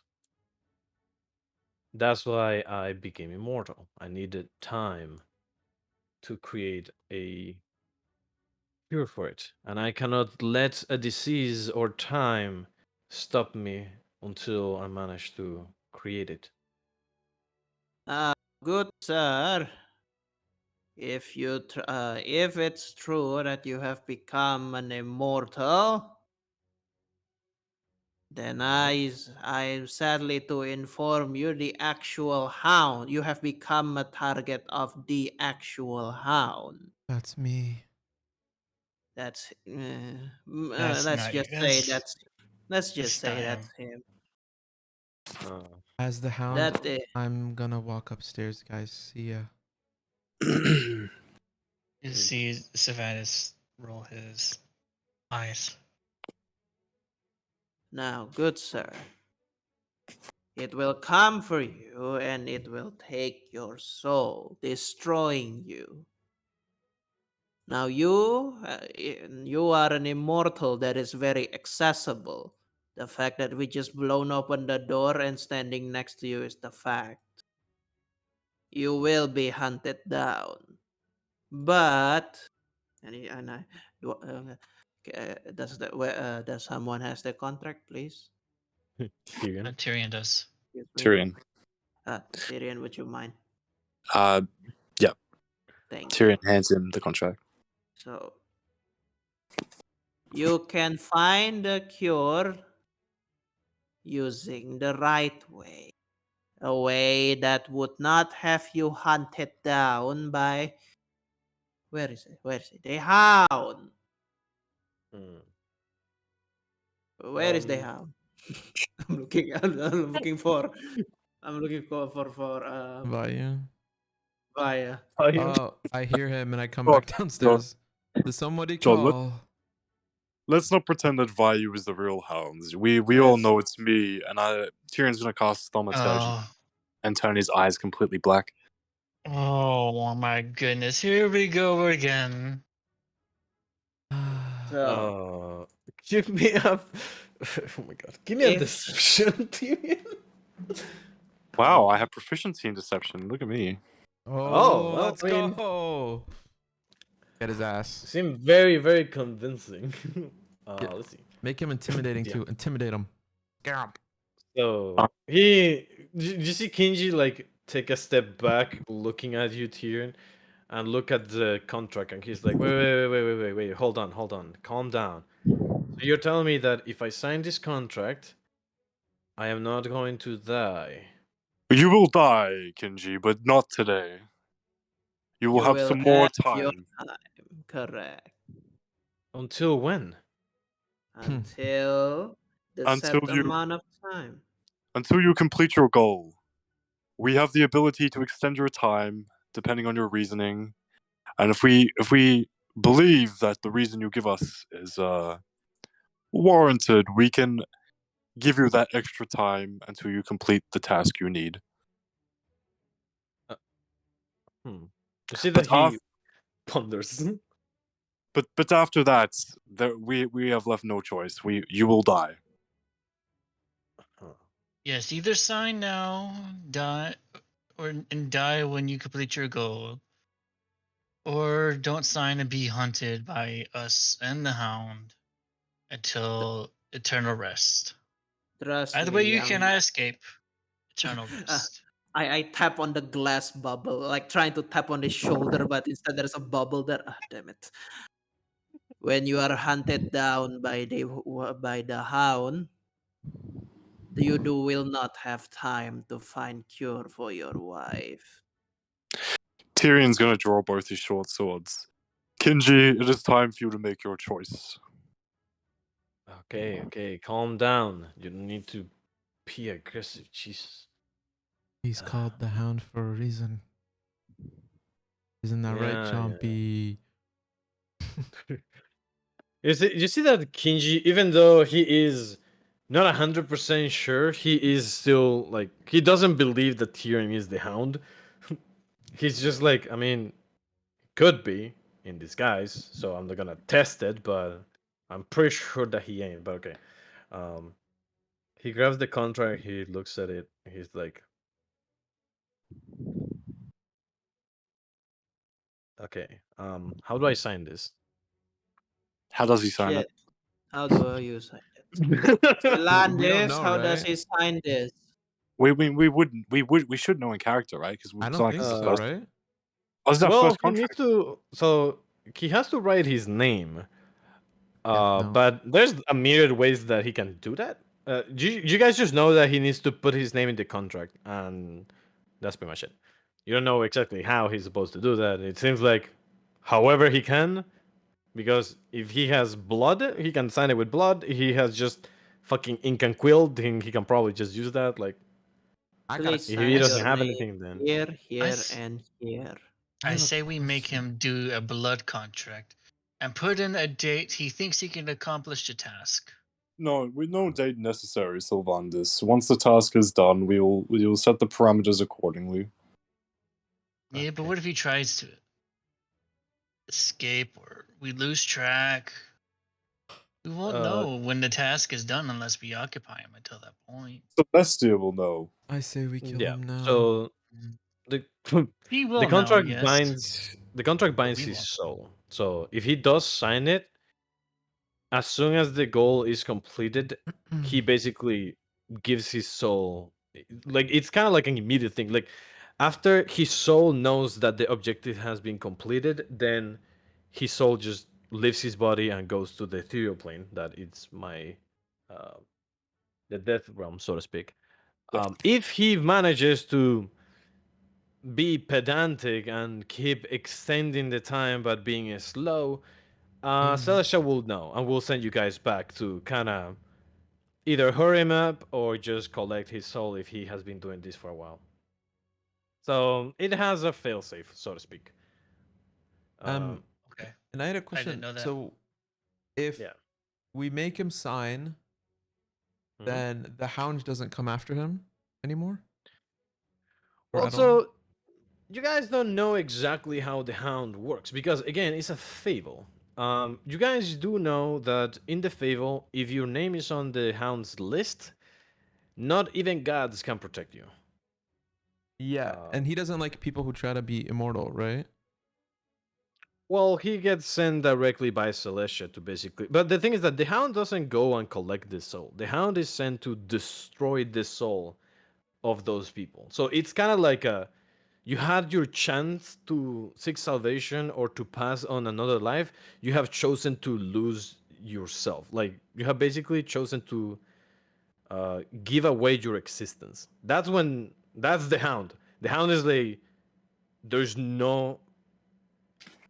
[SPEAKER 1] That's why I became immortal. I needed time to create a cure for it, and I cannot let a disease or time stop me until I manage to create it.
[SPEAKER 4] Ah, good sir. If it's true that you have become an immortal, then I am sadly to inform you the actual hound. You have become a target of the actual hound.
[SPEAKER 3] That's me.
[SPEAKER 5] That's
[SPEAKER 4] Let's
[SPEAKER 5] not you.
[SPEAKER 4] just say
[SPEAKER 5] That's not
[SPEAKER 4] that's
[SPEAKER 5] him.
[SPEAKER 4] him.
[SPEAKER 1] Uh,
[SPEAKER 3] As the hound,
[SPEAKER 4] That is.
[SPEAKER 3] I'm gonna walk upstairs, guys. See ya.
[SPEAKER 5] You see Savannah's roll his eyes.
[SPEAKER 4] Now, good sir, it will come for you and it will take your soul, destroying you. Now, you are an immortal that is very accessible. The fact that we just blown open the door and standing next to you is the fact. you will be hunted down. But and I do, does someone has the contract, please?
[SPEAKER 1] Tyrion.
[SPEAKER 5] Tyrion does.
[SPEAKER 4] Excuse me.
[SPEAKER 2] Tyrion.
[SPEAKER 4] Tyrion, would you mind?
[SPEAKER 2] Uh, yeah.
[SPEAKER 4] Thank you.
[SPEAKER 2] Tyrion hands him the contract.
[SPEAKER 4] So you can find the cure using the right way. A way that would not have you hunted down by where is it? Where is it? The hound.
[SPEAKER 1] Hmm.
[SPEAKER 4] Where is the hound? I'm looking. I'm looking for. I'm looking for
[SPEAKER 3] Vaya.
[SPEAKER 4] Via.
[SPEAKER 3] Oh, I hear him and I come
[SPEAKER 2] Oh,
[SPEAKER 3] back downstairs. Did somebody
[SPEAKER 2] John,
[SPEAKER 3] call?
[SPEAKER 2] let's not pretend that Vayu is the real hounds. We all
[SPEAKER 4] Yes.
[SPEAKER 2] know it's me, and Tyrion's gonna cast Thaumaturgy
[SPEAKER 5] Oh,
[SPEAKER 2] and turn his eyes completely black.
[SPEAKER 5] oh my goodness! Here we go again.
[SPEAKER 4] So
[SPEAKER 1] Give me a. Oh my god! Give me a
[SPEAKER 4] if
[SPEAKER 1] deception, Tyrion.
[SPEAKER 2] Wow, I have proficiency in deception. Look at me.
[SPEAKER 3] Oh,
[SPEAKER 1] well,
[SPEAKER 3] let's
[SPEAKER 1] I mean-
[SPEAKER 3] go. Get his ass.
[SPEAKER 1] Seem very, very convincing.
[SPEAKER 3] Yeah.
[SPEAKER 1] Let's see.
[SPEAKER 3] Make him intimidating
[SPEAKER 1] Yeah.
[SPEAKER 3] too. Intimidate him.
[SPEAKER 1] So did you see Kinji like take a step back, looking at you, Tyrion, and look at the contract, and he's like, wait, hold on, calm down. So you're telling me that if I sign this contract, I am not going to die
[SPEAKER 2] You will die, Kinji, but not today. You will
[SPEAKER 4] you
[SPEAKER 2] have
[SPEAKER 4] will
[SPEAKER 2] some more
[SPEAKER 4] have your
[SPEAKER 2] time.
[SPEAKER 4] time, correct,
[SPEAKER 1] until when?
[SPEAKER 4] until the
[SPEAKER 2] Until
[SPEAKER 4] set
[SPEAKER 2] you
[SPEAKER 4] amount of time.
[SPEAKER 2] until you complete your goal. We have the ability to extend your time depending on your reasoning. And if we believe that the reason you give us is warranted, we can give you that extra time until you complete the task you need.
[SPEAKER 1] You see
[SPEAKER 2] But
[SPEAKER 1] that he ponders.
[SPEAKER 2] but after that, we have left no choice. You will die.
[SPEAKER 5] Yes, either sign now, die, and die when you complete your goal, or don't sign and be hunted by us and the Hound until eternal rest.
[SPEAKER 4] Trust
[SPEAKER 5] Either way,
[SPEAKER 4] me,
[SPEAKER 5] you
[SPEAKER 4] young.
[SPEAKER 5] cannot escape eternal rest.
[SPEAKER 4] I tap on the glass bubble, like trying to tap on his shoulder, but instead there's a bubble there. Ah, damn it! When you are hunted down by the hound, will not have time to find cure for your wife.
[SPEAKER 2] Tyrion's gonna draw both his short swords. Kinji, it is time for you to make your choice.
[SPEAKER 1] Okay, calm down. You don't need to be aggressive. Jesus.
[SPEAKER 3] He's called the Hound for a reason. Isn't that right,
[SPEAKER 1] Yeah.
[SPEAKER 3] Chompy?
[SPEAKER 1] You see that Kinji, even though he is not 100% sure, he is still like he doesn't believe that Tyrion is the Hound. He's just like, I mean, could be in disguise, so I'm not gonna test it, but I'm pretty sure that he ain't. But okay, um, he grabs the contract, he looks at it, he's like, okay, how do I sign this?
[SPEAKER 2] How does he sign it?
[SPEAKER 4] Shit. How do you sign it?
[SPEAKER 3] We don't
[SPEAKER 4] Landis,
[SPEAKER 3] know,
[SPEAKER 4] how does
[SPEAKER 3] right?
[SPEAKER 4] he sign this?
[SPEAKER 2] We should know in character, right? Because
[SPEAKER 3] I
[SPEAKER 2] it's
[SPEAKER 3] don't
[SPEAKER 2] like
[SPEAKER 3] think
[SPEAKER 2] his
[SPEAKER 3] so,
[SPEAKER 2] first.
[SPEAKER 3] right?
[SPEAKER 2] Oh, it's our
[SPEAKER 1] Well,
[SPEAKER 2] first
[SPEAKER 1] he needs
[SPEAKER 2] contract.
[SPEAKER 1] to. So he has to write his name.
[SPEAKER 3] Yeah, no.
[SPEAKER 1] But there's a myriad ways that he can do that. You guys just know that he needs to put his name in the contract, and that's pretty much it. You don't know exactly how he's supposed to do that. It seems like, however he can, because if he has blood, he can sign it with blood. He has just fucking ink and quill. He can probably just use that. Like,
[SPEAKER 3] I got
[SPEAKER 4] Please
[SPEAKER 3] a
[SPEAKER 1] if he
[SPEAKER 4] sign
[SPEAKER 1] doesn't
[SPEAKER 4] your
[SPEAKER 1] have
[SPEAKER 4] name
[SPEAKER 1] anything, then
[SPEAKER 4] here, here,
[SPEAKER 5] s-
[SPEAKER 4] and here.
[SPEAKER 3] I
[SPEAKER 5] I
[SPEAKER 3] have a
[SPEAKER 5] say we make
[SPEAKER 3] question.
[SPEAKER 5] him do a blood contract and put in a date he thinks he can accomplish the task.
[SPEAKER 2] No, with no date necessary, Sylvanus. Once the task is done, we'll set the parameters accordingly.
[SPEAKER 5] Yeah, but
[SPEAKER 1] Okay.
[SPEAKER 5] what if he tries to escape or we lose track? We won't know when the task is done unless we occupy him until that point.
[SPEAKER 2] Celestia will know.
[SPEAKER 3] I say we kill
[SPEAKER 1] yeah.
[SPEAKER 3] him now.
[SPEAKER 1] So the
[SPEAKER 5] He will know, yes.
[SPEAKER 1] the contract
[SPEAKER 5] But
[SPEAKER 1] binds
[SPEAKER 5] we
[SPEAKER 1] his
[SPEAKER 5] won't.
[SPEAKER 1] soul. So if he does sign it, as soon as the goal is completed, he basically gives his soul. Like it's kind of like an immediate thing. Like after his soul knows that the objective has been completed, then his soul just leaves his body and goes to the ethereal plane. That it's my uh, the death realm, so to speak.
[SPEAKER 2] Yeah.
[SPEAKER 1] If he manages to be pedantic and keep extending the time but being slow, Celestia will know and will send you guys back to kind of either hurry him up or just collect his soul if he has been doing this for a while. So it has a failsafe, so to speak.
[SPEAKER 3] Um,
[SPEAKER 5] Okay.
[SPEAKER 3] and I had a
[SPEAKER 5] I didn't
[SPEAKER 3] question.
[SPEAKER 5] know that.
[SPEAKER 3] So, if
[SPEAKER 1] Yeah.
[SPEAKER 3] we make him sign,
[SPEAKER 1] Mhm.
[SPEAKER 3] then the hound doesn't come after him anymore? Or
[SPEAKER 1] Well,
[SPEAKER 3] at all?
[SPEAKER 1] so you guys don't know exactly how the hound works because again, it's a fable. You guys do know that in the fable, if your name is on the hound's list, not even gods can protect you.
[SPEAKER 3] Yeah,
[SPEAKER 1] Uh,
[SPEAKER 3] and he doesn't like people who try to be immortal, right?
[SPEAKER 1] Well, he gets sent directly by Celestia to basically. But the thing is that the Hound doesn't go and collect the soul. The Hound is sent to destroy the soul of those people. So it's kind of like a. You had your chance to seek salvation or to pass on another life. You have chosen to lose yourself. Like, you have basically chosen to give away your existence. That's when. That's the Hound. The Hound is like. There's no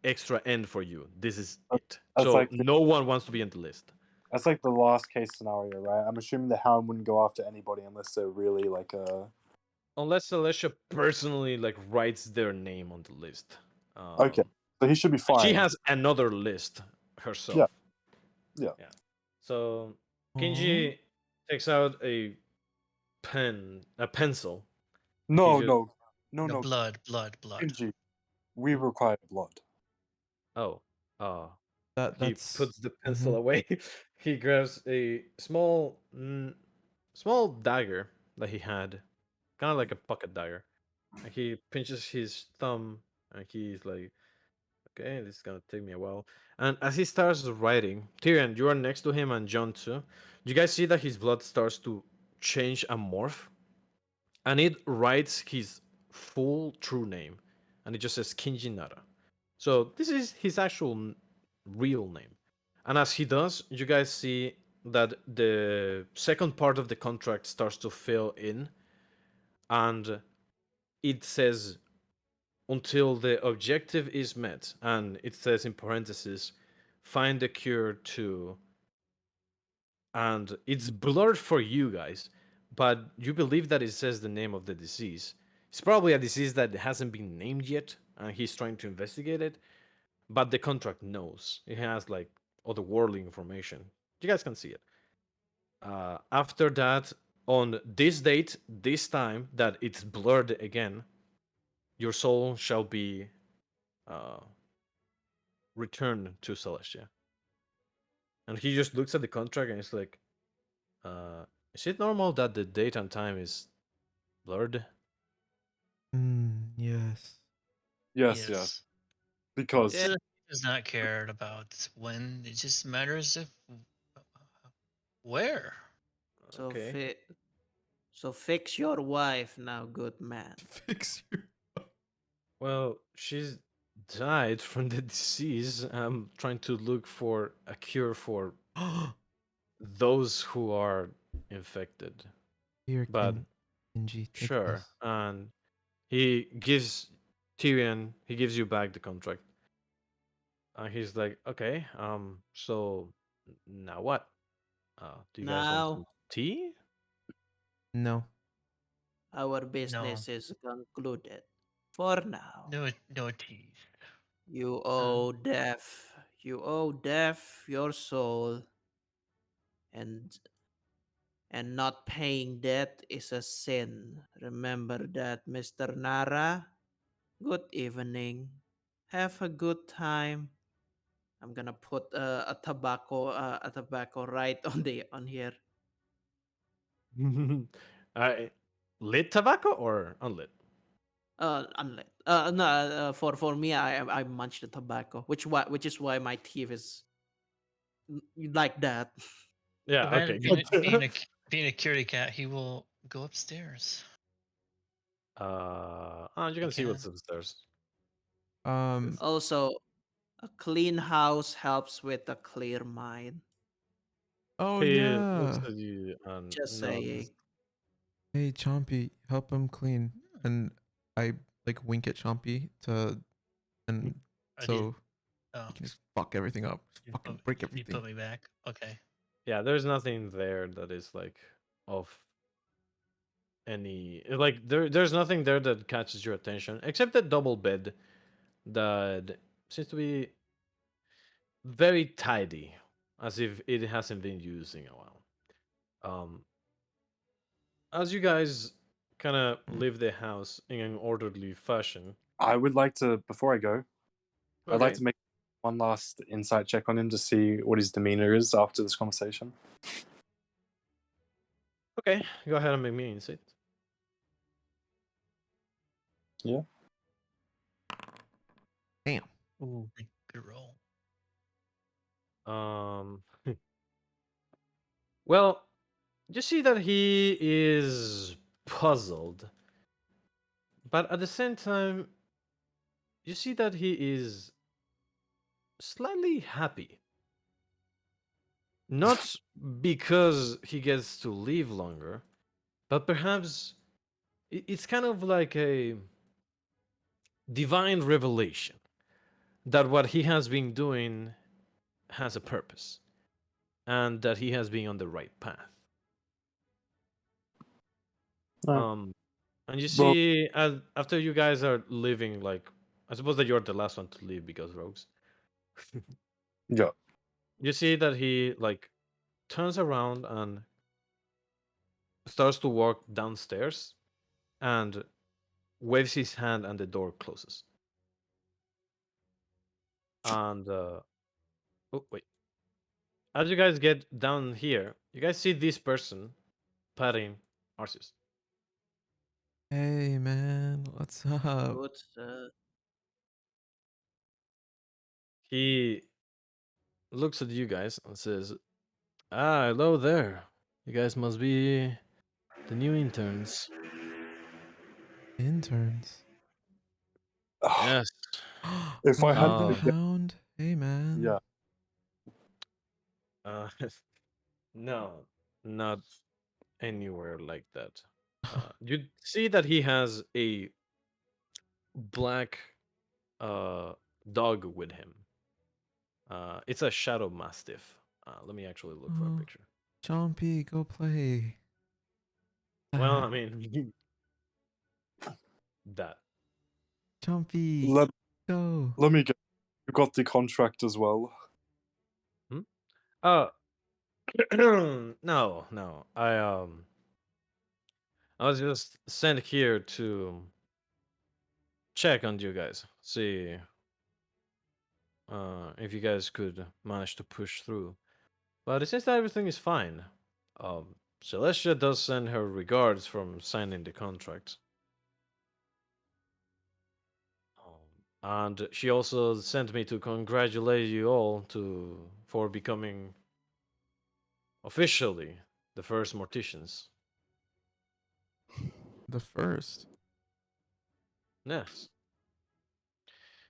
[SPEAKER 1] extra end for you. This is it.
[SPEAKER 2] That's
[SPEAKER 1] So
[SPEAKER 2] like
[SPEAKER 1] no one wants to be on the list.
[SPEAKER 2] that's like the last case scenario, right? I'm assuming the hound wouldn't go after anybody unless they're really like a.
[SPEAKER 1] Unless Celestia personally like writes their name on the list.
[SPEAKER 2] Okay, so he should be
[SPEAKER 1] She
[SPEAKER 2] fine.
[SPEAKER 1] has another list herself.
[SPEAKER 2] Yeah. Yeah.
[SPEAKER 1] Yeah. So
[SPEAKER 3] Aw.
[SPEAKER 1] Kinji takes out a pencil.
[SPEAKER 2] No,
[SPEAKER 1] He just,
[SPEAKER 2] no, no,
[SPEAKER 5] No,
[SPEAKER 2] no.
[SPEAKER 5] blood.
[SPEAKER 2] Kenji, we require blood.
[SPEAKER 1] oh, uh, he
[SPEAKER 3] That's
[SPEAKER 1] puts the pencil away. He grabs a small dagger that he had, kind of like a pocket dagger. And he pinches his thumb and he's like, okay, this is gonna take me a while. And as he starts writing, Tyrion, you are next to him and John too. You guys see that his blood starts to change and morph? And it writes his full true name. And it just says Kinji Nara. So this is his actual real name. And as he does, you guys see that the second part of the contract starts to fill in. And it says until the objective is met, and it says in parentheses, find the cure to, and it's blurred for you guys, but you believe that it says the name of the disease. It's probably a disease that hasn't been named yet, and he's trying to investigate it, but the contract knows. It has like otherworldly information. You guys can see it. After that, on this date, this time that it's blurred again, your soul shall be uh, return to Celestia. And he just looks at the contract and it's like, is it normal that the date and time is blurred?
[SPEAKER 3] yes.
[SPEAKER 2] Yes, yes.
[SPEAKER 5] Yes.
[SPEAKER 2] Because
[SPEAKER 4] Yeah.
[SPEAKER 5] Does not care about when. It just matters if where.
[SPEAKER 4] So
[SPEAKER 1] Okay.
[SPEAKER 4] so fix your wife now, good man.
[SPEAKER 3] Fix your
[SPEAKER 1] Well, she's died from the disease. I'm trying to look for a cure for those who are infected.
[SPEAKER 3] Here,
[SPEAKER 1] But
[SPEAKER 3] Kenji, take
[SPEAKER 1] sure.
[SPEAKER 3] this.
[SPEAKER 1] And he gives Tyrion, he gives you back the contract. And he's like, okay, so now what? Do you guys want some
[SPEAKER 4] Now
[SPEAKER 1] tea?
[SPEAKER 3] No.
[SPEAKER 4] our
[SPEAKER 5] No,
[SPEAKER 4] business is concluded. For now.
[SPEAKER 5] no teeth.
[SPEAKER 4] You owe death. You owe death your soul. And not paying debt is a sin. Remember that, Mr. Nara. Good evening. Have a good time. I'm gonna put a tobacco right on here.
[SPEAKER 1] I lit tobacco or unlit?
[SPEAKER 4] Unless no, for me, I munch the tobacco, which is why my teeth is like that.
[SPEAKER 1] Yeah. Okay.
[SPEAKER 5] Savannah being
[SPEAKER 1] Good.
[SPEAKER 5] being a curie cat, he will go upstairs.
[SPEAKER 1] You can see what's upstairs.
[SPEAKER 3] Um.
[SPEAKER 4] Also, a clean house helps with a clear mind.
[SPEAKER 3] Oh
[SPEAKER 1] He looks
[SPEAKER 3] yeah.
[SPEAKER 1] at you and
[SPEAKER 4] Just saying.
[SPEAKER 1] nods.
[SPEAKER 3] Hey Chompy, help him clean. And I like wink at Chompy and
[SPEAKER 5] I did.
[SPEAKER 3] so
[SPEAKER 5] Oh,
[SPEAKER 3] he can just fuck everything up. Just fucking break
[SPEAKER 5] you
[SPEAKER 3] everything.
[SPEAKER 5] put me back. Okay.
[SPEAKER 1] Yeah, there's nothing there that is like of any like there's nothing there that catches your attention except that double bed that seems to be very tidy, as if it hasn't been used in a while. Um, as you guys kind of leave the house in an orderly fashion.
[SPEAKER 2] I would like to, before I go, I'd like
[SPEAKER 1] Okay.
[SPEAKER 2] to make one last insight check on him to see what his demeanor is after this conversation.
[SPEAKER 1] Okay. Go ahead and make me insight.
[SPEAKER 2] Yeah.
[SPEAKER 3] Damn.
[SPEAKER 5] Ooh, good roll.
[SPEAKER 1] Um. Well, you see that he is puzzled, but at the same time, you see that he is slightly happy. Not because he gets to live longer, but perhaps it's kind of like a divine revelation that what he has been doing has a purpose and that he has been on the right path.
[SPEAKER 2] Right.
[SPEAKER 1] Um, and you
[SPEAKER 2] Well,
[SPEAKER 1] see, after you guys are leaving, like I suppose that you're the last one to leave because rogues.
[SPEAKER 2] yeah.
[SPEAKER 1] You see that he like turns around and starts to walk downstairs and waves his hand and the door closes. And oh wait, as you guys get down here, you guys see this person patting Arceus.
[SPEAKER 3] Hey man, what's up?
[SPEAKER 4] What's
[SPEAKER 1] He looks at you guys and says, "Ah, hello there. You guys must be the new interns."
[SPEAKER 3] Interns.
[SPEAKER 1] Yes.
[SPEAKER 2] If I had
[SPEAKER 3] Blood the
[SPEAKER 1] Uh,
[SPEAKER 2] to guess,
[SPEAKER 3] Hound. Hey man.
[SPEAKER 2] yeah.
[SPEAKER 1] uh, no, not anywhere like that. You see that he has a black uh dog with him. It's a shadow mastiff. Let me actually look for a
[SPEAKER 3] Oh,
[SPEAKER 1] picture.
[SPEAKER 3] Chompy, go play.
[SPEAKER 1] Well, I mean that.
[SPEAKER 3] Chompy,
[SPEAKER 2] Let
[SPEAKER 3] go.
[SPEAKER 2] let me get. You got the contract as well.
[SPEAKER 1] Hmm? Uh no, no. I was just sent here to check on you guys. See if you guys could manage to push through. But it seems that everything is fine. Celestia does send her regards from signing the contract. And she also sent me to congratulate you all for becoming officially the first morticians.
[SPEAKER 3] The first.
[SPEAKER 1] Yes,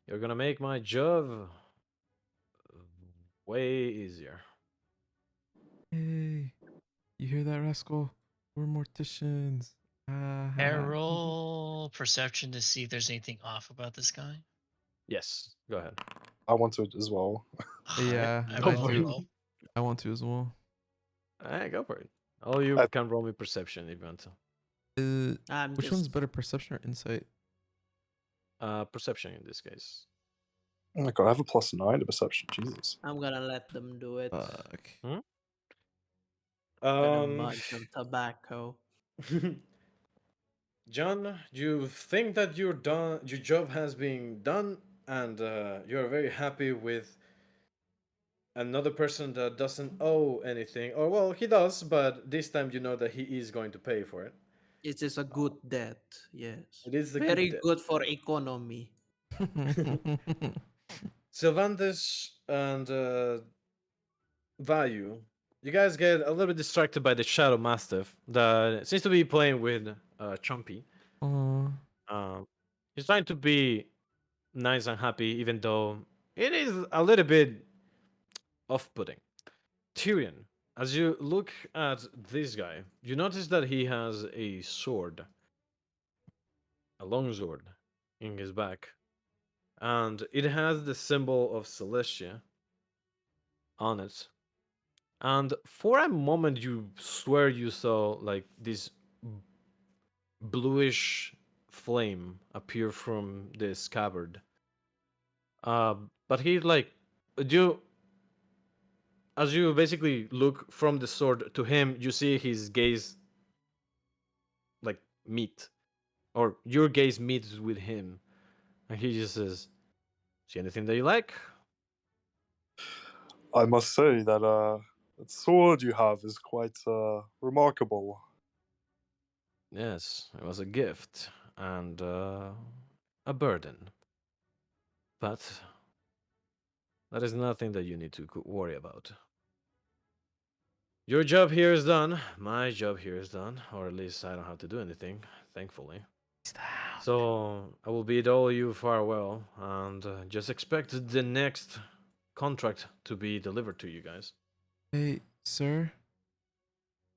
[SPEAKER 1] you're gonna make my job way easier.
[SPEAKER 3] Hey, you hear that, rascal? We're morticians. Ah, ha,
[SPEAKER 5] Can I
[SPEAKER 3] ha.
[SPEAKER 5] roll perception to see if there's anything off about this guy?
[SPEAKER 1] Yes, go ahead.
[SPEAKER 2] I want to as well.
[SPEAKER 3] Yeah,
[SPEAKER 5] I
[SPEAKER 1] Go
[SPEAKER 3] I
[SPEAKER 5] rolled
[SPEAKER 1] for
[SPEAKER 5] a
[SPEAKER 1] it.
[SPEAKER 3] do.
[SPEAKER 5] 12.
[SPEAKER 3] I want to as well.
[SPEAKER 1] Alright, go for it. All you
[SPEAKER 2] I,
[SPEAKER 1] can roll me perception if you want to.
[SPEAKER 4] I'm
[SPEAKER 3] Which one's
[SPEAKER 4] just
[SPEAKER 3] better, perception or insight?
[SPEAKER 1] Perception in this case.
[SPEAKER 2] oh my god, I have a +9 to perception. Jesus.
[SPEAKER 4] I'm gonna let them do it.
[SPEAKER 3] Fuck.
[SPEAKER 1] Hmm?
[SPEAKER 4] Gonna
[SPEAKER 1] Um,
[SPEAKER 4] munch on tobacco.
[SPEAKER 1] John, you think that you're done, your job has been done, and you're very happy with another person that doesn't owe anything. Or, well, he does, but this time you know that he is going to pay for it.
[SPEAKER 4] It is a good debt. Yes.
[SPEAKER 1] It is a good
[SPEAKER 4] Very
[SPEAKER 1] debt.
[SPEAKER 4] good for economy.
[SPEAKER 1] Sylvantis and Value, you guys get a little bit distracted by the Shadow Mastiff that seems to be playing with Chumpy.
[SPEAKER 3] Aw.
[SPEAKER 1] He's trying to be nice and happy, even though it is a little bit off-putting. Tyrion, as you look at this guy, you notice that he has a sword, a long sword, in his back, and it has the symbol of Celestia on it. And for a moment, you swear you saw like this bluish flame appear from the scabbard. But he like you as you basically look from the sword to him, you see his gaze like meet, or your gaze meets with him, and he just says, "See anything that you like?"
[SPEAKER 2] I must say that that sword you have is quite remarkable.
[SPEAKER 1] Yes, it was a gift and a burden, but that is nothing that you need to worry about. Your job here is done. My job here is done, or at least I don't have to do anything, thankfully. So I will bid all you farewell, and just expect the next contract to be delivered to you guys.
[SPEAKER 3] Hey, sir,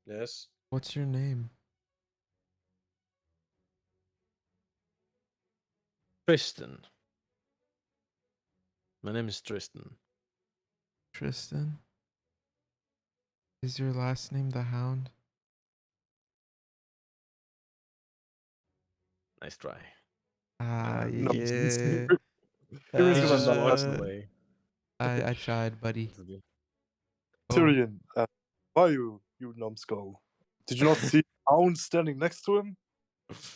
[SPEAKER 1] Yes.
[SPEAKER 3] what's your name?
[SPEAKER 1] Tristan. My name is Tristan.
[SPEAKER 3] Tristan? Is your last name the Hound?
[SPEAKER 1] Nice try.
[SPEAKER 3] Ah,
[SPEAKER 2] No,
[SPEAKER 3] yeah.
[SPEAKER 2] Tyrion's
[SPEAKER 1] He
[SPEAKER 2] gonna
[SPEAKER 1] just walks
[SPEAKER 3] Uh,
[SPEAKER 1] away.
[SPEAKER 3] I tried, buddy. Oh,
[SPEAKER 2] Tyrion, why you numbskull? Did you not see Hound standing next to him?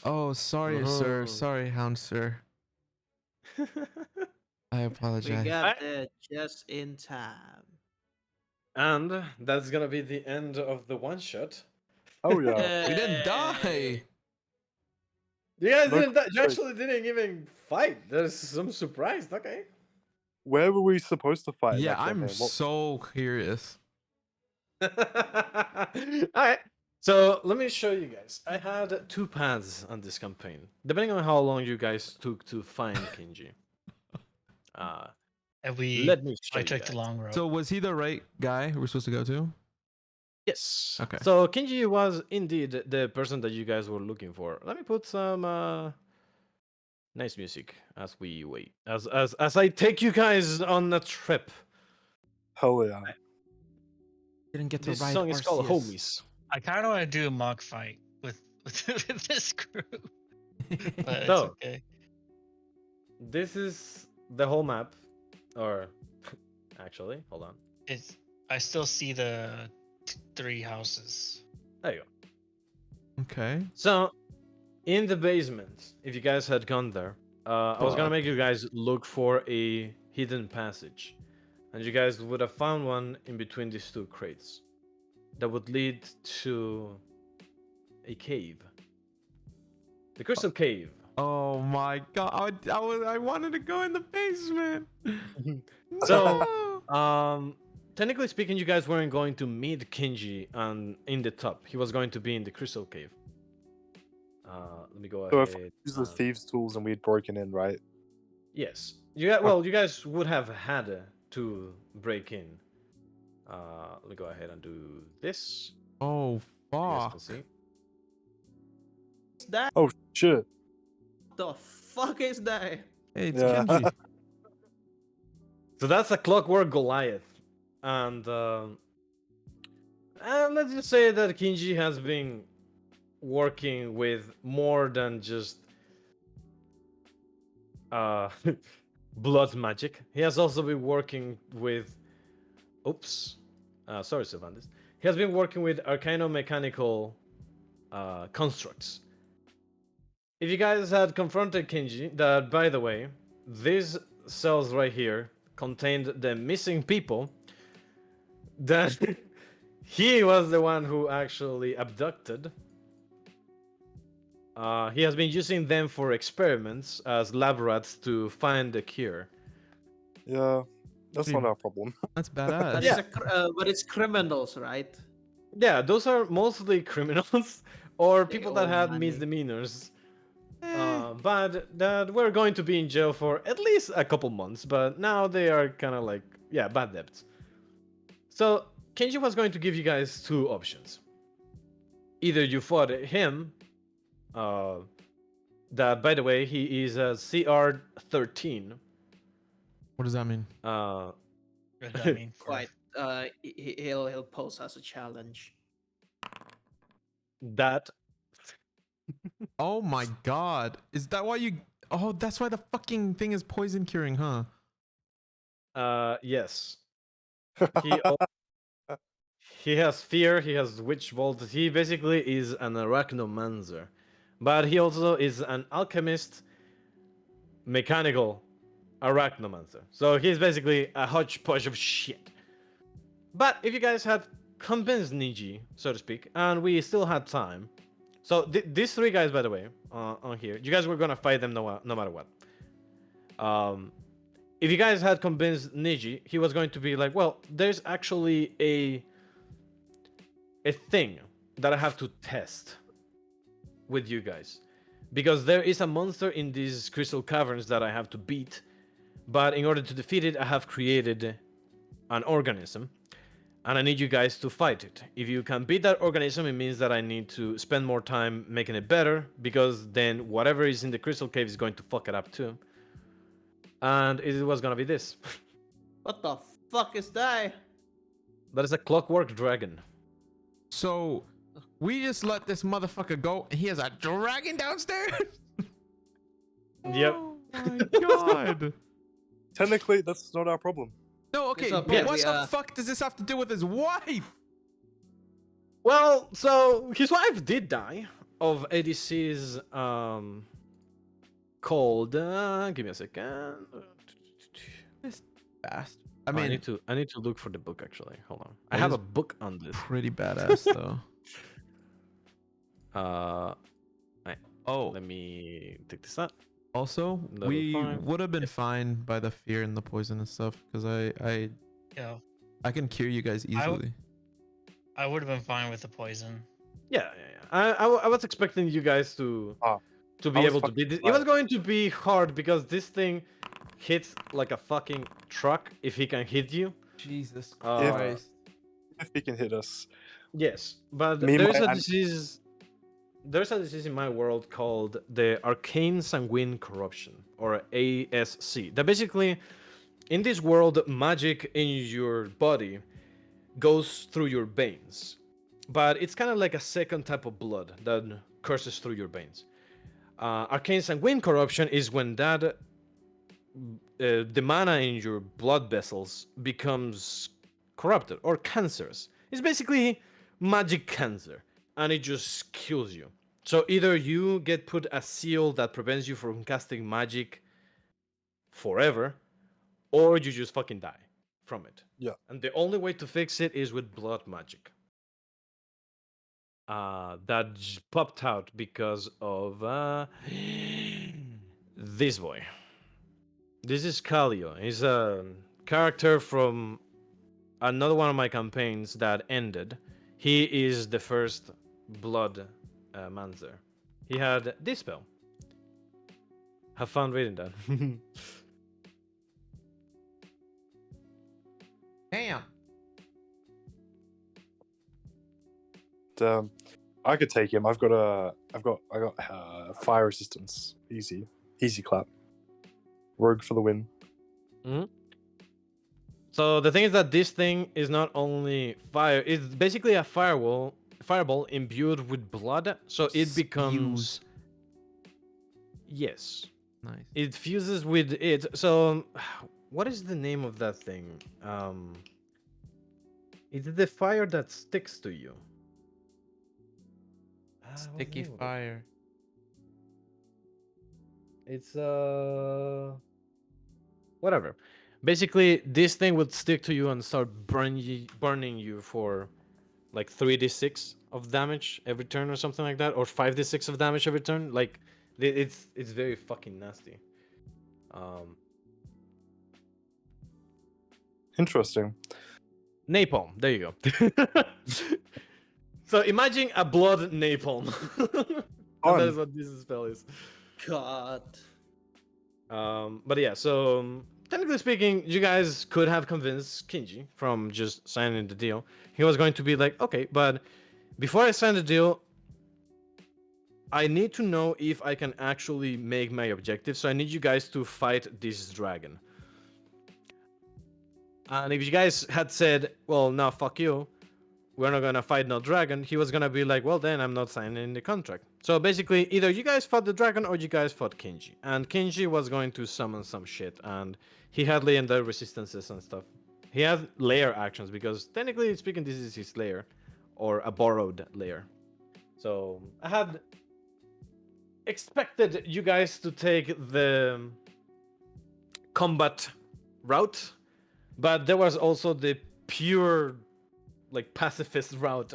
[SPEAKER 3] oh, sorry, sir. Sorry, Hound, sir. I
[SPEAKER 4] We
[SPEAKER 3] apologize.
[SPEAKER 4] got there just in time.
[SPEAKER 1] And that's gonna be the end of the one shot.
[SPEAKER 2] Oh yeah.
[SPEAKER 3] We didn't
[SPEAKER 4] Hey.
[SPEAKER 3] die.
[SPEAKER 1] You guys
[SPEAKER 2] No
[SPEAKER 1] didn't. You
[SPEAKER 2] wait,
[SPEAKER 1] actually didn't even fight. There's some surprise. Okay.
[SPEAKER 2] where were we supposed to fight in
[SPEAKER 3] Yeah,
[SPEAKER 2] that
[SPEAKER 3] I'm
[SPEAKER 2] campaign? What,
[SPEAKER 3] so curious.
[SPEAKER 1] All right. So let me show you guys. I had two paths on this campaign, depending on how long you guys took to find Kinji. Uh,
[SPEAKER 5] And
[SPEAKER 1] let me show
[SPEAKER 5] I
[SPEAKER 1] you
[SPEAKER 5] took
[SPEAKER 1] guys.
[SPEAKER 5] the long road.
[SPEAKER 3] So was he the right guy we're supposed to go to?
[SPEAKER 1] Yes.
[SPEAKER 3] Okay.
[SPEAKER 1] So Kinji was indeed the person that you guys were looking for. Let me put some nice music as we wait, as I take you guys on a trip.
[SPEAKER 2] hell yeah.
[SPEAKER 3] Didn't get to
[SPEAKER 1] This
[SPEAKER 3] ride
[SPEAKER 1] song is called
[SPEAKER 3] Arceus.
[SPEAKER 1] Homies.
[SPEAKER 5] I kind of want to do a mock fight with with this group, but it's
[SPEAKER 1] So
[SPEAKER 5] okay.
[SPEAKER 1] this is the whole map, or actually, hold on.
[SPEAKER 5] It's I still see the three houses.
[SPEAKER 1] There you go.
[SPEAKER 3] Okay.
[SPEAKER 1] So in the basement, if you guys had gone there, I was gonna
[SPEAKER 3] Fuck.
[SPEAKER 1] make you guys look for a hidden passage, and you guys would have found one in between these two crates that would lead to a cave. The Crystal Cave.
[SPEAKER 3] Oh my god! I wanted to go in the basement.
[SPEAKER 1] So,
[SPEAKER 3] No.
[SPEAKER 1] technically speaking, you guys weren't going to meet Kinji in the top. He was going to be in the Crystal Cave. Let me go
[SPEAKER 2] So if we
[SPEAKER 1] ahead.
[SPEAKER 2] use the thieves' tools and we'd broken in, right?
[SPEAKER 1] Yes. You guys would have had to break in. Let me go ahead and do this.
[SPEAKER 3] Oh
[SPEAKER 1] You guys can
[SPEAKER 3] fuck!
[SPEAKER 1] see.
[SPEAKER 4] What's that?
[SPEAKER 2] Oh shit.
[SPEAKER 4] The fuck is that?
[SPEAKER 3] Hey, it's
[SPEAKER 2] Yeah.
[SPEAKER 3] Kenji.
[SPEAKER 1] So that's a Clockwork Goliath, and let's just say that Kinji has been working with more than just uh, blood magic. He has also been working with. Oops. Sorry, Sylvanus. He has been working with arcano-mechanical constructs. If you guys had confronted Kinji, that by the way, these cells right here contained the missing people that he was the one who actually abducted. He has been using them for experiments as lab rats to find the cure.
[SPEAKER 2] Yeah, that's
[SPEAKER 3] Pretty-
[SPEAKER 2] not our problem.
[SPEAKER 3] That's
[SPEAKER 4] But
[SPEAKER 3] badass.
[SPEAKER 1] Yeah.
[SPEAKER 4] it's criminals, right?
[SPEAKER 1] Yeah, those are mostly criminals or
[SPEAKER 4] They
[SPEAKER 1] people that
[SPEAKER 4] owe
[SPEAKER 1] had
[SPEAKER 4] money.
[SPEAKER 1] misdemeanors.
[SPEAKER 3] Eh,
[SPEAKER 1] But that were going to be in jail for at least a couple months, but now they are kind of like, yeah, bad debts. So Kenji was going to give you guys two options. Either you fought him, uh, that by the way, he is a CR 13.
[SPEAKER 3] what does that mean?
[SPEAKER 1] Uh,
[SPEAKER 5] What does that mean? For
[SPEAKER 4] Quite. He'll pose as a challenge.
[SPEAKER 1] that,
[SPEAKER 3] Oh my god. Is that why you Oh, that's why the fucking thing is poison curing, huh?
[SPEAKER 1] yes. He al- he has fear, he has witch bolt. He basically is an arachnomancer. But he also is an alchemist, mechanical arachnomancer. So he's basically a hodgepodge of shit. But if you guys had convinced Niji, so to speak, and we still had time. So these three guys, by the way, on here, you guys were gonna fight them no matter what. If you guys had convinced Niji, he was going to be like, well, there's actually a thing that I have to test with you guys. Because there is a monster in these crystal caverns that I have to beat. But in order to defeat it, I have created an organism. And I need you guys to fight it. If you can beat that organism, it means that I need to spend more time making it better. Because then whatever is in the crystal cave is going to fuck it up too. And it was gonna be this.
[SPEAKER 4] What the fuck is that?
[SPEAKER 1] That is a clockwork dragon.
[SPEAKER 3] So we just let this motherfucker go and he has a dragon downstairs?
[SPEAKER 1] Yep.
[SPEAKER 3] Oh my god.
[SPEAKER 2] Technically, that's not our problem.
[SPEAKER 3] No, okay,
[SPEAKER 4] okay,
[SPEAKER 3] but what
[SPEAKER 4] we,
[SPEAKER 3] the fuck does this have to do with his wife?
[SPEAKER 1] Well, so his wife did die of a disease called give me a second.
[SPEAKER 3] This bastard. I
[SPEAKER 1] I
[SPEAKER 3] mean,
[SPEAKER 1] need to look for the book actually. Hold on. I
[SPEAKER 3] That
[SPEAKER 1] have
[SPEAKER 3] is
[SPEAKER 1] a book on this.
[SPEAKER 3] pretty badass though.
[SPEAKER 1] Uh
[SPEAKER 3] Oh,
[SPEAKER 1] let me take this out.
[SPEAKER 3] also,
[SPEAKER 1] Level
[SPEAKER 3] we
[SPEAKER 1] 5.
[SPEAKER 3] would have been fine by the fear and the poison and stuff because
[SPEAKER 5] yeah,
[SPEAKER 3] I can cure you guys easily.
[SPEAKER 5] I would have been fine with the poison.
[SPEAKER 1] Yeah. I was expecting you guys to
[SPEAKER 2] Ah,
[SPEAKER 1] be
[SPEAKER 2] I was
[SPEAKER 1] able to
[SPEAKER 2] fucking
[SPEAKER 1] beat this. It was
[SPEAKER 2] excited.
[SPEAKER 1] going to be hard because this thing hits like a fucking truck if he can hit you.
[SPEAKER 3] Jesus
[SPEAKER 1] Christ.
[SPEAKER 2] If he can hit us,
[SPEAKER 1] Yes, but
[SPEAKER 2] Me,
[SPEAKER 1] there's
[SPEAKER 2] my
[SPEAKER 1] a
[SPEAKER 2] aunt-
[SPEAKER 1] disease. There's a disease in my world called the arcane sanguine corruption, or ASC. That basically, in this world, magic in your body goes through your veins, but it's kind of like a second type of blood that courses through your veins. Arcane sanguine corruption is when that the mana in your blood vessels becomes corrupted or cancerous. It's basically magic cancer, and it just kills you. So either you get put a seal that prevents you from casting magic forever, or you just fucking die from it.
[SPEAKER 2] Yeah.
[SPEAKER 1] And the only way to fix it is with blood magic. That popped out because of this boy. This is Calio. He's a character from another one of my campaigns that ended. He is the first blood manzer. He had this spell. Have fun reading that.
[SPEAKER 3] Damn.
[SPEAKER 2] I could take him. I got fire resistance. Easy clap. Rogue for the win.
[SPEAKER 1] So the thing is that this thing is not only fire; it's basically a fireball imbued with blood. So it becomes
[SPEAKER 3] Spews.
[SPEAKER 1] yes,
[SPEAKER 3] Nice.
[SPEAKER 1] it fuses with it. So what is the name of that thing? It's the fire that sticks to you. What's the
[SPEAKER 3] Sticky
[SPEAKER 1] name of it?
[SPEAKER 3] fire.
[SPEAKER 1] It's whatever. Basically, this thing would stick to you and start burning you for like 3d6 of damage every turn or something like that, or 5d6 of damage every turn. Like it's very fucking nasty.
[SPEAKER 2] Interesting.
[SPEAKER 1] Napalm. There you go. So imagine a blood napalm. And that is what this spell is.
[SPEAKER 4] God.
[SPEAKER 1] But yeah, so technically speaking, you guys could have convinced Kinji from just signing the deal. He was going to be like, okay, but before I sign the deal, I need to know if I can actually make my objective. So I need you guys to fight this dragon. And if you guys had said, well, no, fuck you, we're not gonna fight no dragon, he was gonna be like, well, then I'm not signing the contract. So basically, either you guys fought the dragon or you guys fought Kinji. And Kinji was going to summon some shit, and he had legendary resistances and stuff. He had layer actions, because technically speaking, this is his layer, or a borrowed layer. So I had expected you guys to take the combat route, but there was also the pure like pacifist route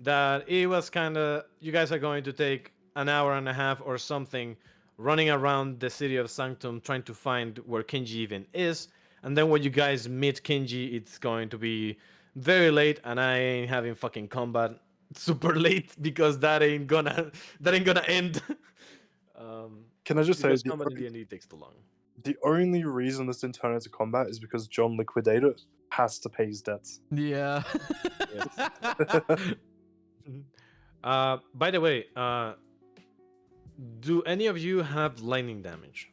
[SPEAKER 1] that it was kind of, you guys are going to take an hour and a half or something running around the city of Sanctum trying to find where Kinji even is, and then when you guys meet Kinji, it's going to be very late, and I ain't having fucking combat super late because that ain't gonna end.
[SPEAKER 2] Can I just say
[SPEAKER 1] Because
[SPEAKER 2] the,
[SPEAKER 1] combat in D&D takes too long.
[SPEAKER 2] the only reason this didn't turn into combat is because John Liquidator has to pay his debts.
[SPEAKER 3] Yeah.
[SPEAKER 1] By the way, do any of you have lightning damage?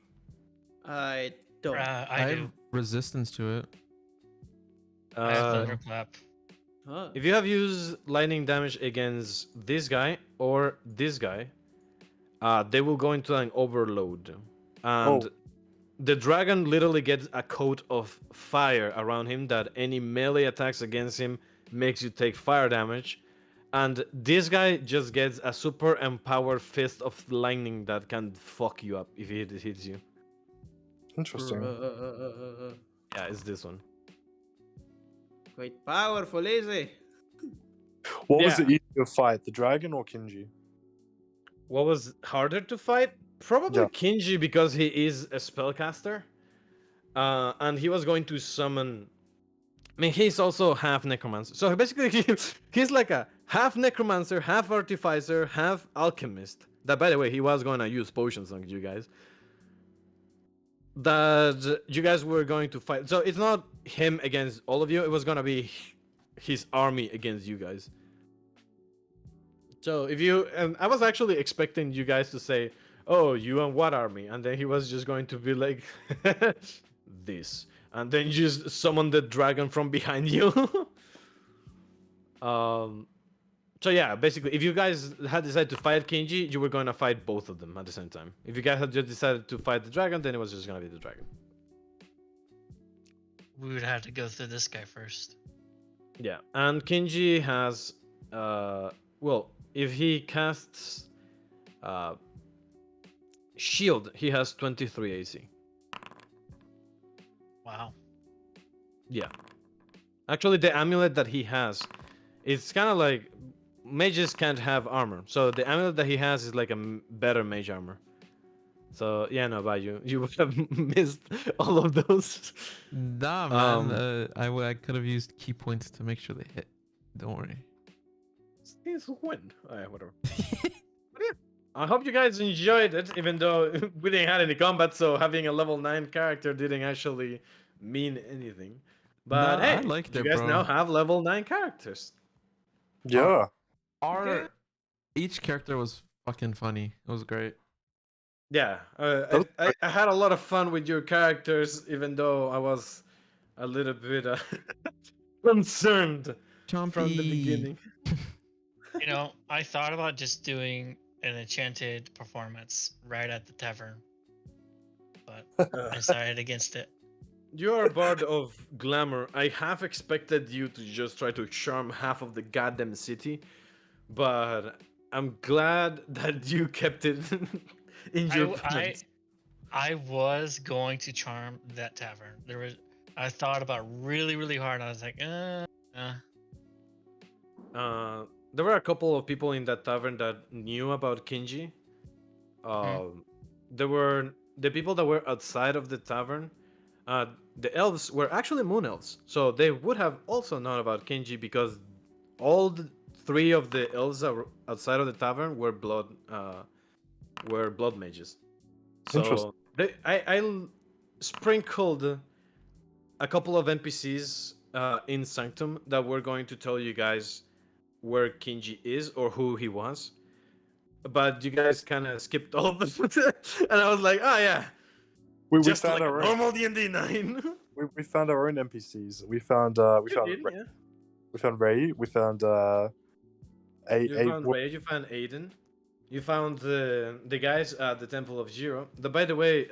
[SPEAKER 4] I don't.
[SPEAKER 5] I do.
[SPEAKER 3] have resistance to it.
[SPEAKER 5] I have
[SPEAKER 1] Uh,
[SPEAKER 5] thunderclap.
[SPEAKER 4] Huh.
[SPEAKER 1] if you have used lightning damage against this guy or this guy, they will go into an overload, and the dragon literally gets a coat of fire around him that any melee attacks against him makes you take fire damage. And this guy just gets a super empowered fist of lightning that can fuck you up if it hits you.
[SPEAKER 2] Interesting.
[SPEAKER 1] Yeah, it's this one.
[SPEAKER 4] Quite powerful, is it?
[SPEAKER 2] What was
[SPEAKER 1] Yeah.
[SPEAKER 2] the easier fight, the dragon or Kinji?
[SPEAKER 1] What was harder to fight? Probably
[SPEAKER 2] Yeah.
[SPEAKER 1] Kinji, because he is a spellcaster. And he was going to summon. I mean, he's also half necromancer. So basically, he's like a half necromancer, half artificer, half alchemist. That, by the way, he was going to use potions on you guys. That you guys were going to fight. So it's not him against all of you. It was going to be his army against you guys. So if you, and I was actually expecting you guys to say, "Oh, you and what army?" And then he was just going to be like, "This," and then just summon the dragon from behind you. So yeah, basically, if you guys had decided to fight Kinji, you were going to fight both of them at the same time. If you guys had just decided to fight the dragon, then it was just going to be the dragon.
[SPEAKER 5] We would have to go through this guy first.
[SPEAKER 1] Yeah, and Kinji has, well, if he casts shield, he has 23 AC.
[SPEAKER 5] Wow.
[SPEAKER 1] Yeah. Actually, the amulet that he has, it's kind of like mages can't have armor. So the amulet that he has is like a better mage armor. So yeah, no, but you would have missed all of those.
[SPEAKER 3] Nah, man. I could have used key points to make sure they hit. Don't worry.
[SPEAKER 1] Since when? Whatever. But yeah, I hope you guys enjoyed it, even though we didn't have any combat, so having a level 9 character didn't actually mean anything. But
[SPEAKER 3] Nah,
[SPEAKER 1] hey,
[SPEAKER 3] I liked
[SPEAKER 1] you
[SPEAKER 3] it,
[SPEAKER 1] guys
[SPEAKER 3] bro.
[SPEAKER 1] now have level 9 characters.
[SPEAKER 2] Yeah.
[SPEAKER 3] Our each character was fucking funny. It was great.
[SPEAKER 1] Yeah, I had a lot of fun with your characters, even though I was a little bit concerned from the
[SPEAKER 3] Chompy.
[SPEAKER 1] beginning.
[SPEAKER 5] You know, I thought about just doing an enchanted performance right at the tavern, but I decided against it.
[SPEAKER 1] You are a bard of glamour. I half expected you to just try to charm half of the goddamn city, but I'm glad that you kept it in your plans.
[SPEAKER 5] I was going to charm that tavern. I thought about really, really hard. And I was like,
[SPEAKER 1] there were a couple of people in that tavern that knew about Kinji. There were the people that were outside of the tavern. The elves were actually moon elves, so they would have also known about Kinji because all three of the elves that were outside of the tavern were blood mages.
[SPEAKER 2] Interesting.
[SPEAKER 1] So I sprinkled a couple of NPCs in Sanctum that were going to tell you guys where Kinji is or who he was, but you guys kind of skipped all of them, and I was like, oh yeah,
[SPEAKER 2] We
[SPEAKER 1] just
[SPEAKER 2] found
[SPEAKER 1] like a
[SPEAKER 2] our own.
[SPEAKER 1] normal D&D 9.
[SPEAKER 2] We found our own NPCs. We found
[SPEAKER 1] You did, yeah.
[SPEAKER 2] we found Ray. We found
[SPEAKER 1] You found Ray, you found Aiden, you found the guys at the Temple of Jiro. By the way,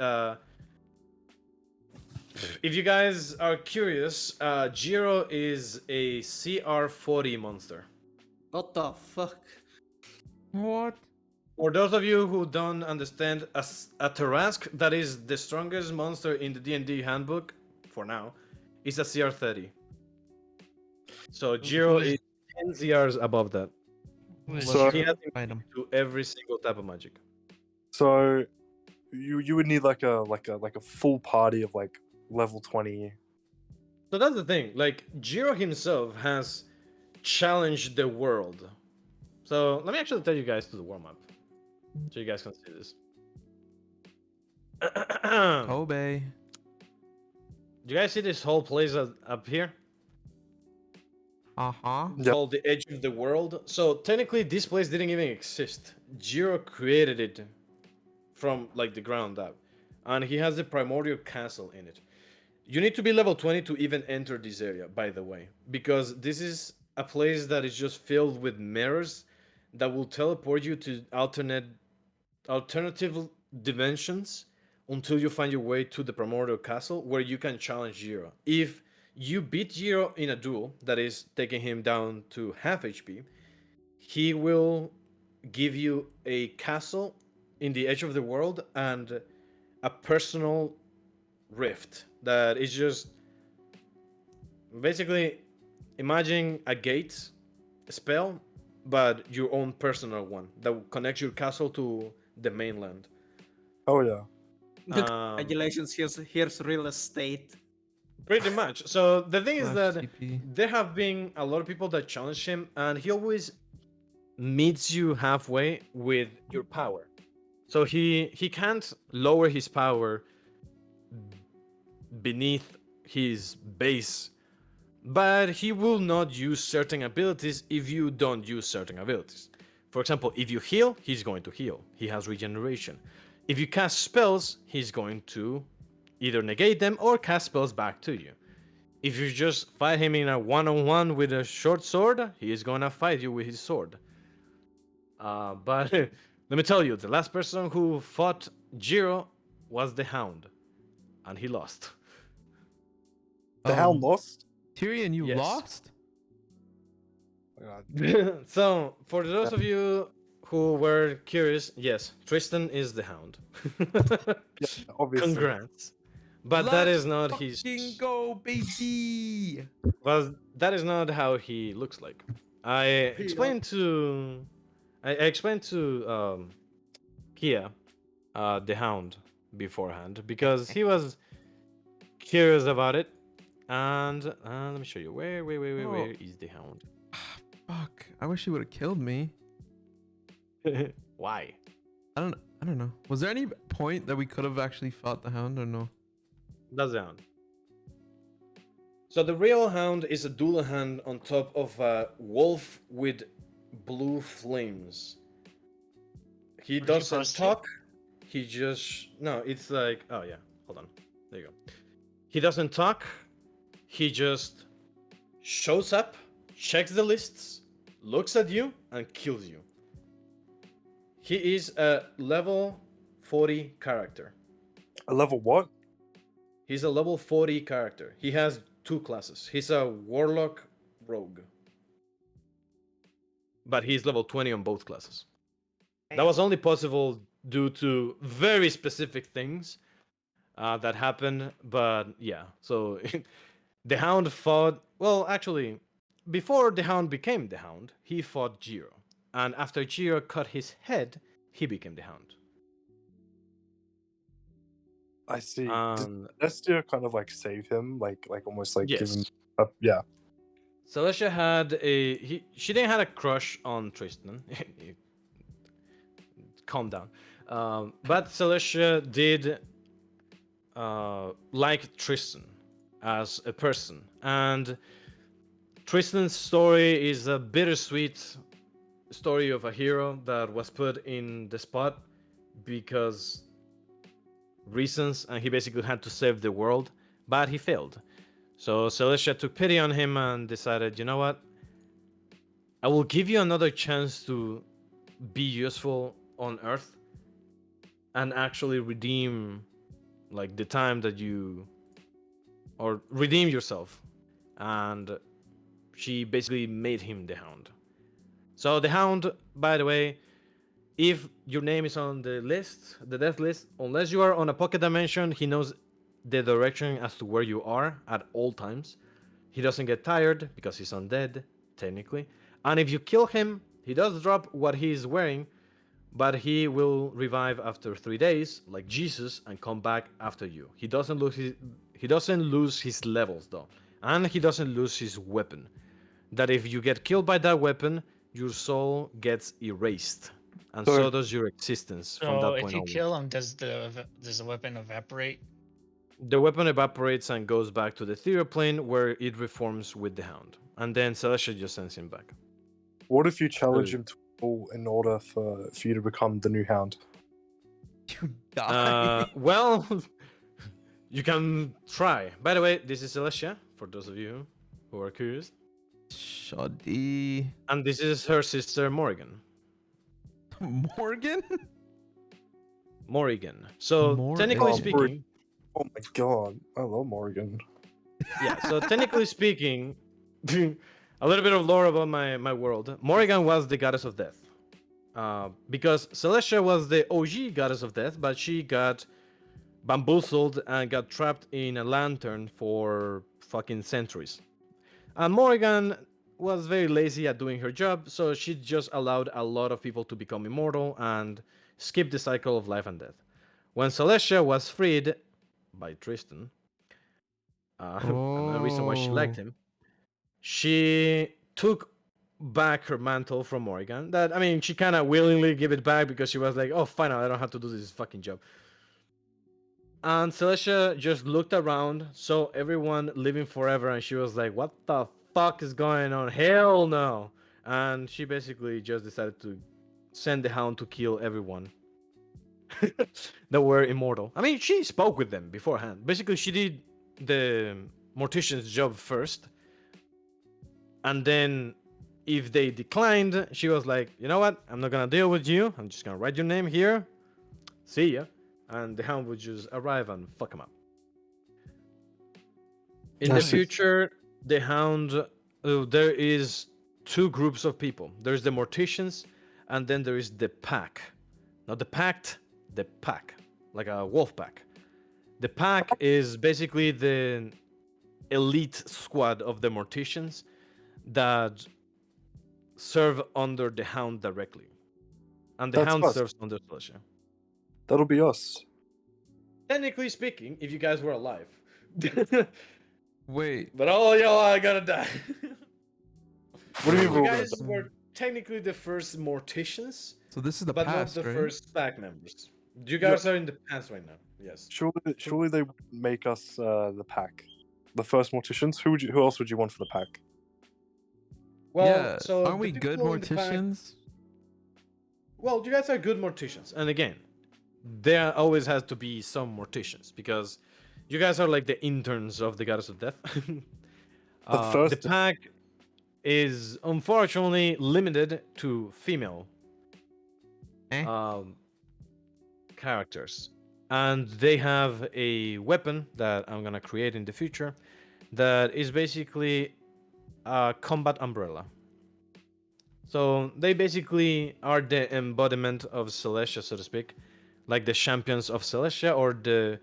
[SPEAKER 1] if you guys are curious, Jiro is a CR40 monster.
[SPEAKER 4] What the fuck?
[SPEAKER 3] What?
[SPEAKER 1] For those of you who don't understand, a Tarask that is the strongest monster in the D&D handbook, for now, is a CR30. So Jiro
[SPEAKER 5] is-
[SPEAKER 1] is 10 CRs above that.
[SPEAKER 5] Who is
[SPEAKER 2] So-
[SPEAKER 1] He has
[SPEAKER 3] Item.
[SPEAKER 1] to every single type of magic.
[SPEAKER 2] So you would need like a full party of like level 20.
[SPEAKER 1] So that's the thing. Like Jiro himself has challenged the world. So let me actually tell you guys to the warm up, so you guys can see this.
[SPEAKER 3] Kobe.
[SPEAKER 1] Do you guys see this whole place up here?
[SPEAKER 3] Uh-huh.
[SPEAKER 2] Yep.
[SPEAKER 1] Called the Edge of the World. So technically, this place didn't even exist. Jiro created it from like the ground up, and he has the primordial castle in it. You need to be level 20 to even enter this area, by the way, because this is a place that is just filled with mirrors that will teleport you to alternative dimensions until you find your way to the primordial castle where you can challenge Jiro. If you beat Jiro in a duel, that is taking him down to half HP, he will give you a castle in the edge of the world and a personal rift that is just basically imagine a gate spell, but your own personal one that will connect your castle to the mainland.
[SPEAKER 2] Oh yeah.
[SPEAKER 4] Congratulations, here's real estate.
[SPEAKER 1] Pretty much. So the thing is
[SPEAKER 3] Slash
[SPEAKER 1] that
[SPEAKER 3] TP.
[SPEAKER 1] there have been a lot of people that challenge him, and he always meets you halfway with your power. So he can't lower his power beneath his base, but he will not use certain abilities if you don't use certain abilities. For example, if you heal, he's going to heal. He has regeneration. If you cast spells, he's going to either negate them or cast spells back to you. If you just fight him in a one-on-one with a short sword, he is gonna fight you with his sword. But let me tell you, the last person who fought Jiro was the Hound, and he lost.
[SPEAKER 2] The Hound lost.
[SPEAKER 3] Tyrion, you
[SPEAKER 1] Yes.
[SPEAKER 3] lost?
[SPEAKER 2] Oh, God.
[SPEAKER 1] So, for those of you who were curious, yes, Tristan is the Hound.
[SPEAKER 2] Yeah, obviously.
[SPEAKER 1] Congrats. But that
[SPEAKER 3] Let's
[SPEAKER 1] is not his.
[SPEAKER 3] fucking go, baby.
[SPEAKER 1] Well, that is not how he looks like. I explained to Kia, the Hound, beforehand because he was curious about it. And let me show you where
[SPEAKER 3] Oh.
[SPEAKER 1] is the Hound?
[SPEAKER 3] Fuck. I wish he would have killed me.
[SPEAKER 1] Why?
[SPEAKER 3] I don't know. Was there any point that we could have actually fought the Hound or no?
[SPEAKER 1] That's the Hound. So the real Hound is a dual hand on top of a wolf with blue flames. He
[SPEAKER 5] Where'd you
[SPEAKER 1] doesn't
[SPEAKER 5] post it?
[SPEAKER 1] talk. He just no. It's like oh yeah. Hold on. There you go. He doesn't talk. He just shows up, checks the lists, looks at you, and kills you. He is a level 40 character.
[SPEAKER 2] A level what?
[SPEAKER 1] He's a level 40 character. He has two classes. He's a warlock rogue. But he's level 20 on both classes. That was only possible due to very specific things that happened. But yeah, so the Hound fought. Well, actually, before the Hound became the Hound, he fought Jiro. And after Jiro cut his head, he became the Hound.
[SPEAKER 2] I see. Did
[SPEAKER 1] And
[SPEAKER 2] Celestia kind of like save him, like almost like give him
[SPEAKER 1] yes,
[SPEAKER 2] up? Yeah.
[SPEAKER 1] Celestia had she didn't had a crush on Tristan. Calm down. But Celestia did like Tristan as a person, and Tristan's story is a bittersweet story of a hero that was put in the spot because reasons, and he basically had to save the world, but he failed. So Celestia took pity on him and decided, you know what? I will give you another chance to be useful on Earth and actually redeem like the time that you or redeem yourself. And she basically made him the Hound. So the Hound, by the way, if your name is on the list, the death list, unless you are on a pocket dimension, he knows the direction as to where you are at all times. He doesn't get tired because he's undead, technically. And if you kill him, he does drop what he's wearing, but he will revive after 3 days, like Jesus, and come back after you. He doesn't lose his levels though, and he doesn't lose his weapon. That if you get killed by that weapon, your soul gets erased, and
[SPEAKER 2] So-
[SPEAKER 1] so does your existence from
[SPEAKER 5] So
[SPEAKER 1] that
[SPEAKER 5] if
[SPEAKER 1] point
[SPEAKER 5] you
[SPEAKER 1] onwards.
[SPEAKER 5] kill him, does the weapon evaporate?
[SPEAKER 1] The weapon evaporates and goes back to the ethereal plane where it reforms with the Hound, and then Celestia just sends him back.
[SPEAKER 2] What if you challenge him to duel in order for you to become the new Hound?
[SPEAKER 3] You die.
[SPEAKER 1] Well, you can try. By the way, this is Celestia, for those of you who are curious.
[SPEAKER 3] Shoddy.
[SPEAKER 1] And this is her sister, Morrigan.
[SPEAKER 3] Morgan?
[SPEAKER 1] Morrigan. So,
[SPEAKER 3] Morgan.
[SPEAKER 1] technically
[SPEAKER 2] Oh,
[SPEAKER 1] speaking,
[SPEAKER 2] Oh my god, I love Morgan.
[SPEAKER 1] yeah, so technically speaking, a little bit of lore about my world. Morrigan was the goddess of death. Because Celestia was the OG goddess of death, but she got bamboozled and got trapped in a lantern for fucking centuries. And Morrigan was very lazy at doing her job, so she just allowed a lot of people to become immortal and skip the cycle of life and death. When Celestia was freed by Tristan, another reason why she liked him, she took back her mantle from Morrigan. That, I mean, she kind of willingly gave it back because she was like, "Oh, finally, I don't have to do this fucking job." And Celestia just looked around, saw everyone living forever, and she was like, "What the fuck is going on? Hell no!" And she basically just decided to send the Hound to kill everyone that were immortal. I mean, she spoke with them beforehand. Basically, she did the mortician's job first, and then if they declined, she was like, "You know what? I'm not gonna deal with you. I'm just gonna write your name here. See ya." And the Hound would just arrive and fuck him up. In
[SPEAKER 2] I
[SPEAKER 1] the
[SPEAKER 2] see.
[SPEAKER 1] future, the Hound, there is two groups of people. There's the Morticians, and then there is the Pack. Not the Pact, the Pack, like a wolf pack. The Pack is basically the elite squad of the Morticians that serve under the Hound directly, and the
[SPEAKER 2] That's
[SPEAKER 1] Hound
[SPEAKER 2] us.
[SPEAKER 1] serves under Celestia.
[SPEAKER 2] That'll be us.
[SPEAKER 1] Technically speaking, if you guys were alive.
[SPEAKER 3] Wait.
[SPEAKER 1] But all y'all are gonna die.
[SPEAKER 2] What do you mean
[SPEAKER 1] You
[SPEAKER 2] we're all gonna
[SPEAKER 1] guys
[SPEAKER 2] die?
[SPEAKER 1] were technically the first Morticians,
[SPEAKER 3] So this is the
[SPEAKER 1] but
[SPEAKER 3] past,
[SPEAKER 1] not the
[SPEAKER 3] right?
[SPEAKER 1] first pack members. You guys are in the past right now. Yes.
[SPEAKER 2] Surely they would make us the pack, the first morticians. Who else would you want for the pack?
[SPEAKER 1] Well,
[SPEAKER 3] Yeah.
[SPEAKER 1] so
[SPEAKER 3] Aren't
[SPEAKER 1] the
[SPEAKER 3] we good
[SPEAKER 1] people in the pack-
[SPEAKER 3] morticians?
[SPEAKER 1] Well, you guys are good Morticians, and again, there always has to be some Morticians because you guys are like the interns of the Goddess of Death. The
[SPEAKER 2] first-
[SPEAKER 1] pack is unfortunately limited to female
[SPEAKER 3] Eh?
[SPEAKER 1] characters, and they have a weapon that I'm gonna create in the future that is basically a combat umbrella. So they basically are the embodiment of Celestia, so to speak, like the champions of Celestia or the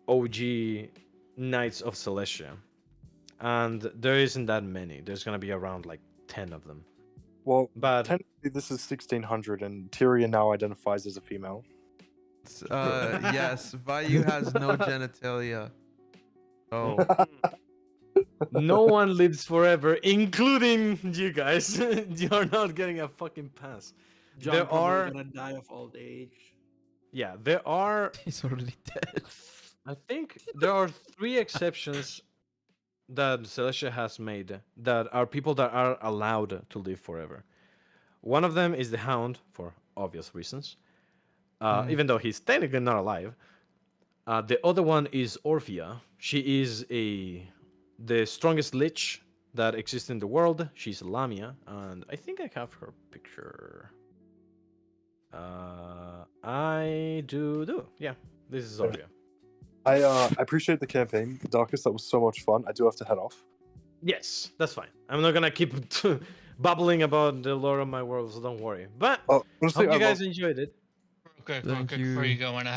[SPEAKER 1] OG Knights of Celestia. and there isn't that many. There's gonna be around like 10 of them.
[SPEAKER 2] Well,
[SPEAKER 1] But
[SPEAKER 2] technically this is 1600, and Tyrion now identifies as a female.
[SPEAKER 3] Yes, Vayu has no genitalia. Oh,
[SPEAKER 1] no one lives forever, including you guys. You're not getting a fucking pass.
[SPEAKER 4] John
[SPEAKER 1] There
[SPEAKER 4] probably
[SPEAKER 1] are-
[SPEAKER 4] gonna die of old age.
[SPEAKER 1] Yeah, there are.
[SPEAKER 3] he's already dead.
[SPEAKER 1] I think there are 3 exceptions that Celestia has made that are people that are allowed to live forever. One of them is the Hound, for obvious reasons, even though he's technically not alive. The other one is Orphea. She is the strongest lich that exists in the world. She's a Lamia, and I think I have her picture. I do. Yeah, this is Orphea.
[SPEAKER 2] I appreciate the campaign, Darkus. That was so much fun. I do have to head off.
[SPEAKER 1] Yes, that's fine. I'm not gonna keep babbling about the lore of my world, so don't worry. But
[SPEAKER 2] Honestly,
[SPEAKER 1] hope
[SPEAKER 2] I
[SPEAKER 1] you guys
[SPEAKER 2] love
[SPEAKER 1] enjoyed it.
[SPEAKER 5] Okay,
[SPEAKER 3] Thank
[SPEAKER 5] okay. Before you
[SPEAKER 3] you.
[SPEAKER 5] go, and I